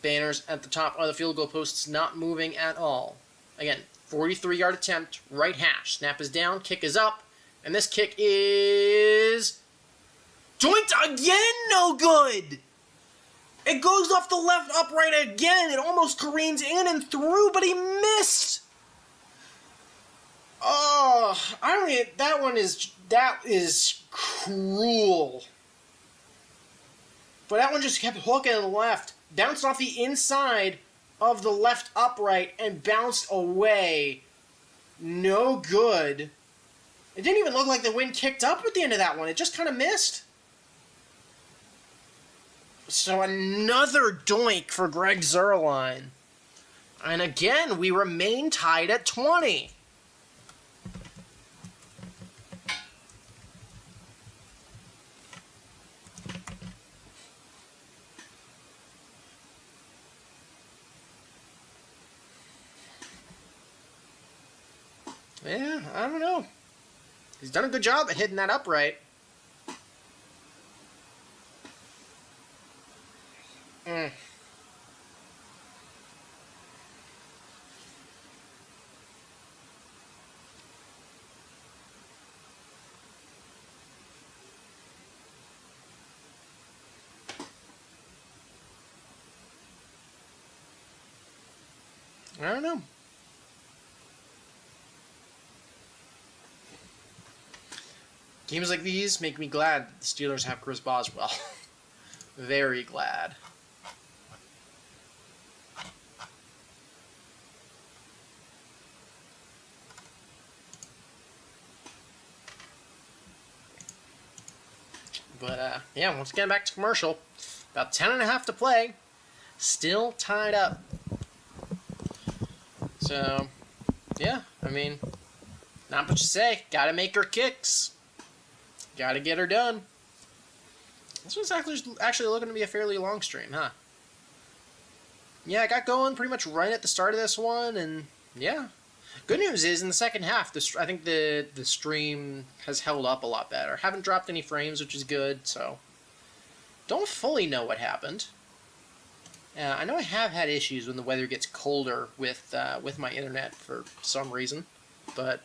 Banners at the top of the field goal posts not moving at all. Again, 43-yard attempt, right hash. Snap is down, kick is up, and this kick is joint again, no good! It goes off the left upright again. It almost careens in and through, but he missed. Oh, that is cruel. But that one just kept hooking on the left. Bounced off the inside of the left upright and bounced away. No good. It didn't even look like the wind kicked up at the end of that one. It just kind of missed. So another doink for Greg Zuerlein. And again, we remain tied at 20. Yeah, I don't know. He's done a good job at hitting that upright. Mm. I don't know. Games like these make me glad that the Steelers have Chris Boswell. Very glad. But, yeah, once again, back to commercial. About 10.5 to play. Still tied up. So, yeah, I mean, not much to say. Gotta make her kicks. Gotta get her done. This was actually looking to be a fairly long stream, huh? Yeah, I got going pretty much right at the start of this one, and yeah. Good news is, in the second half, I think the stream has held up a lot better. Haven't dropped any frames, which is good, so don't fully know what happened. I know I have had issues when the weather gets colder with my internet for some reason, but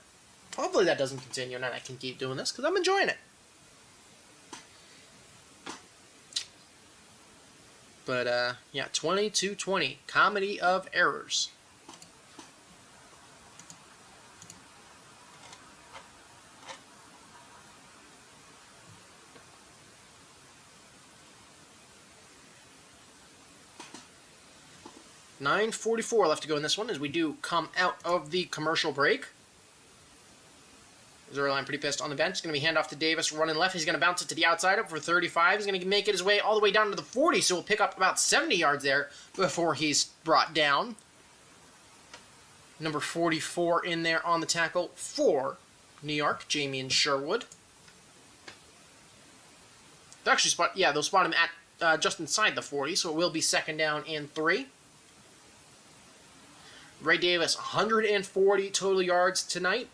hopefully that doesn't continue and I can keep doing this because I'm enjoying it. But, yeah, 22-20, Comedy of Errors. $9.44 left to go in this one as we do come out of the commercial break. Zerline pretty pissed on the bench. It's going to be handoff to Davis running left. He's going to bounce it to the outside up for 35. He's going to make it his way all the way down to the 40, so he'll pick up about 70 yards there before he's brought down. Number 44 in there on the tackle for New York, Jamie Sherwood. They'll actually they'll spot him at just inside the 40, so it will be second down and 3. Ray Davis, 140 total yards tonight.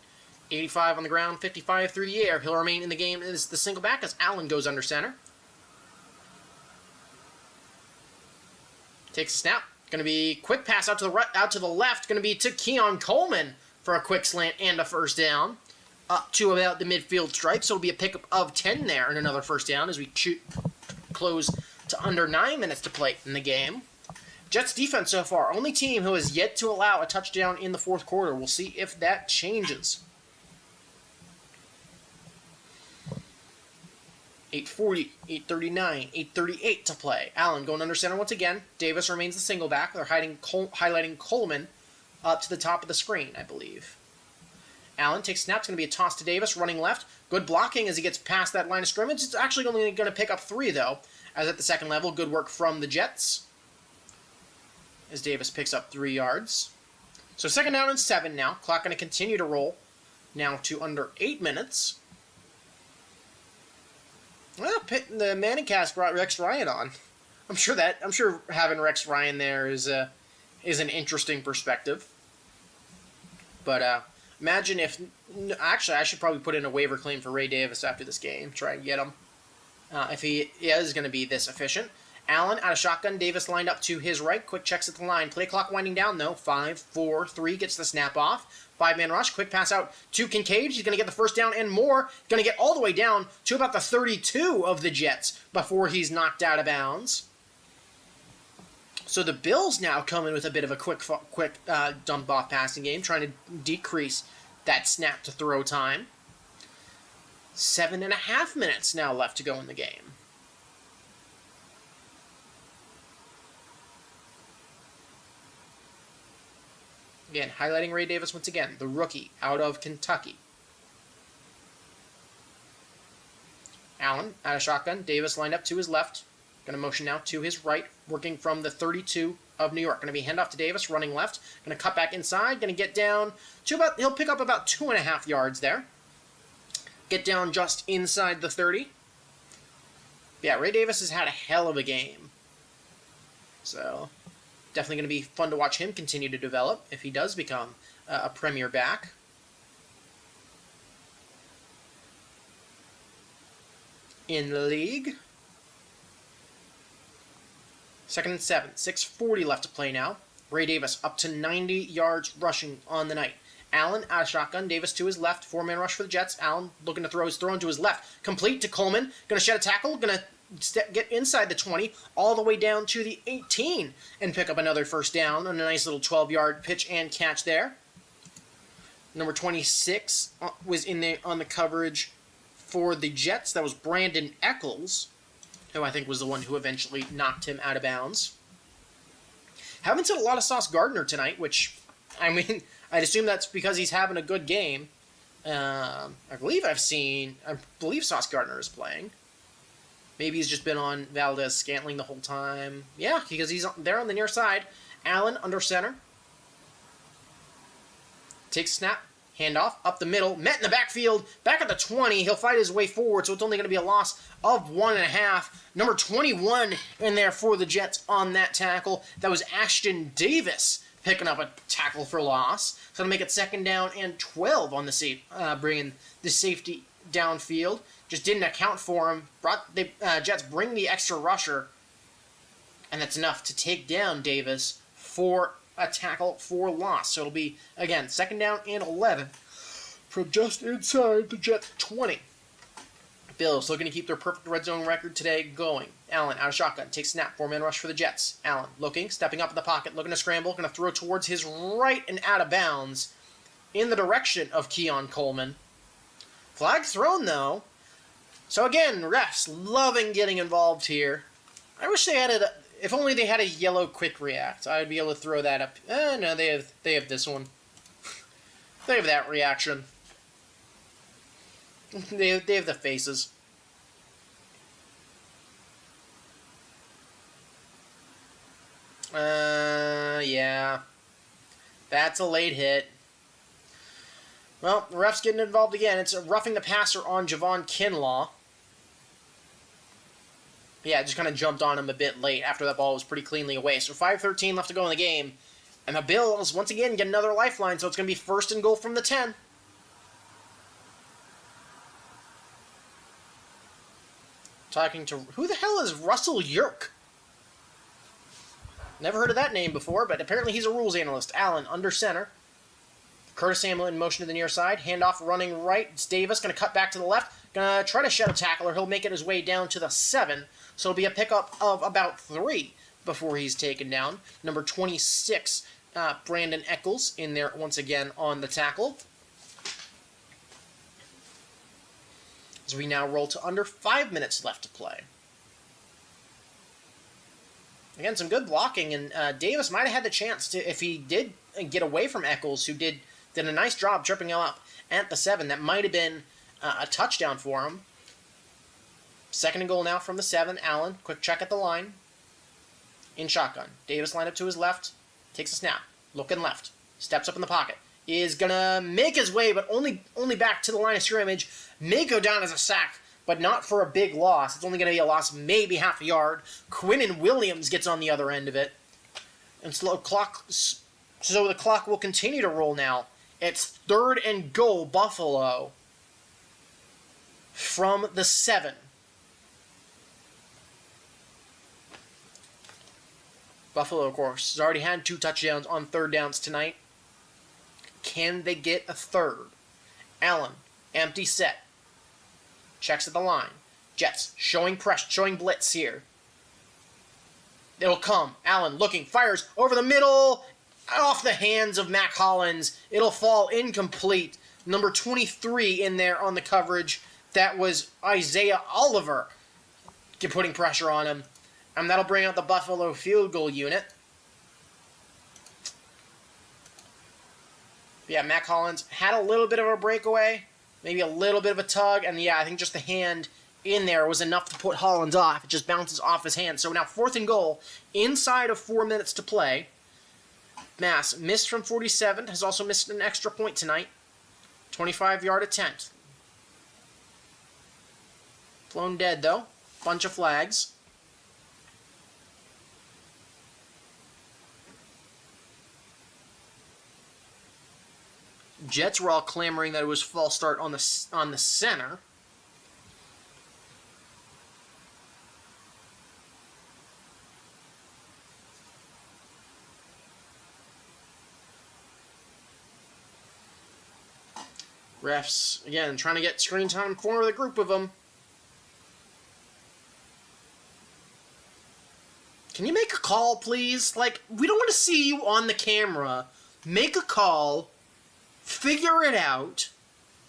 85 on the ground, 55 through the air. He'll remain in the game as the single back as Allen goes under center. Takes a snap. Going to be quick pass out to the left. Going to be to Keon Coleman for a quick slant and a first down. Up to about the midfield stripe. So it'll be a pickup of 10 there and another first down as we close to under 9 minutes to play in the game. Jets defense so far, only team who has yet to allow a touchdown in the fourth quarter. We'll see if that changes. 8:40, 8:39, 8:38 to play. Allen going under center once again. Davis remains the single back. They're highlighting Coleman up to the top of the screen, I believe. Allen takes snaps. Going to be a toss to Davis, running left. Good blocking as he gets past that line of scrimmage. It's actually only going to pick up 3, though, as at the second level. Good work from the Jets as Davis picks up 3 yards. So second down and 7 now. Clock going to continue to roll now to under 8 minutes. Well, the Manning cast brought Rex Ryan on. I'm sure having Rex Ryan there is an interesting perspective. But imagine if actually I should probably put in a waiver claim for Ray Davis after this game. Try and get him if he is going to be this efficient. Allen out of shotgun. Davis lined up to his right. Quick checks at the line. Play clock winding down though. 5, 4, 3 gets the snap off. 5-man rush. Quick pass out to Kincaid. He's going to get the first down and more. Going to get all the way down to about the 32 of the Jets before he's knocked out of bounds. So the Bills now come in with a bit of a quick dump off passing game, trying to decrease that snap to throw time. 7.5 minutes now left to go in the game. Again, highlighting Ray Davis once again, the rookie out of Kentucky. Allen out of shotgun. Davis lined up to his left. Going to motion now to his right, working from the 32 of New York. Going to be handoff to Davis, running left. Going to cut back inside. Going to get down to he'll pick up about 2.5 yards there. Get down just inside the 30. Yeah, Ray Davis has had a hell of a game. So definitely going to be fun to watch him continue to develop if he does become a premier back. in the league. 2nd and 7. 6:40 left to play now. Ray Davis up to 90 yards rushing on the night. Allen out of shotgun. Davis to his left. 4-man rush for the Jets. Allen looking to throw his throw to his left. Complete to Coleman. Going to shed a tackle. Going to get inside the 20 all the way down to the 18 and pick up another first down on a nice little 12-yard pitch and catch there. Number 26 was on the coverage for the Jets. That was Brandon Eccles, who I think was the one who eventually knocked him out of bounds. Haven't seen a lot of Sauce Gardner tonight, which, I mean, I'd assume that's because he's having a good game. I believe Sauce Gardner is playing. Maybe he's just been on Valdez-Scantling the whole time. Yeah, because he's there on the near side. Allen under center. Takes snap. Handoff up the middle. Met in the backfield. Back at the 20. He'll fight his way forward, so it's only going to be a loss of 1.5. Number 21 in there for the Jets on that tackle. That was Ashton Davis picking up a tackle for loss. So it'll make it 2nd down and 12 on the bringing the safety downfield. Just didn't account for him. The Jets bring the extra rusher, and that's enough to take down Davis for a tackle for loss. So it'll be, again, 2nd down and 11 from just inside the Jets 20. Bills looking to keep their perfect red zone record today going. Allen out of shotgun. Takes snap. 4-man rush for the Jets. Allen looking, stepping up in the pocket, looking to scramble. Going to throw towards his right and out of bounds in the direction of Keon Coleman. Flag thrown, though. So again, refs loving getting involved here. I wish they had if only they had a yellow quick react. I'd be able to throw that up. No, they have this one. They have that reaction. They have the faces. Yeah. That's a late hit. Well, the ref's getting involved again. It's a roughing the passer on Javon Kinlaw. Yeah, just kind of jumped on him a bit late after that ball was pretty cleanly away. So 5:13 left to go in the game. And the Bills, once again, get another lifeline. So it's going to be 1st and goal from the 10. Talking to... Who the hell is Russell Yerk? Never heard of that name before, but apparently he's a rules analyst. Allen under center. Curtis Samuel in motion to the near side. Handoff running right. It's Davis going to cut back to the left. Going to try to shed a tackler. He'll make it his way down to the 7. So it'll be a pickup of about 3 before he's taken down. Number 26, Brandon Eccles in there once again on the tackle. As we now roll to under 5 minutes left to play. Again, some good blocking, and Davis might have had the chance to, if he did get away from Eccles, who did a nice job tripping him up at the 7. That might have been a touchdown for him. 2nd and goal now from the 7. Allen, quick check at the line. In shotgun. Davis lined up to his left. Takes a snap. Looking left. Steps up in the pocket. Is going to make his way, but only back to the line of scrimmage. May go down as a sack, but not for a big loss. It's only going to be a loss, maybe half a yard. Quinnen Williams gets on the other end of it. And so the clock will continue to roll now. It's 3rd and goal, Buffalo. From the 7. Buffalo, of course, has already had 2 touchdowns on 3rd downs tonight. Can they get a 3rd? Allen, empty set. Checks at the line. Jets showing pressure, showing blitz here. It'll come. Allen looking, fires over the middle, off the hands of Mac Hollins. It'll fall incomplete. Number 23 in there on the coverage. That was Isaiah Oliver putting pressure on him. And that'll bring out the Buffalo field goal unit. Yeah, Mac Hollins had a little bit of a breakaway, maybe a little bit of a tug, and yeah, I think just the hand in there was enough to put Hollins off. It just bounces off his hand. So now 4th and goal, inside of 4 minutes to play. Mass missed from 47, has also missed an extra point tonight. 25-yard attempt. Flown dead, though. Bunch of flags. Jets were all clamoring that it was false start on the center. Refs, again, trying to get screen time for the group of them. Can you make a call, please? Like, we don't want to see you on the camera. Make a call. Figure it out.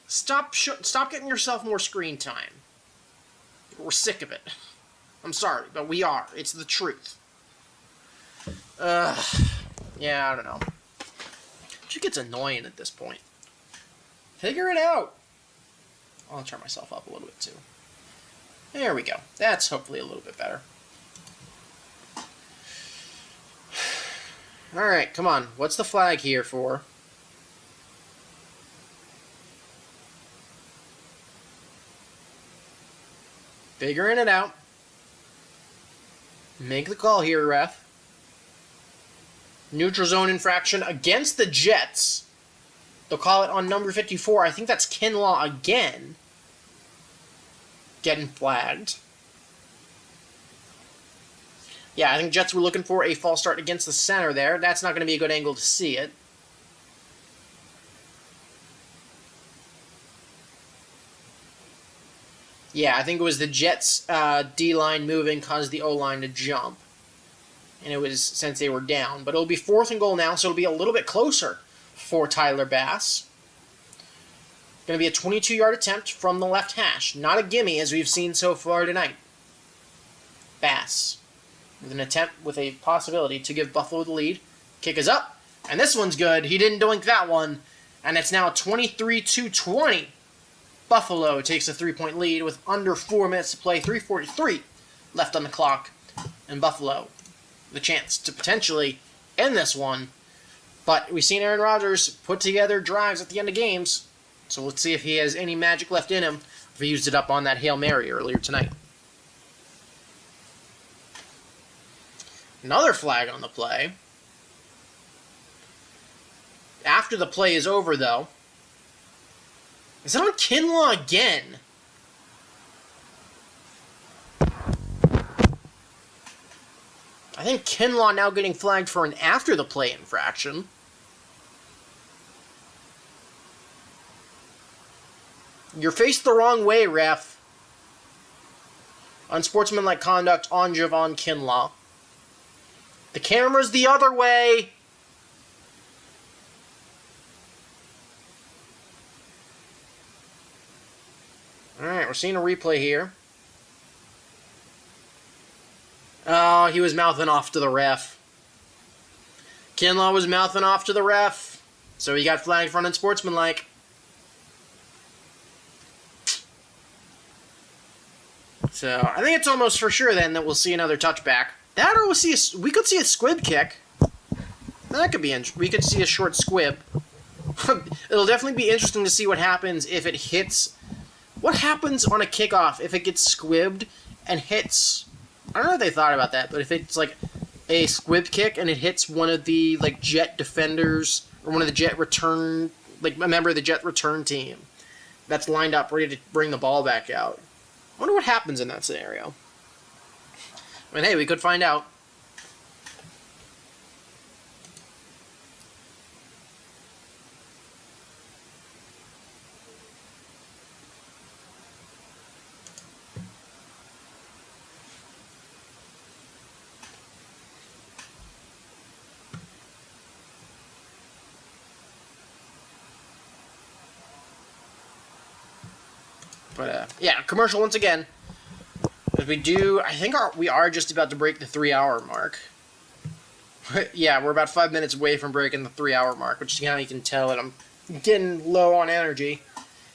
Stop getting yourself more screen time. We're sick of it. I'm sorry, but we are. It's the truth. Yeah, I don't know. It just gets annoying at this point. Figure it out. I'll turn myself up a little bit, too. There we go. That's hopefully a little bit better. Alright, come on. What's the flag here for? Figuring it out. Make the call here, ref. Neutral zone infraction against the Jets. They'll call it on number 54. I think that's Kinlaw again. Getting flagged. Yeah, I think Jets were looking for a false start against the center there. That's not going to be a good angle to see it. Yeah, I think it was the Jets' D-line moving caused the O-line to jump. And it was since they were down. But it'll be 4th and goal now, so it'll be a little bit closer for Tyler Bass. Going to be a 22-yard attempt from the left hash. Not a gimme, as we've seen so far tonight. Bass with an attempt with a possibility to give Buffalo the lead. Kick is up, and this one's good. He didn't doink that one, and it's now 23-20. Buffalo takes a 3-point lead with under 4 minutes to play, 3:43 left on the clock, and Buffalo the chance to potentially end this one. But we've seen Aaron Rodgers put together drives at the end of games, so let's see if he has any magic left in him, if he used it up on that Hail Mary earlier tonight. Another flag on the play. After the play is over, though. Is it on Kinlaw again? I think Kinlaw now getting flagged for an after-the-play infraction. You're faced the wrong way, ref. Unsportsmanlike conduct on Javon Kinlaw. The camera's the other way. Alright, we're seeing a replay here. Oh, he was mouthing off to the ref. Kinlaw was mouthing off to the ref, so he got flagged for unsportsmanlike. So, I think it's almost for sure then that we'll see another touchback. That or we could see a squib kick. That could be we could see a short squib. It'll definitely be interesting to see what happens if it hits. What happens on a kickoff if it gets squibbed and hits? I don't know if they thought about that, but if it's like a squib kick and it hits one of the like Jet defenders or one of the Jet return, like a member of the Jet return team that's lined up ready to bring the ball back out. I wonder what happens in that scenario. I mean, hey, we could find out. But, yeah, commercial once again. As we do, I think we are just about to break the 3-hour mark. Yeah, we're about 5 minutes away from breaking the 3-hour mark, which you can tell that I'm getting low on energy.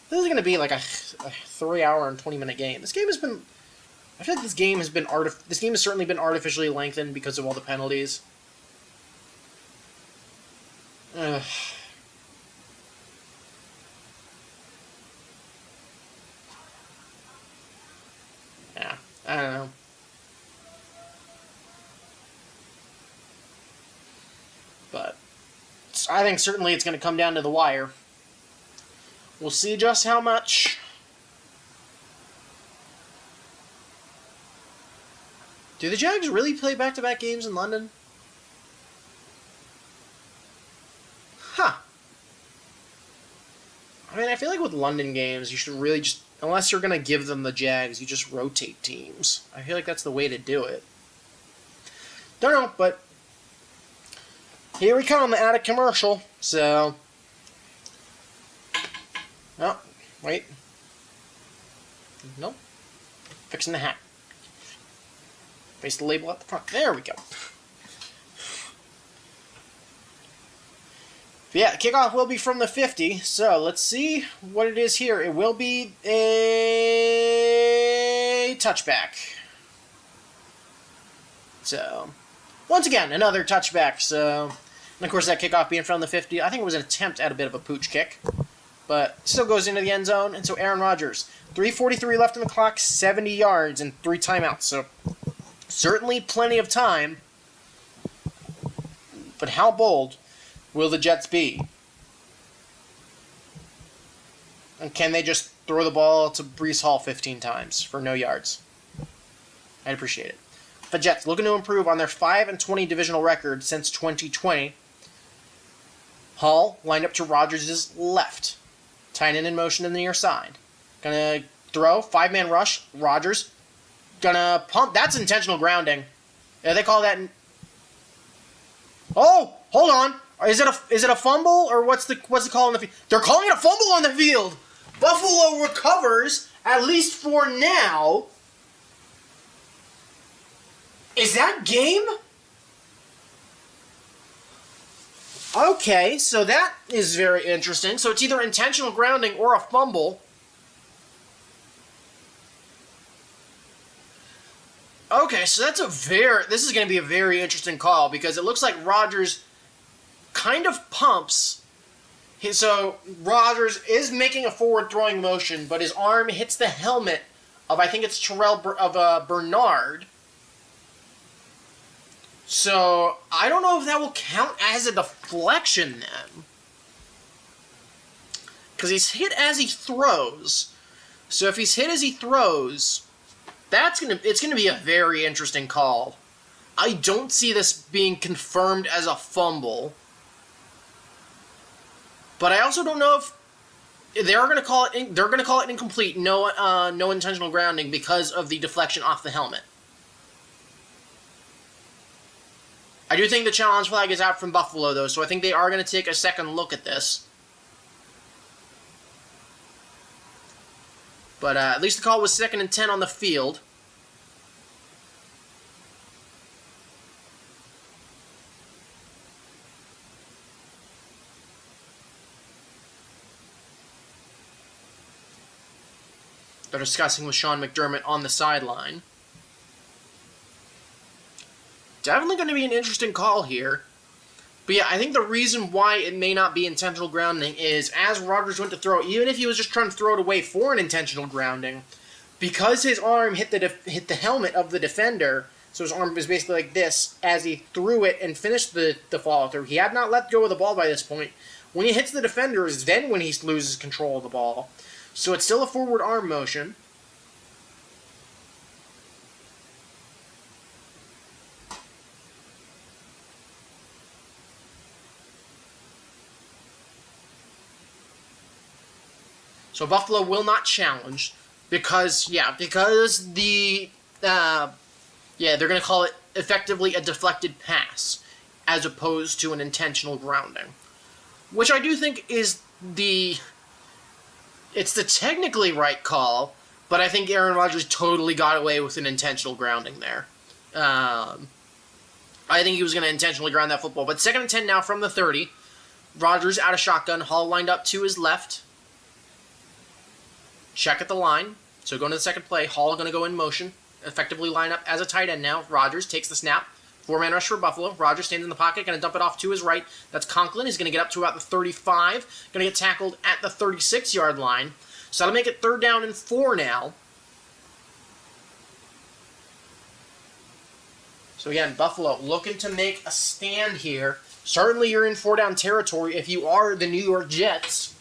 This is going to be like a 3-hour and 20-minute game. This game has been... I feel like this game has certainly been artificially lengthened because of all the penalties. Ugh. I don't know. But I think certainly it's going to come down to the wire. We'll see just how much. Do the Jags really play back-to-back games in London? Huh. I mean, I feel like with London games, you should really just, unless you're going to give them the Jags, you just rotate teams. I feel like that's the way to do it. Don't know, but here we come, the ad commercial. So, oh, wait. Nope. Fixing the hat. Paste the label at the front. There we go. But yeah, kickoff will be from the 50. So let's see what it is here. It will be a touchback. So, once again, another touchback. So, and of course, that kickoff being from the 50, I think it was an attempt at a bit of a pooch kick. But still goes into the end zone. And so Aaron Rodgers, 3:43 left on the clock, 70 yards, and 3 timeouts. So, certainly plenty of time. But how bold will the Jets be? And can they just throw the ball to Breece Hall 15 times for no yards? I'd appreciate it. The Jets looking to improve on their 5-20 divisional record since 2020. Hall lined up to Rodgers' left. Tight end in motion to the near side. Gonna throw, 5-man rush, Rodgers. Gonna pump, that's intentional grounding. Yeah, they call that... Oh, hold on. Is it a fumble, or what's the call on the field? They're calling it a fumble on the field. Buffalo recovers, at least for now. Is that game? Okay, so that is very interesting. So it's either intentional grounding or a fumble. Okay, so this is going to be a very interesting call, because it looks like Rodgers kind of pumps. So Rodgers is making a forward throwing motion, but his arm hits the helmet of, I think it's Bernard. So I don't know if that will count as a deflection then, because he's hit as he throws. So if he's hit as he throws, it's gonna be a very interesting call. I don't see this being confirmed as a fumble, but I also don't know if they're going to call it. They're going to call it incomplete, no intentional grounding, because of the deflection off the helmet. I do think the challenge flag is out from Buffalo, though, so I think they are going to take a second look at this. But at least the call was 2nd and 10 on the field. They're discussing with Sean McDermott on the sideline. Definitely going to be an interesting call here. But yeah, I think the reason why it may not be intentional grounding is, as Rodgers went to throw, even if he was just trying to throw it away for an intentional grounding, because his arm hit the helmet of the defender, so his arm was basically like this as he threw it and finished the follow-through. He had not let go of the ball by this point. When he hits the defender is then when he loses control of the ball. So it's still a forward arm motion. So Buffalo will not challenge because they're going to call it effectively a deflected pass as opposed to an intentional grounding, which I do think is it's the technically right call, but I think Aaron Rodgers totally got away with an intentional grounding there. I think he was going to intentionally ground that football. But 2nd and 10 now from the 30. Rodgers out of shotgun. Hall lined up to his left. Check at the line. So going to the second play. Hall going to go in motion. Effectively line up as a tight end now. Rodgers takes the snap. 4-man rush for Buffalo. Rodgers stands in the pocket. Going to dump it off to his right. That's Conklin. He's going to get up to about the 35. Going to get tackled at the 36-yard line. So that'll make it 3rd down and 4 now. So again, Buffalo looking to make a stand here. Certainly you're in 4-down territory if you are the New York Jets.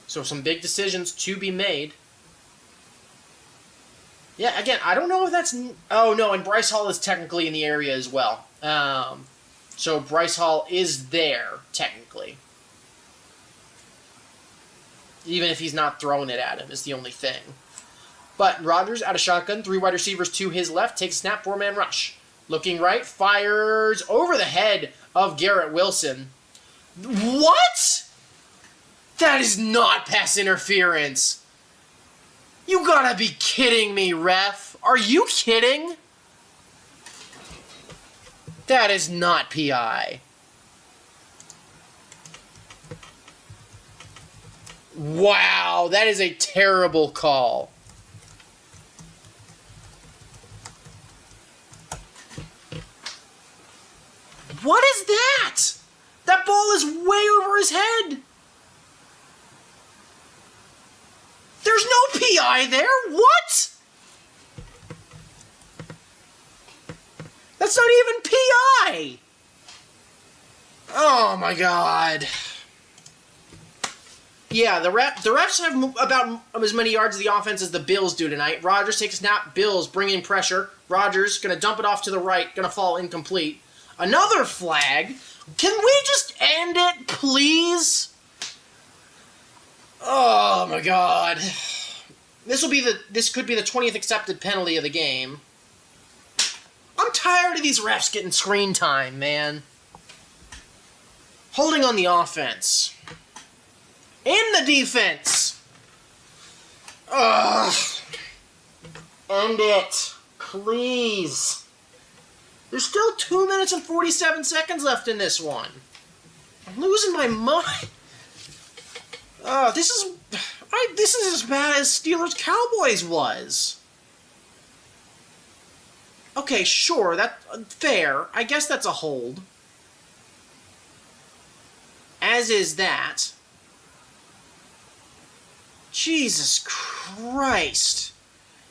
So some big decisions to be made. Yeah, again, I don't know if that's... Oh, no, and Bryce Hall is technically in the area as well. So Bryce Hall is there, technically. Even if he's not throwing it at him is the only thing. But Rodgers out of shotgun, 3 wide receivers to his left, takes a snap, 4-man rush. Looking right, fires over the head of Garrett Wilson. What? That is not pass interference. You gotta be kidding me, ref. Are you kidding? That is not PI. Wow, that is a terrible call. What is that? That ball is way over his head. There's no PI there. What? That's not even PI. Oh my God. Yeah, the refs have about as many yards of the offense as the Bills do tonight. Rodgers takes a snap. Bills bringing pressure. Rodgers going to dump it off to the right. Going to fall incomplete. Another flag. Can we just end it, please? Oh my God. This could be the 20th accepted penalty of the game. I'm tired of these refs getting screen time, man. Holding on the offense. And the defense. Ugh. End it. Please. There's still 2 minutes and 47 seconds left in this one. I'm losing my mind. This is as bad as Steelers-Cowboys was. Okay, sure, that's fair. I guess that's a hold. As is that. Jesus Christ.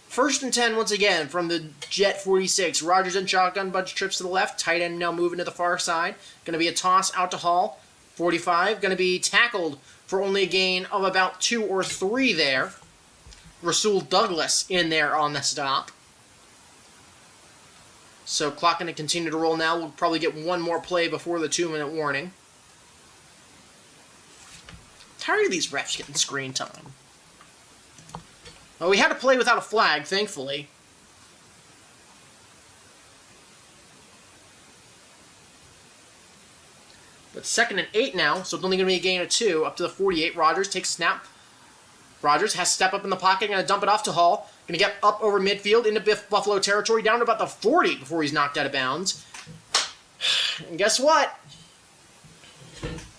1st and 10 once again from the Jet 46. Rodgers in shotgun, bunch of trips to the left. Tight end now moving to the far side. Going to be a toss out to Hall. 45. Going to be tackled for only a gain of about 2 or 3 there. Rasul Douglas in there on the stop. So clock going to continue to roll now. We'll probably get one more play before the 2-minute warning. Tired of these refs getting screen time. Well, we had a play without a flag, thankfully. But 2nd and 8 now, so it's only going to be a gain of 2. Up to the 48, Rodgers takes a snap. Rodgers has to step up in the pocket, going to dump it off to Hall. Going to get up over midfield into Buffalo territory, down to about the 40 before he's knocked out of bounds. And guess what?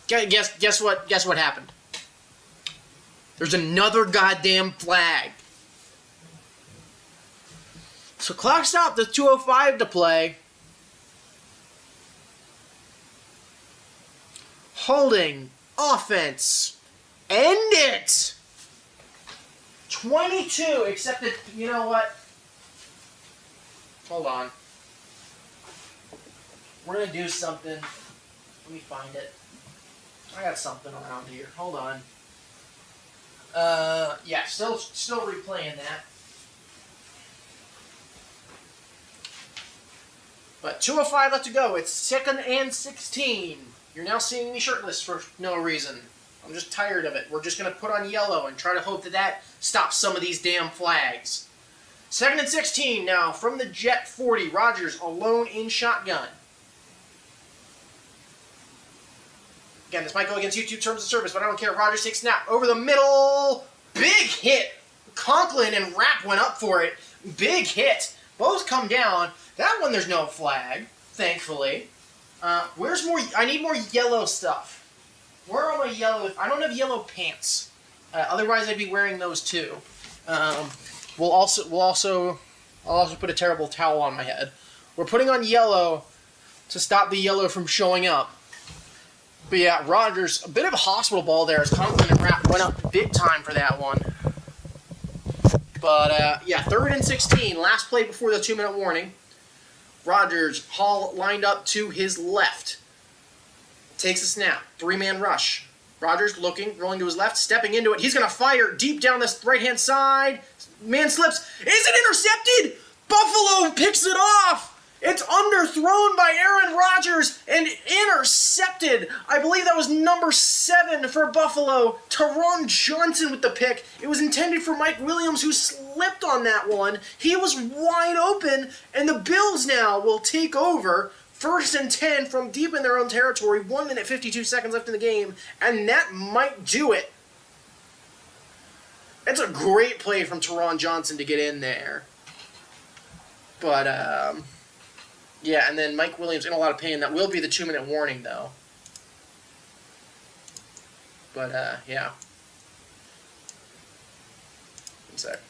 Guess what happened? There's another goddamn flag. So clock stopped. There's 2:05 to play. Holding. Offense. End it. 22, except that, you know what? Hold on. We're going to do something. Let me find it. I got something around here. Hold on. Yeah, still replaying that. But 2:05 left to go. It's 2nd and 16. You're now seeing me shirtless for no reason. I'm just tired of it. We're just going to put on yellow and try to hope that stops some of these damn flags. 2nd and 16 now from the Jet 40. Rodgers alone in shotgun. Again, this might go against YouTube terms of service, but I don't care. Rodgers takes snap over the middle. Big hit. Conklin and Rapp went up for it. Big hit. Both come down. That one there's no flag, thankfully. Where's more? I need more yellow stuff. Where are my yellow? I don't have yellow pants. Otherwise, I'd be wearing those too. I'll also put a terrible towel on my head. We're putting on yellow to stop the yellow from showing up. But yeah, Rodgers, a bit of a hospital ball there as Conklin and Rapp went up big time for that one. But yeah, 3rd and 16, last play before the 2-minute warning. Rodgers, Hall lined up to his left. Takes a snap, 3-man rush. Rodgers looking, rolling to his left, stepping into it. He's going to fire deep down this right-hand side. Man slips. Is it intercepted? Buffalo picks it off. It's underthrown by Aaron Rodgers and intercepted. I believe that was number 7 for Buffalo. Taron Johnson with the pick. It was intended for Mike Williams, who slipped on that one. He was wide open, and the Bills now will take over. 1st and 10 from deep in their own territory. 1 minute 52 seconds left in the game, and that might do it. It's a great play from Taron Johnson to get in there. But, yeah, and then Mike Williams in a lot of pain. That will be the 2-minute warning, though. But, yeah. One sec.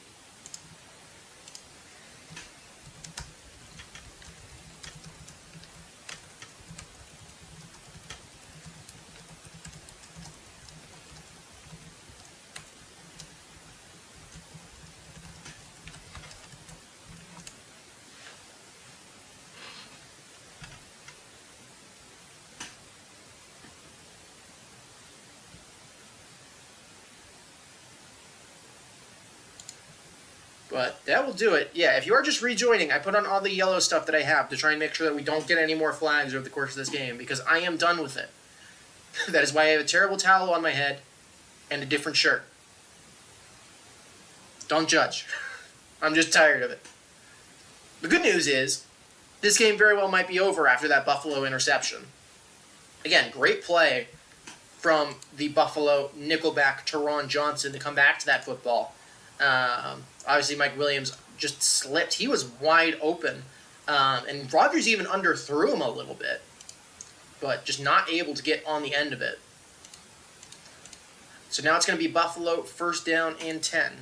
But that will do it. Yeah, if you are just rejoining, I put on all the yellow stuff that I have to try and make sure that we don't get any more flags over the course of this game, because I am done with it. That is why I have a terrible towel on my head and a different shirt. Don't judge. I'm just tired of it. The good news is, this game very well might be over after that Buffalo interception. Again, great play from the Buffalo nickelback Taron Johnson to come back to that football. Obviously, Mike Williams just slipped. He was wide open. And Rodgers even underthrew him a little bit, but just not able to get on the end of it. So now it's going to be Buffalo 1st down and 10.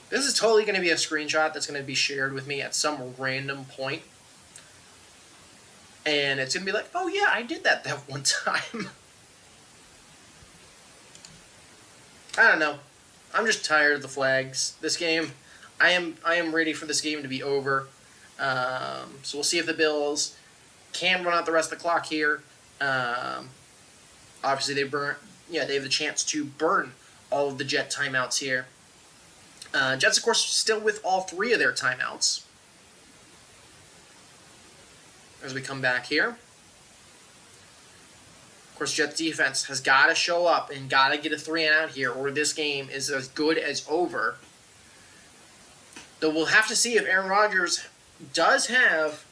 This is totally going to be a screenshot that's going to be shared with me at some random point. And it's going to be like, oh yeah, I did that one time. I don't know. I'm just tired of the flags. This game, I am ready for this game to be over. So we'll see if the Bills can run out the rest of the clock here. Obviously, they have the chance to burn all of the Jet timeouts here. Jets, of course, still with all 3 of their timeouts. As we come back here. Of course, Jets defense has got to show up and got to get a 3-and-out here, or this game is as good as over. Though we'll have to see if Aaron Rodgers does have,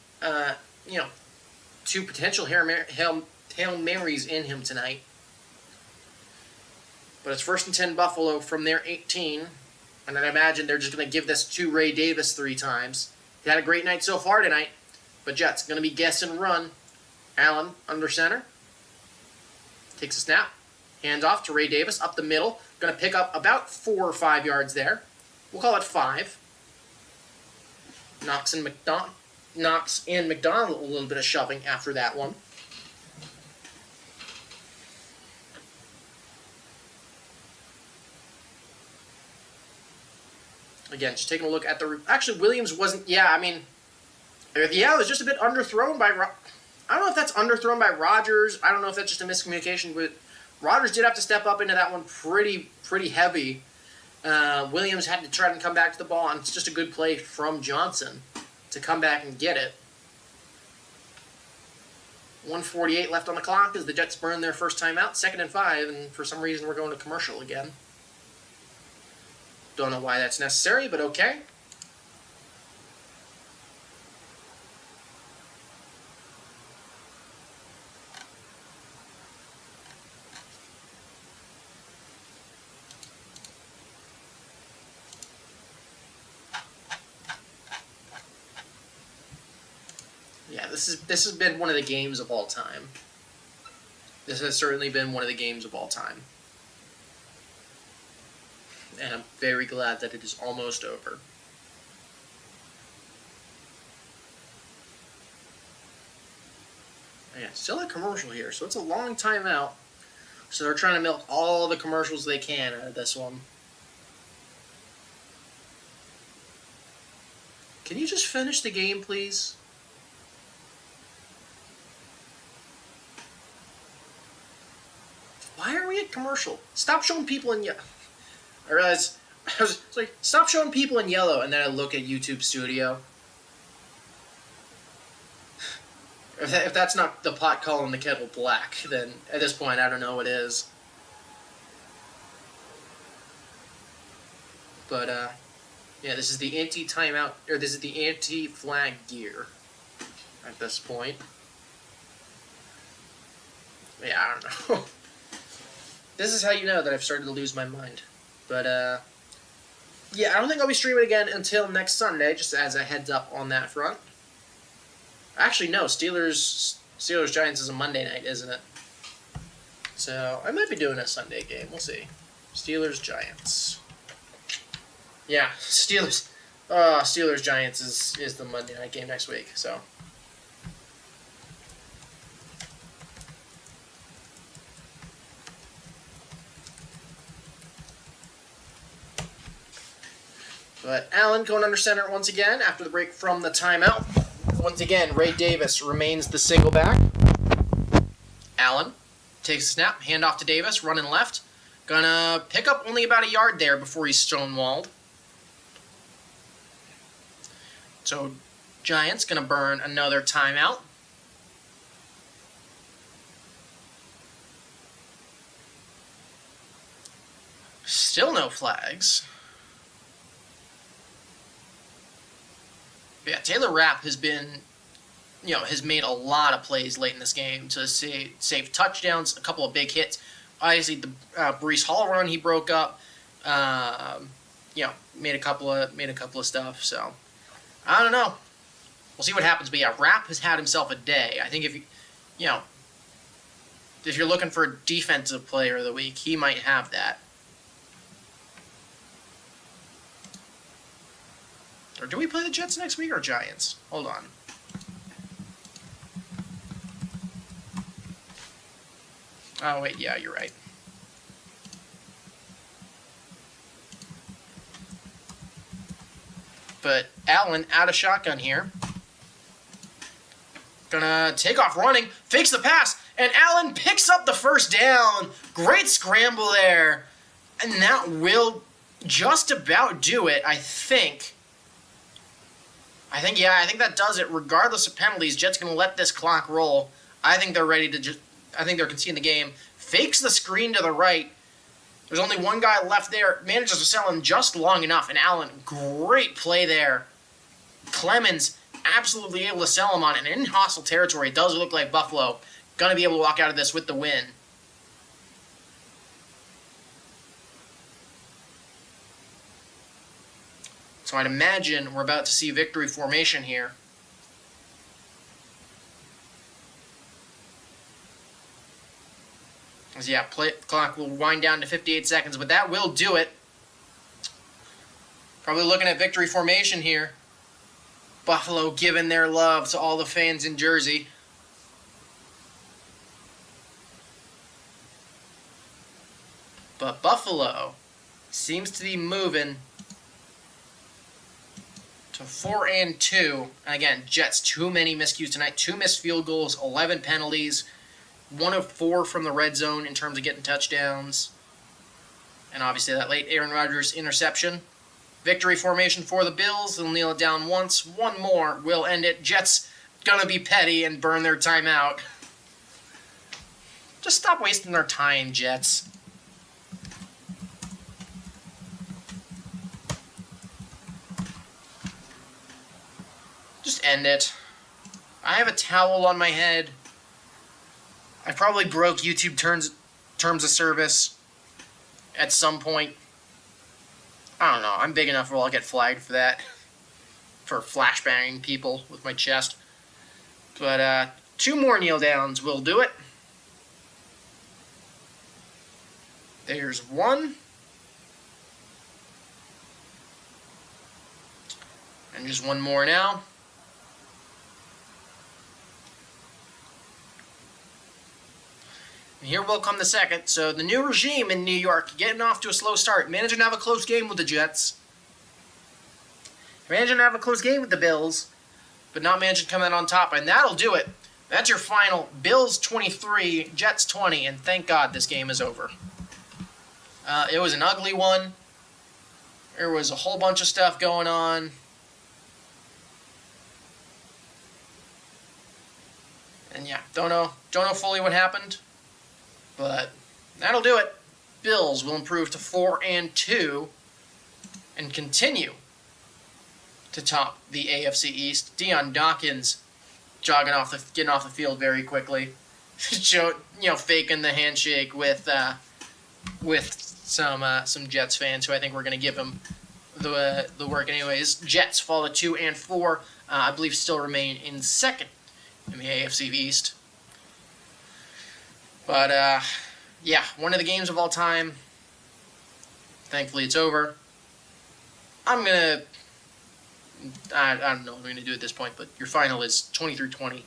2 potential Hail Marys in him tonight. But it's 1st and 10 Buffalo from their 18. And I imagine they're just going to give this to Ray Davis 3 times. He had a great night so far tonight. But Jets going to be guess and run. Allen under center. Takes a snap. Hands off to Ray Davis up the middle. Going to pick up about 4 or 5 yards there. We'll call it 5. Knox and McDonald a little bit of shoving after that one. Again, just taking a look at the... Actually, Williams wasn't... it was just a bit underthrown by... I don't know if that's underthrown by Rodgers. I don't know if that's just a miscommunication, but Rodgers did have to step up into that one pretty heavy. Williams had to try and come back to the ball, and it's just a good play from Johnson to come back and get it. 1:48 left on the clock as the Jets burn their first timeout. 2nd and 5, and for some reason we're going to commercial again. Don't know why that's necessary, but okay. Yeah, this has been one of the games of all time. This has certainly been one of the games of all time. And I'm very glad that it is almost over. Yeah, still a commercial here, so it's a long time out. So they're trying to milk all the commercials they can out of this one. Can you just finish the game, please? Why are we at fake commercial. Stop showing people in yellow. I realized, I was like, stop showing people in yellow, and then I look at YouTube Studio. If that's not the pot calling the kettle black, then at this point I don't know what is. But yeah, this is the anti-timeout, or this is the anti-flag gear at this point. Yeah, I don't know. This is how you know that I've started to lose my mind. But yeah, I don't think I'll be streaming again until next Sunday, just as a heads up on that front. Actually, no, Steelers-Giants is a Monday night, isn't it? So, I might be doing a Sunday game. We'll see. Steelers-Giants. Yeah, Steelers-Giants is the Monday night game next week, so. But Allen going under center once again after the break from the timeout. Once again, Ray Davis remains the single back. Allen takes a snap, hand off to Davis, running left. Gonna pick up only about a yard there before he's stonewalled. So, Giants gonna burn another timeout. Still no flags. Yeah, Taylor Rapp has been, has made a lot of plays late in this game to save touchdowns, a couple of big hits. Obviously, the Breece Hall run he broke up, made a couple of stuff. So I don't know. We'll see what happens. But yeah, Rapp has had himself a day. I think if you're looking for a defensive player of the week, he might have that. Or do we play the Jets next week or Giants? Hold on. Oh, wait, yeah, you're right. But Allen out of shotgun here. Gonna take off running, fakes the pass, and Allen picks up the first down. Great scramble there. And that will just about do it, I think. I think that does it. Regardless of penalties, Jets going to let this clock roll. I think they're ready to I think they're conceding the game. Fakes the screen to the right. There's only one guy left there. Manages to sell him just long enough. And Allen, great play there. Clemens, absolutely able to sell him on it. And in hostile territory, it does look like Buffalo going to be able to walk out of this with the win. So I'd imagine we're about to see victory formation here. So yeah, clock will wind down to 58 seconds, but that will do it. Probably looking at victory formation here. Buffalo giving their love to all the fans in Jersey. But Buffalo seems to be moving to 4-2. And again, Jets, too many miscues tonight. 2 missed field goals, 11 penalties. 1 of 4 from the red zone in terms of getting touchdowns. And obviously that late Aaron Rodgers interception. Victory formation for the Bills. They'll kneel it down once. One more will end it. Jets gonna be petty and burn their timeout. Just stop wasting their time, Jets. Just end it. I have a towel on my head. I probably broke YouTube terms of service at some point. I don't know. I'm big enough where I'll get flagged for that. For flashbanging people with my chest. But 2 more kneel downs will do it. There's 1. And just 1 more now. And here will come the second. So the new regime in New York getting off to a slow start. Managing to have a close game with the Jets. Managing to have a close game with the Bills. But not managing to come out on top. And that'll do it. That's your final. Bills 23, Jets 20. And thank God this game is over. It was an ugly one. There was a whole bunch of stuff going on. And yeah, don't know fully what happened, but that'll do it. Bills will improve to 4-2 and continue to top the AFC East. Deion Dawkins getting off the field very quickly, faking the handshake with some Jets fans who I think we're going to give him the work anyways. Jets fall to 2-4. I believe still remain in second in the AFC East. But yeah, one of the games of all time. Thankfully, it's over. I don't know what I'm going to do at this point, but your final is 23-20.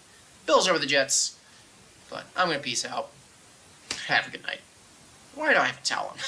Bills over the Jets. But I'm going to peace out. Have a good night. Why do I have a towel on?